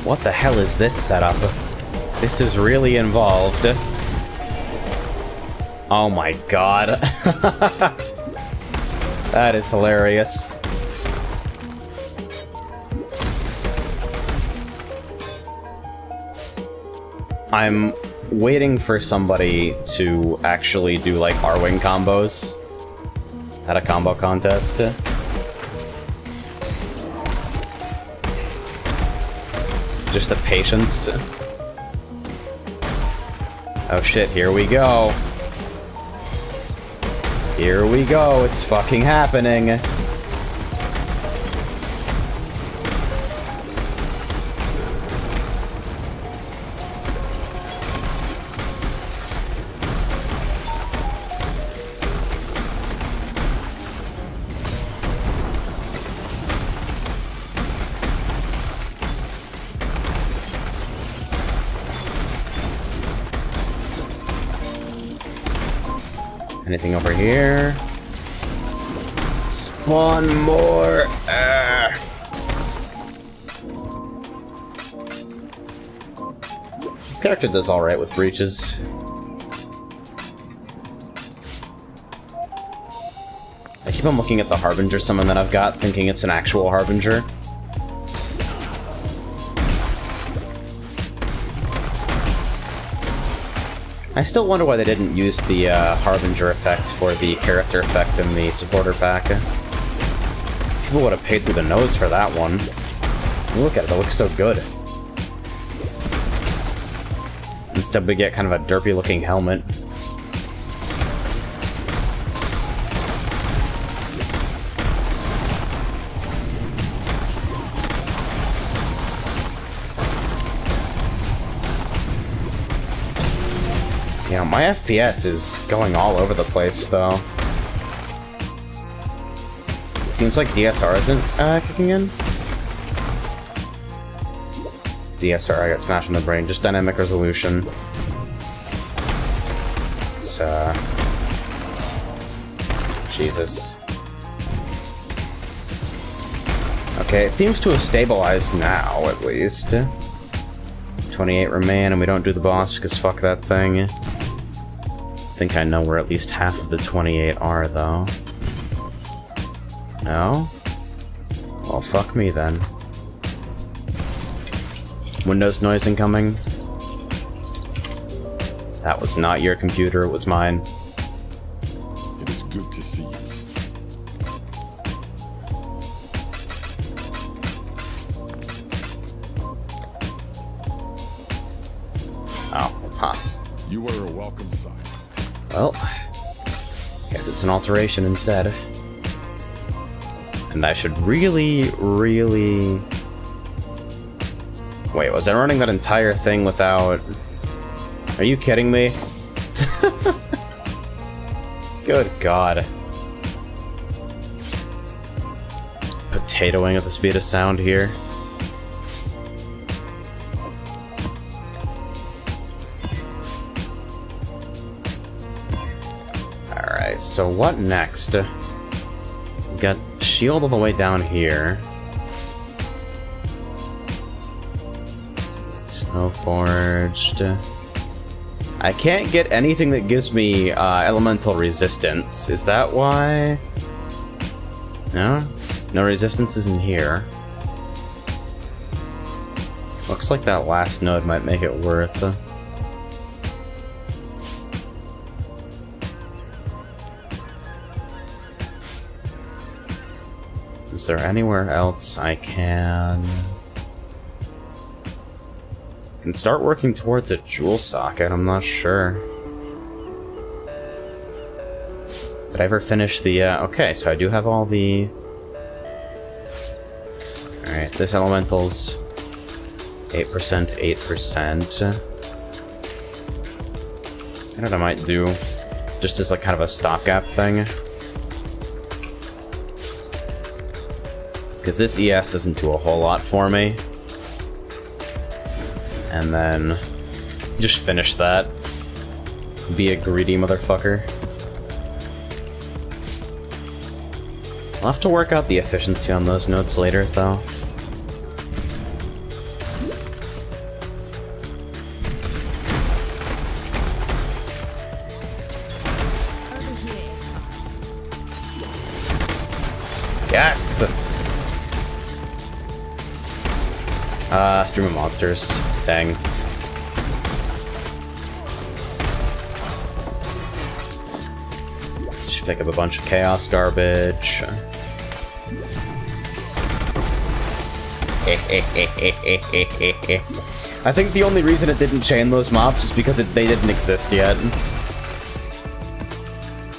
What the hell is this setup? This is really involved. Oh my god. That is hilarious. I'm waiting for somebody to actually do like R-Wing combos at a combo contest. Just the patience. Oh shit, here we go. Here we go, it's fucking happening. Anything over here? Spawn more! This character does alright with breaches. I keep on looking at the Harbinger summon that I've got, thinking it's an actual Harbinger. I still wonder why they didn't use the Harbinger effect for the character effect in the supporter pack. People would have paid through the nose for that one. Look at it, it looks so good. Instead we get kind of a derpy looking helmet. You know, my FPS is going all over the place, though. It seems like DSR isn't kicking in. DSR, I got smashed in the brain. Just dynamic resolution. It's, Jesus. Okay, it seems to have stabilized now, at least. 28 remain, and we don't do the boss because fuck that thing. I think I know where at least half of the 28 are, though. No? Well, fuck me, then. Windows noise incoming. That was not your computer, it was mine. It is good to see you. Oh, huh. You were a welcome sight. Well, guess it's an alteration instead. And I should really... Wait, was I running that entire thing without... Are you kidding me? Good God. Potatoing at the speed of sound here. Alright, so what next? We got shield all the way down here. Snowforged. I can't get anything that gives me elemental resistance. Is that why? No? No resistance is in here. Looks like that last node might make it worth. Is there anywhere else I can start working towards a jewel socket? I'm not sure. Did I ever finish the, okay, so I do have all the... Alright, this elemental's 8%, 8%. I don't know, I might do just as like kind of a stopgap thing. Because this ES doesn't do a whole lot for me. And then just finish that. Be a greedy motherfucker. I'll have to work out the efficiency on those nodes later, though. Yes! Stream of monsters. Dang. Just pick up a bunch of chaos garbage. I think the only reason it didn't chain those mobs is because they didn't exist yet.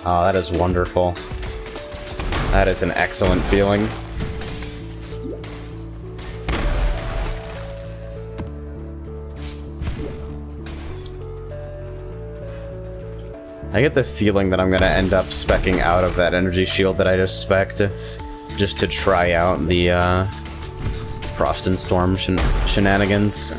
Oh, that is wonderful. That is an excellent feeling. I get the feeling that I'm gonna end up speccing out of that energy shield that I just specced, just to try out the Frost and Storm shenanigans.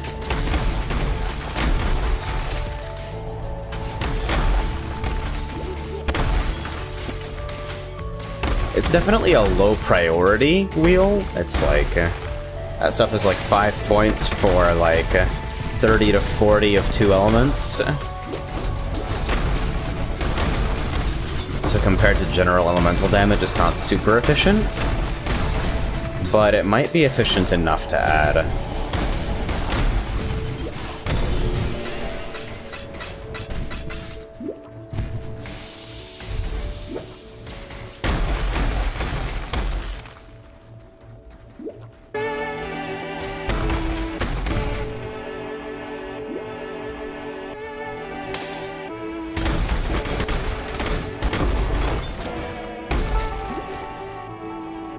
It's definitely a low priority wheel. It's like, that stuff is like 5 points for like 30 to 40 of 2 elements. So compared to general elemental damage, it's not super efficient. But it might be efficient enough to add.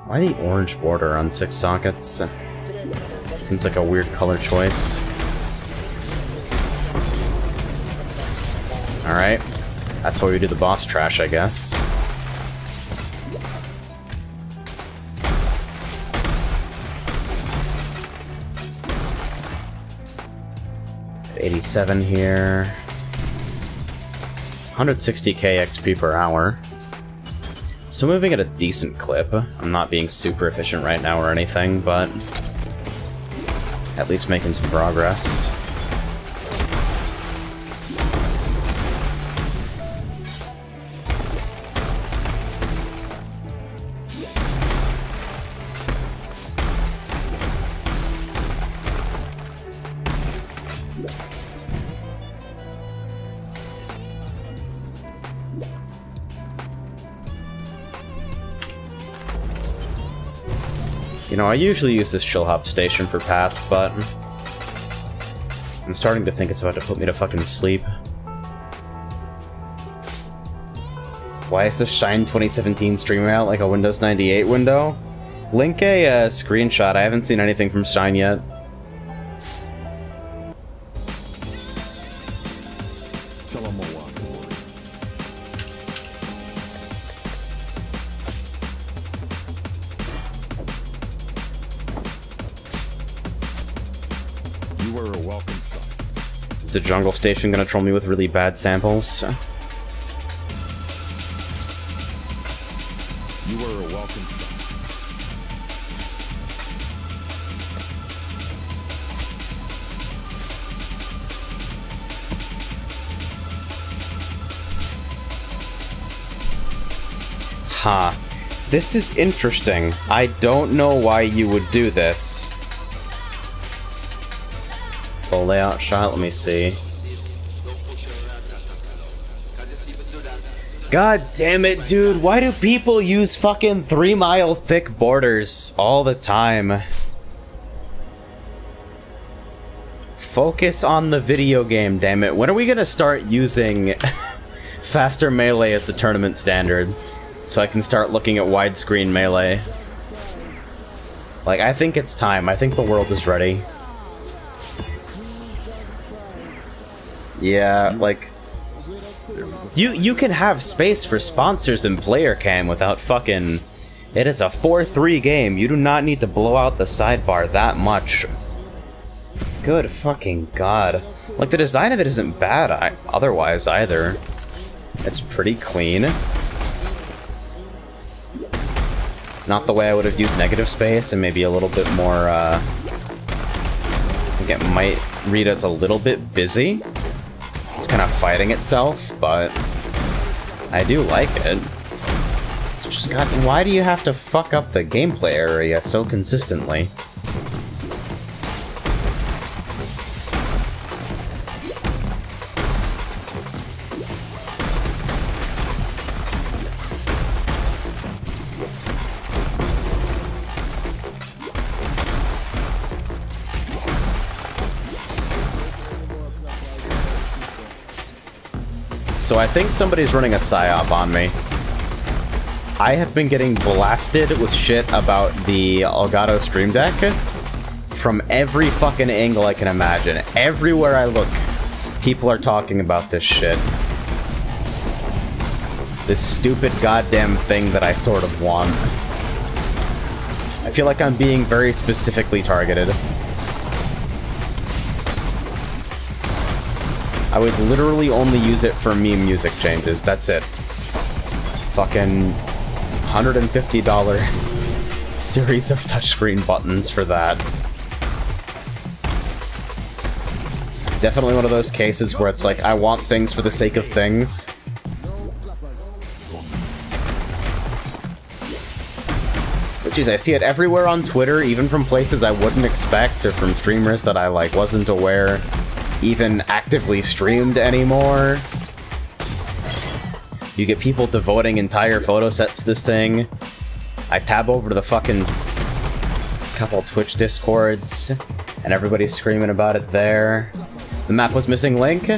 Why the orange border on 6 sockets? Seems like a weird color choice. Alright. That's why we do the boss trash, I guess. $87 here. 160k XP per hour. So moving at a decent clip. I'm not being super efficient right now or anything, but at least making some progress. You know, I usually use this chill hop station for path, but I'm starting to think it's about to put me to fucking sleep. Why is the Shine 2017 streamer out like a Windows 98 window? Link a screenshot. I haven't seen anything from Shine yet. Tell them we'll walk away. You were a welcome sight. Is the jungle station gonna troll me with really bad samples? You were a welcome sight. Huh. This is interesting. I don't know why you would do this. Full layout shot, let me see. God damn it, dude. Why do people use fucking 3-mile thick borders all the time? Focus on the video game, damn it. When are we gonna start using faster melee as the tournament standard? So I can start looking at widescreen melee. Like, I think it's time. I think the world is ready. Yeah, like... You can have space for sponsors and player cam without fucking... It is a 4-3 game. You do not need to blow out the sidebar that much. Good fucking god. Like, the design of it isn't bad otherwise either. It's pretty clean. Not the way I would have used negative space, and maybe a little bit more, I think it might read as a little bit busy. It's kind of fighting itself, but I do like it. It's just, God, why do you have to fuck up the gameplay area so consistently? So I think somebody's running a psyop on me. I have been getting blasted with shit about the Elgato Stream Deck from every fucking angle I can imagine. Everywhere I look, people are talking about this shit. This stupid goddamn thing that I sort of want. I feel like I'm being very specifically targeted. I would literally only use it for meme music changes, that's it. Fucking $150 series of touchscreen buttons for that. Definitely one of those cases where it's like, I want things for the sake of things. But geez, I see it everywhere on Twitter, even from places I wouldn't expect, or from streamers that I, like, wasn't aware even actively streamed anymore. You get people devoting entire photo sets to this thing. I tab over to the fucking couple Twitch discords, and everybody's screaming about it there. The map was missing link?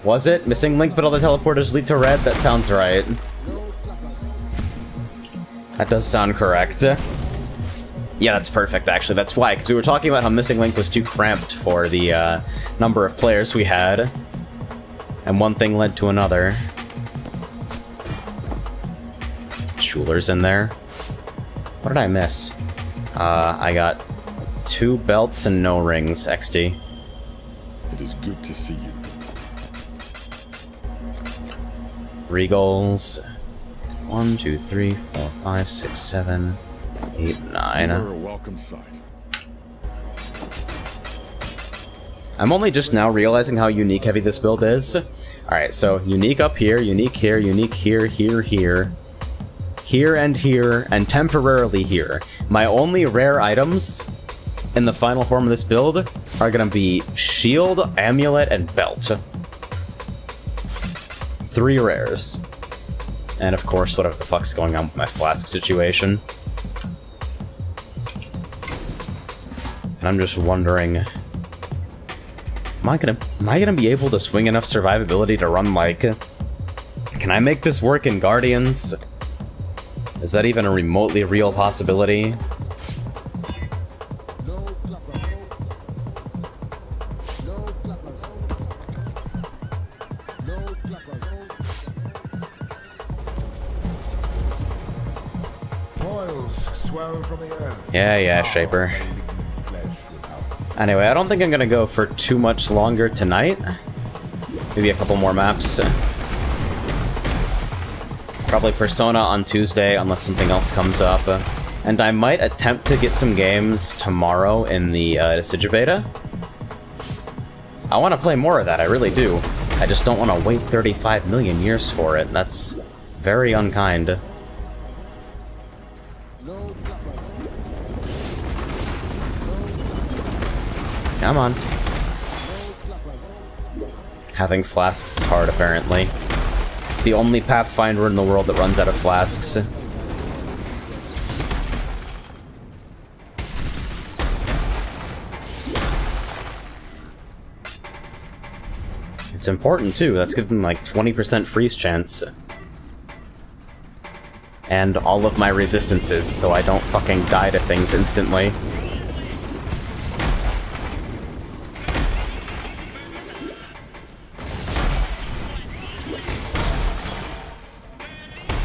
Was it? Missing link, but all the teleporters lead to red? That sounds right. That does sound correct. Yeah, that's perfect, actually. That's why, because we were talking about how Missing Link was too cramped for the number of players we had. And one thing led to another. Schuler's in there. What did I miss? I got 2 belts and no rings, XD. It is good to see you. Regals. 1, 2, 3, 4, 5, 6, 7, 8, 9. You were a welcome sight. I'm only just now realizing how unique heavy this build is. Alright, so unique up here, unique here, unique here, here, and temporarily here. My only rare items in the final form of this build are gonna be shield, amulet, and belt. 3 rares. And of course, whatever the fuck's going on with my flask situation. And I'm just wondering, am I gonna be able to swing enough survivability to run like Can I make this work in Guardians? Is that even a remotely real possibility? Yeah, Shaper. Anyway, I don't think I'm gonna go for too much longer tonight. Maybe a couple more maps. Probably Persona on Tuesday, unless something else comes up. And I might attempt to get some games tomorrow in the Digibeta. I want to play more of that, I really do. I just don't want to wait 35 million years for it. That's very unkind. Come on. Having flasks is hard, apparently. The only Pathfinder in the world that runs out of flasks. It's important, too. That's giving, like, 20% freeze chance. And all of my resistances, so I don't fucking die to things instantly.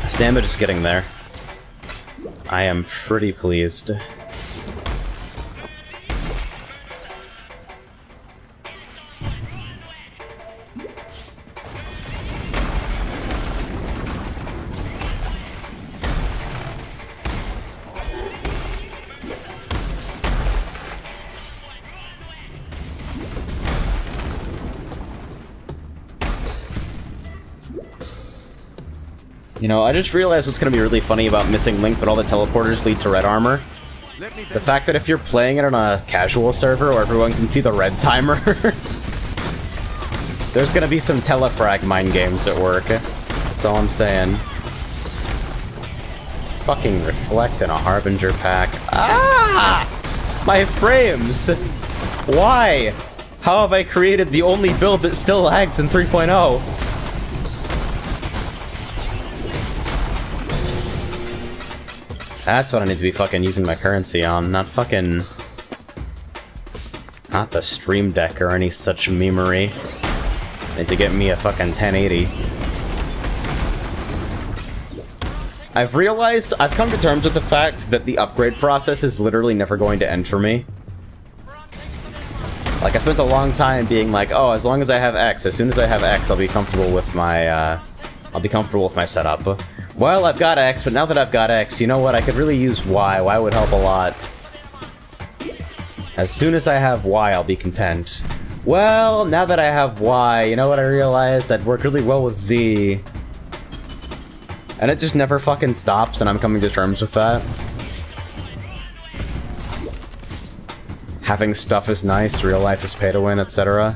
This damage is getting there. I am pretty pleased. You know, I just realized what's going to be really funny about missing Link, but all the teleporters lead to red armor. The fact that if you're playing it on a casual server where everyone can see the red timer, there's going to be some telefrag mind games at work. That's all I'm saying. Fucking Reflect in a Harbinger pack. Ah! My frames! Why? How have I created the only build that still lags in 3.0? That's what I need to be fucking using my currency on, not fucking... Not the Stream Deck or any such memery. Need to get me a fucking 1080. I've realized, I've come to terms with the fact that the upgrade process is literally never going to end for me. Like, I spent a long time being like, oh, as long as I have X, as soon as I have X, I'll be comfortable with my, setup. Well, I've got X, but now that I've got X, you know what? I could really use Y. Y would help a lot. As soon as I have Y, I'll be content. Well, now that I have Y, you know what I realized? I'd work really well with Z. And it just never fucking stops, and I'm coming to terms with that. Having stuff is nice, real life is pay to win, etc.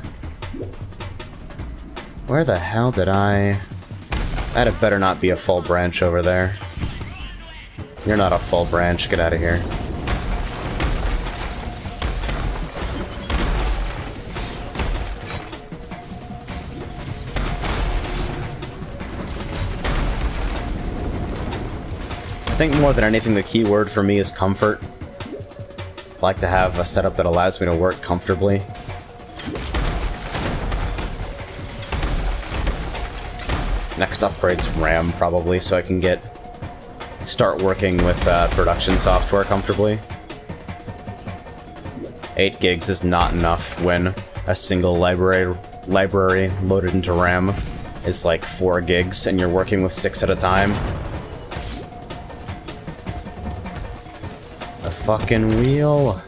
Where the hell did I... That had better not be a full branch over there. You're not a full branch, get out of here. I think more than anything the key word for me is comfort. I like to have a setup that allows me to work comfortably. Next upgrade's RAM, probably, so I can start working with production software comfortably. 8 gigs is not enough when a single library loaded into RAM is like 4 gigs and you're working with 6 at a time. The fucking wheel.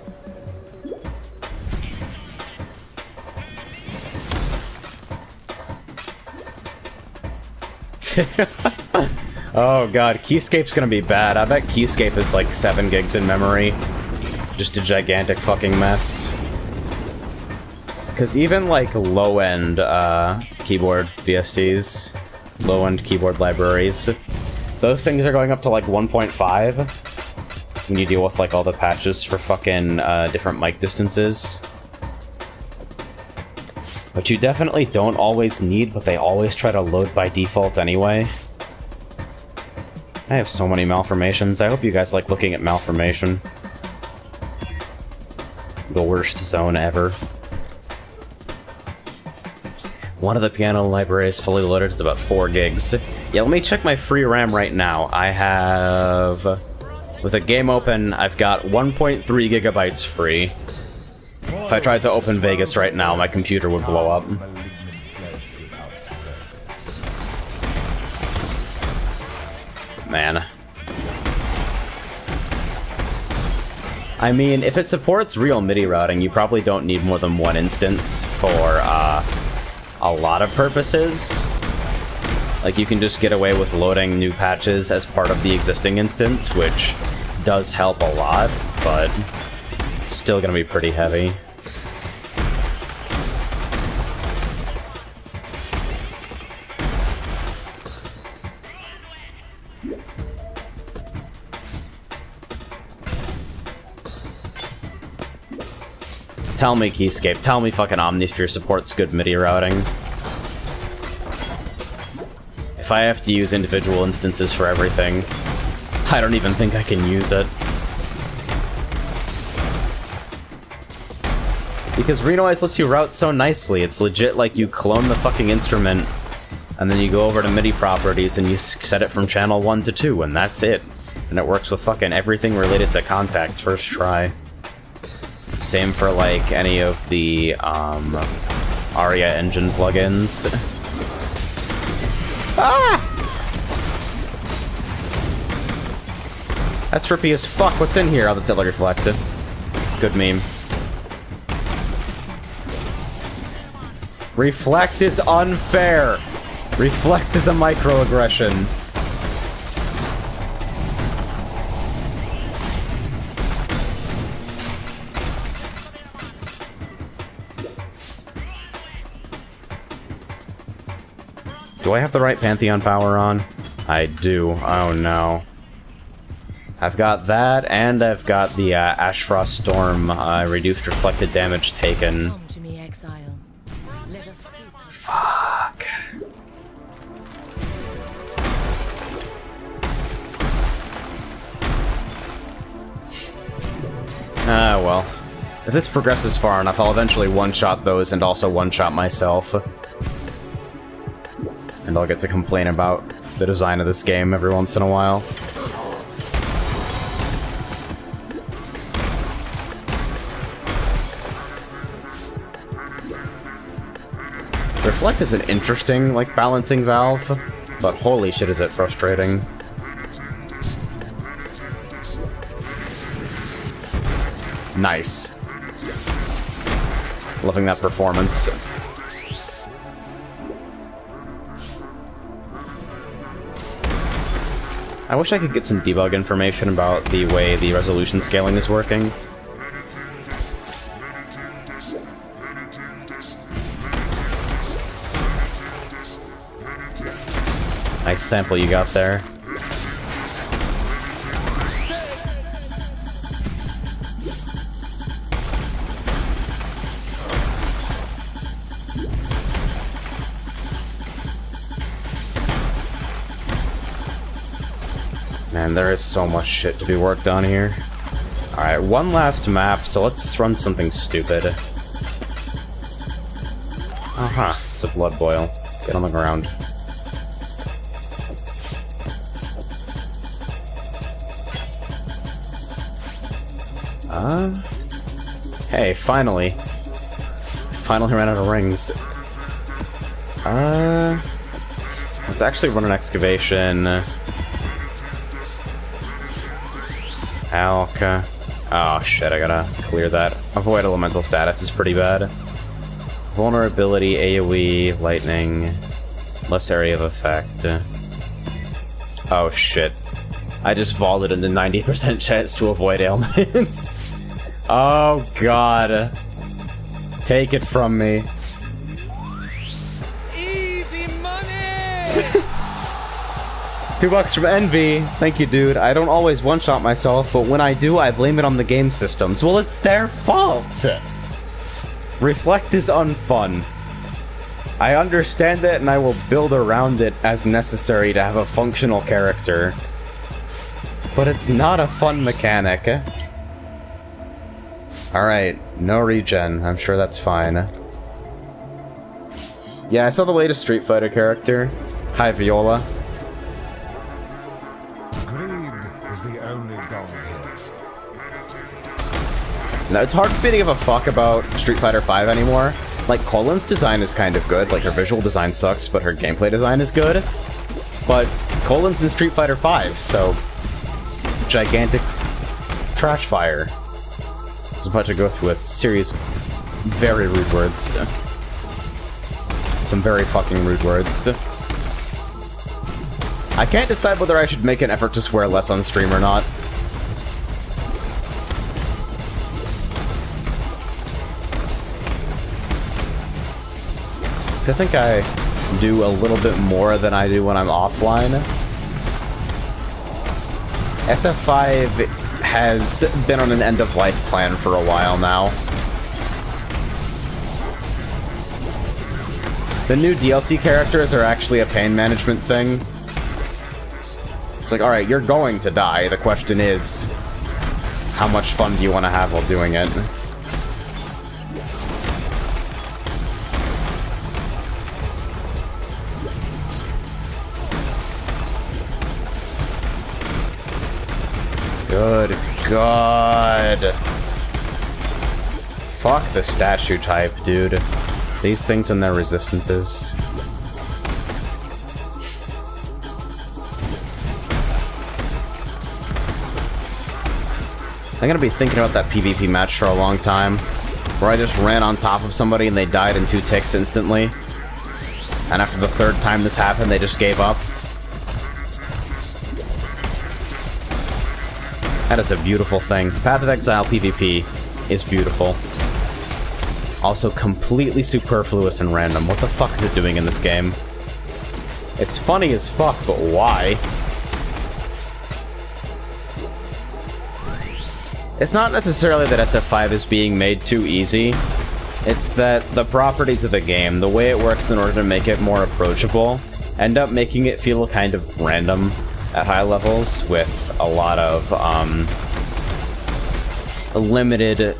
Oh god, Keyscape's gonna be bad. I bet Keyscape is like 7 gigs in memory. Just a gigantic fucking mess. Because even like low-end keyboard VSTs, low-end keyboard libraries, those things are going up to like 1.5 when you deal with like all the patches for fucking different mic distances. Which you definitely don't always need, but they always try to load by default anyway. I have so many malformations. I hope you guys like looking at malformation. The worst zone ever. One of the piano libraries fully loaded is about 4 gigs. Yeah, let me check my free RAM right now. I have... With a game open, I've got 1.3 gigabytes free. If I tried to open Vegas right now, my computer would blow up. Man. I mean, if it supports real MIDI routing, you probably don't need more than 1 instance for, a lot of purposes. Like, you can just get away with loading new patches as part of the existing instance, which does help a lot, but it's still gonna be pretty heavy. Tell me, Keyscape. Tell me fucking Omnisphere supports good MIDI routing. If I have to use individual instances for everything, I don't even think I can use it. Because Renoise lets you route so nicely. It's legit like you clone the fucking instrument, and then you go over to MIDI properties and you set it from channel 1 to 2, and that's it. And it works with fucking everything related to Contact first try. Same for, like, any of the, Aria engine plugins. Ah! That's trippy as fuck. What's in here? Oh, that's Ella Reflected. Good meme. Reflect is unfair! Reflect is a microaggression. Do I have the right Pantheon power on? I do. Oh no. I've got that, and I've got the Ashfrost Storm reduced reflected damage taken. Come to me, Exile. Let us speak. Fuck. Ah, well. If this progresses far enough, I'll eventually one-shot those and also one-shot myself. And I'll get to complain about the design of this game every once in a while. Reflect is an interesting, like, balancing valve, but holy shit is it frustrating. Nice. Loving that performance. I wish I could get some debug information about the way the resolution scaling is working. Nice sample you got there. Man, there is so much shit to be worked on here. Alright, one last map, so let's run something stupid. Uh-huh, it's a blood boil. Get on the ground. Hey, finally. Finally ran out of rings. Let's actually run an excavation. Alka. Oh shit, I gotta clear that. Avoid elemental status is pretty bad. Vulnerability, AoE, lightning, less area of effect. Oh shit. I just vaulted into 90% chance to avoid ailments. Oh god. Take it from me. Easy money! $2 from Envy. Thank you, dude. I don't always one-shot myself, but when I do, I blame it on the game systems. Well, it's their fault! Reflect is unfun. I understand it, and I will build around it as necessary to have a functional character. But it's not a fun mechanic. Alright, no regen. I'm sure that's fine. Yeah, I saw the latest Street Fighter character. Hi, Viola. Greed is the only god here. No, it's hard for me to give a fuck about Street Fighter V anymore. Like, Colin's design is kind of good. Like, her visual design sucks, but her gameplay design is good. But Colin's in Street Fighter V, so... gigantic trash fire. I was about to go through a series of very rude words. Some very fucking rude words. I can't decide whether I should make an effort to swear less on stream or not. I think I do a little bit more than I do when I'm offline. SF5 has been on an end-of-life plan for a while now. The new DLC characters are actually a pain management thing. It's like, alright, you're going to die. The question is, how much fun do you want to have while doing it? Good God. Fuck the statue type, dude. These things and their resistances. I'm gonna be thinking about that PvP match for a long time, where I just ran on top of somebody and they died in 2 ticks instantly. And after the 3rd time this happened, they just gave up. That is a beautiful thing. Path of Exile PvP is beautiful. Also completely superfluous and random. What the fuck is it doing in this game? It's funny as fuck, but why? It's not necessarily that SF5 is being made too easy. It's that the properties of the game, the way it works in order to make it more approachable, end up making it feel kind of random at high levels, with a lot of a limited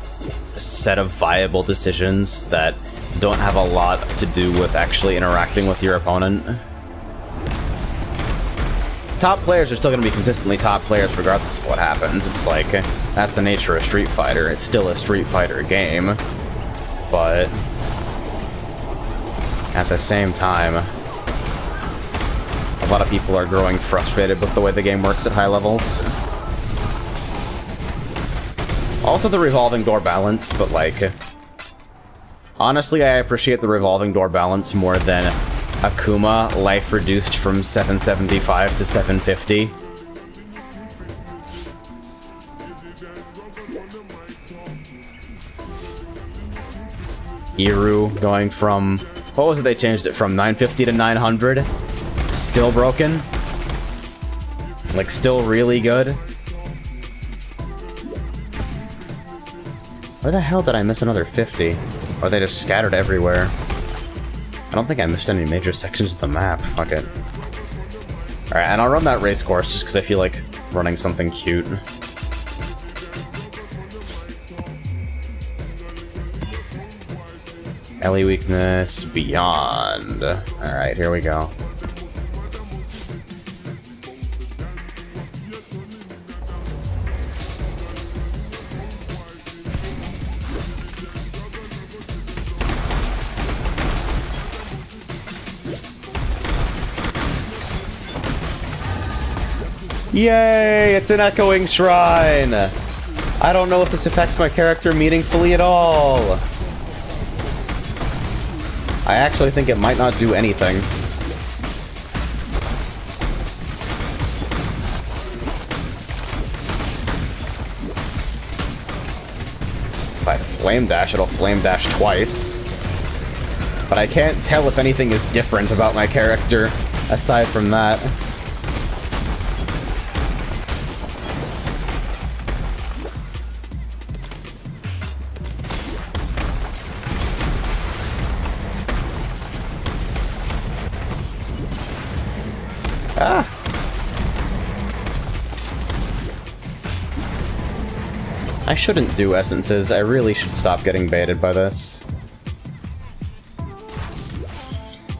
set of viable decisions that don't have a lot to do with actually interacting with your opponent. Top players are still going to be consistently top players regardless of what happens. It's like, that's the nature of Street Fighter. It's still a Street Fighter game, but at the same time, a lot of people are growing frustrated with the way the game works at high levels. Also the revolving door balance, but like... honestly, I appreciate the revolving door balance more than Akuma life reduced from 775 to 750. Iru going from... what was it they changed it from? 950 to 900? Still broken? Like, still really good? Where the hell did I miss another 50? Or are they just scattered everywhere? I don't think I missed any major sections of the map. Fuck it. Alright, and I'll run that race course just because I feel like running something cute. Ellie weakness, beyond. Alright, here we go. Yay! It's an echoing shrine! I don't know if this affects my character meaningfully at all. I actually think it might not do anything. If I flame dash, it'll flame dash twice. But I can't tell if anything is different about my character aside from that. Ah! I shouldn't do essences. I really should stop getting baited by this.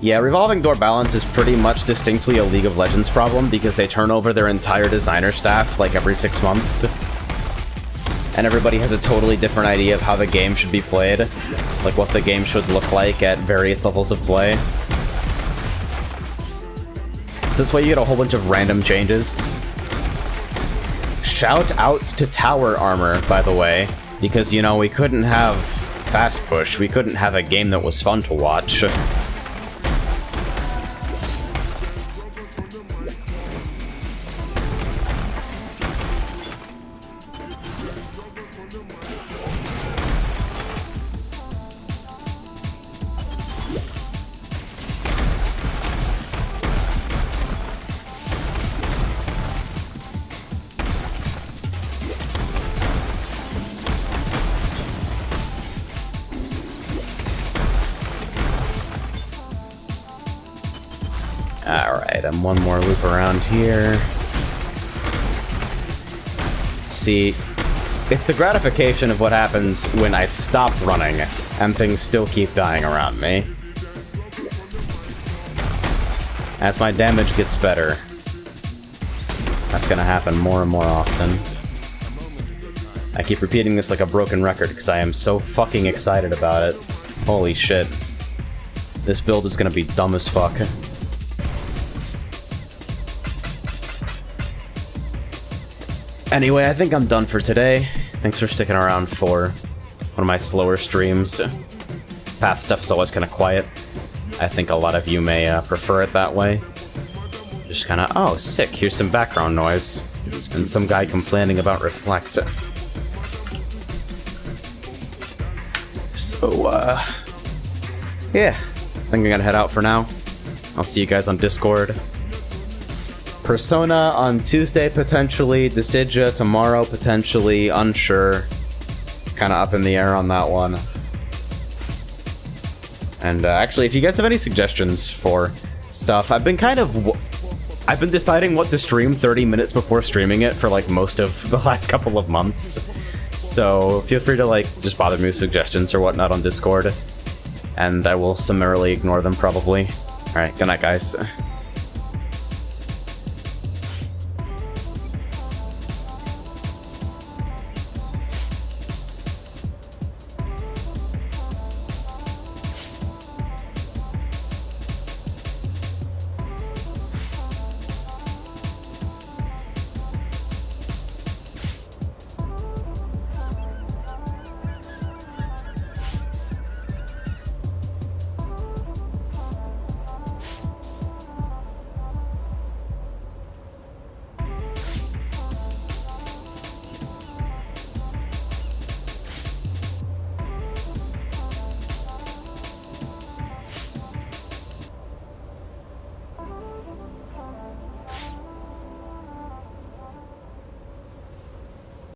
Yeah, revolving door balance is pretty much distinctly a League of Legends problem because they turn over their entire designer staff like every 6 months. And everybody has a totally different idea of how the game should be played. Like what the game should look like at various levels of play. So this way you get a whole bunch of random changes. Shout outs to tower armor, by the way, because, you know, we couldn't have fast push. We couldn't have a game that was fun to watch. Alright, and one more loop around here. See, it's the gratification of what happens when I stop running and things still keep dying around me. As my damage gets better, that's gonna happen more and more often. I keep repeating this like a broken record because I am so fucking excited about it. Holy shit. This build is gonna be dumb as fuck. Anyway, I think I'm done for today. Thanks for sticking around for one of my slower streams. Path stuff is always kind of quiet. I think a lot of you may prefer it that way. Just kind of, oh, sick, here's some background noise. And some guy complaining about Reflect. So, yeah. I think I'm gonna head out for now. I'll see you guys on Discord. Persona on Tuesday, potentially. Decidia tomorrow, potentially. Unsure. Kind of up in the air on that one. And actually, if you guys have any suggestions for stuff, I've been deciding what to stream 30 minutes before streaming it for like most of the last couple of months. So feel free to like just bother me with suggestions or whatnot on Discord. And I will summarily ignore them probably. Alright, good night guys.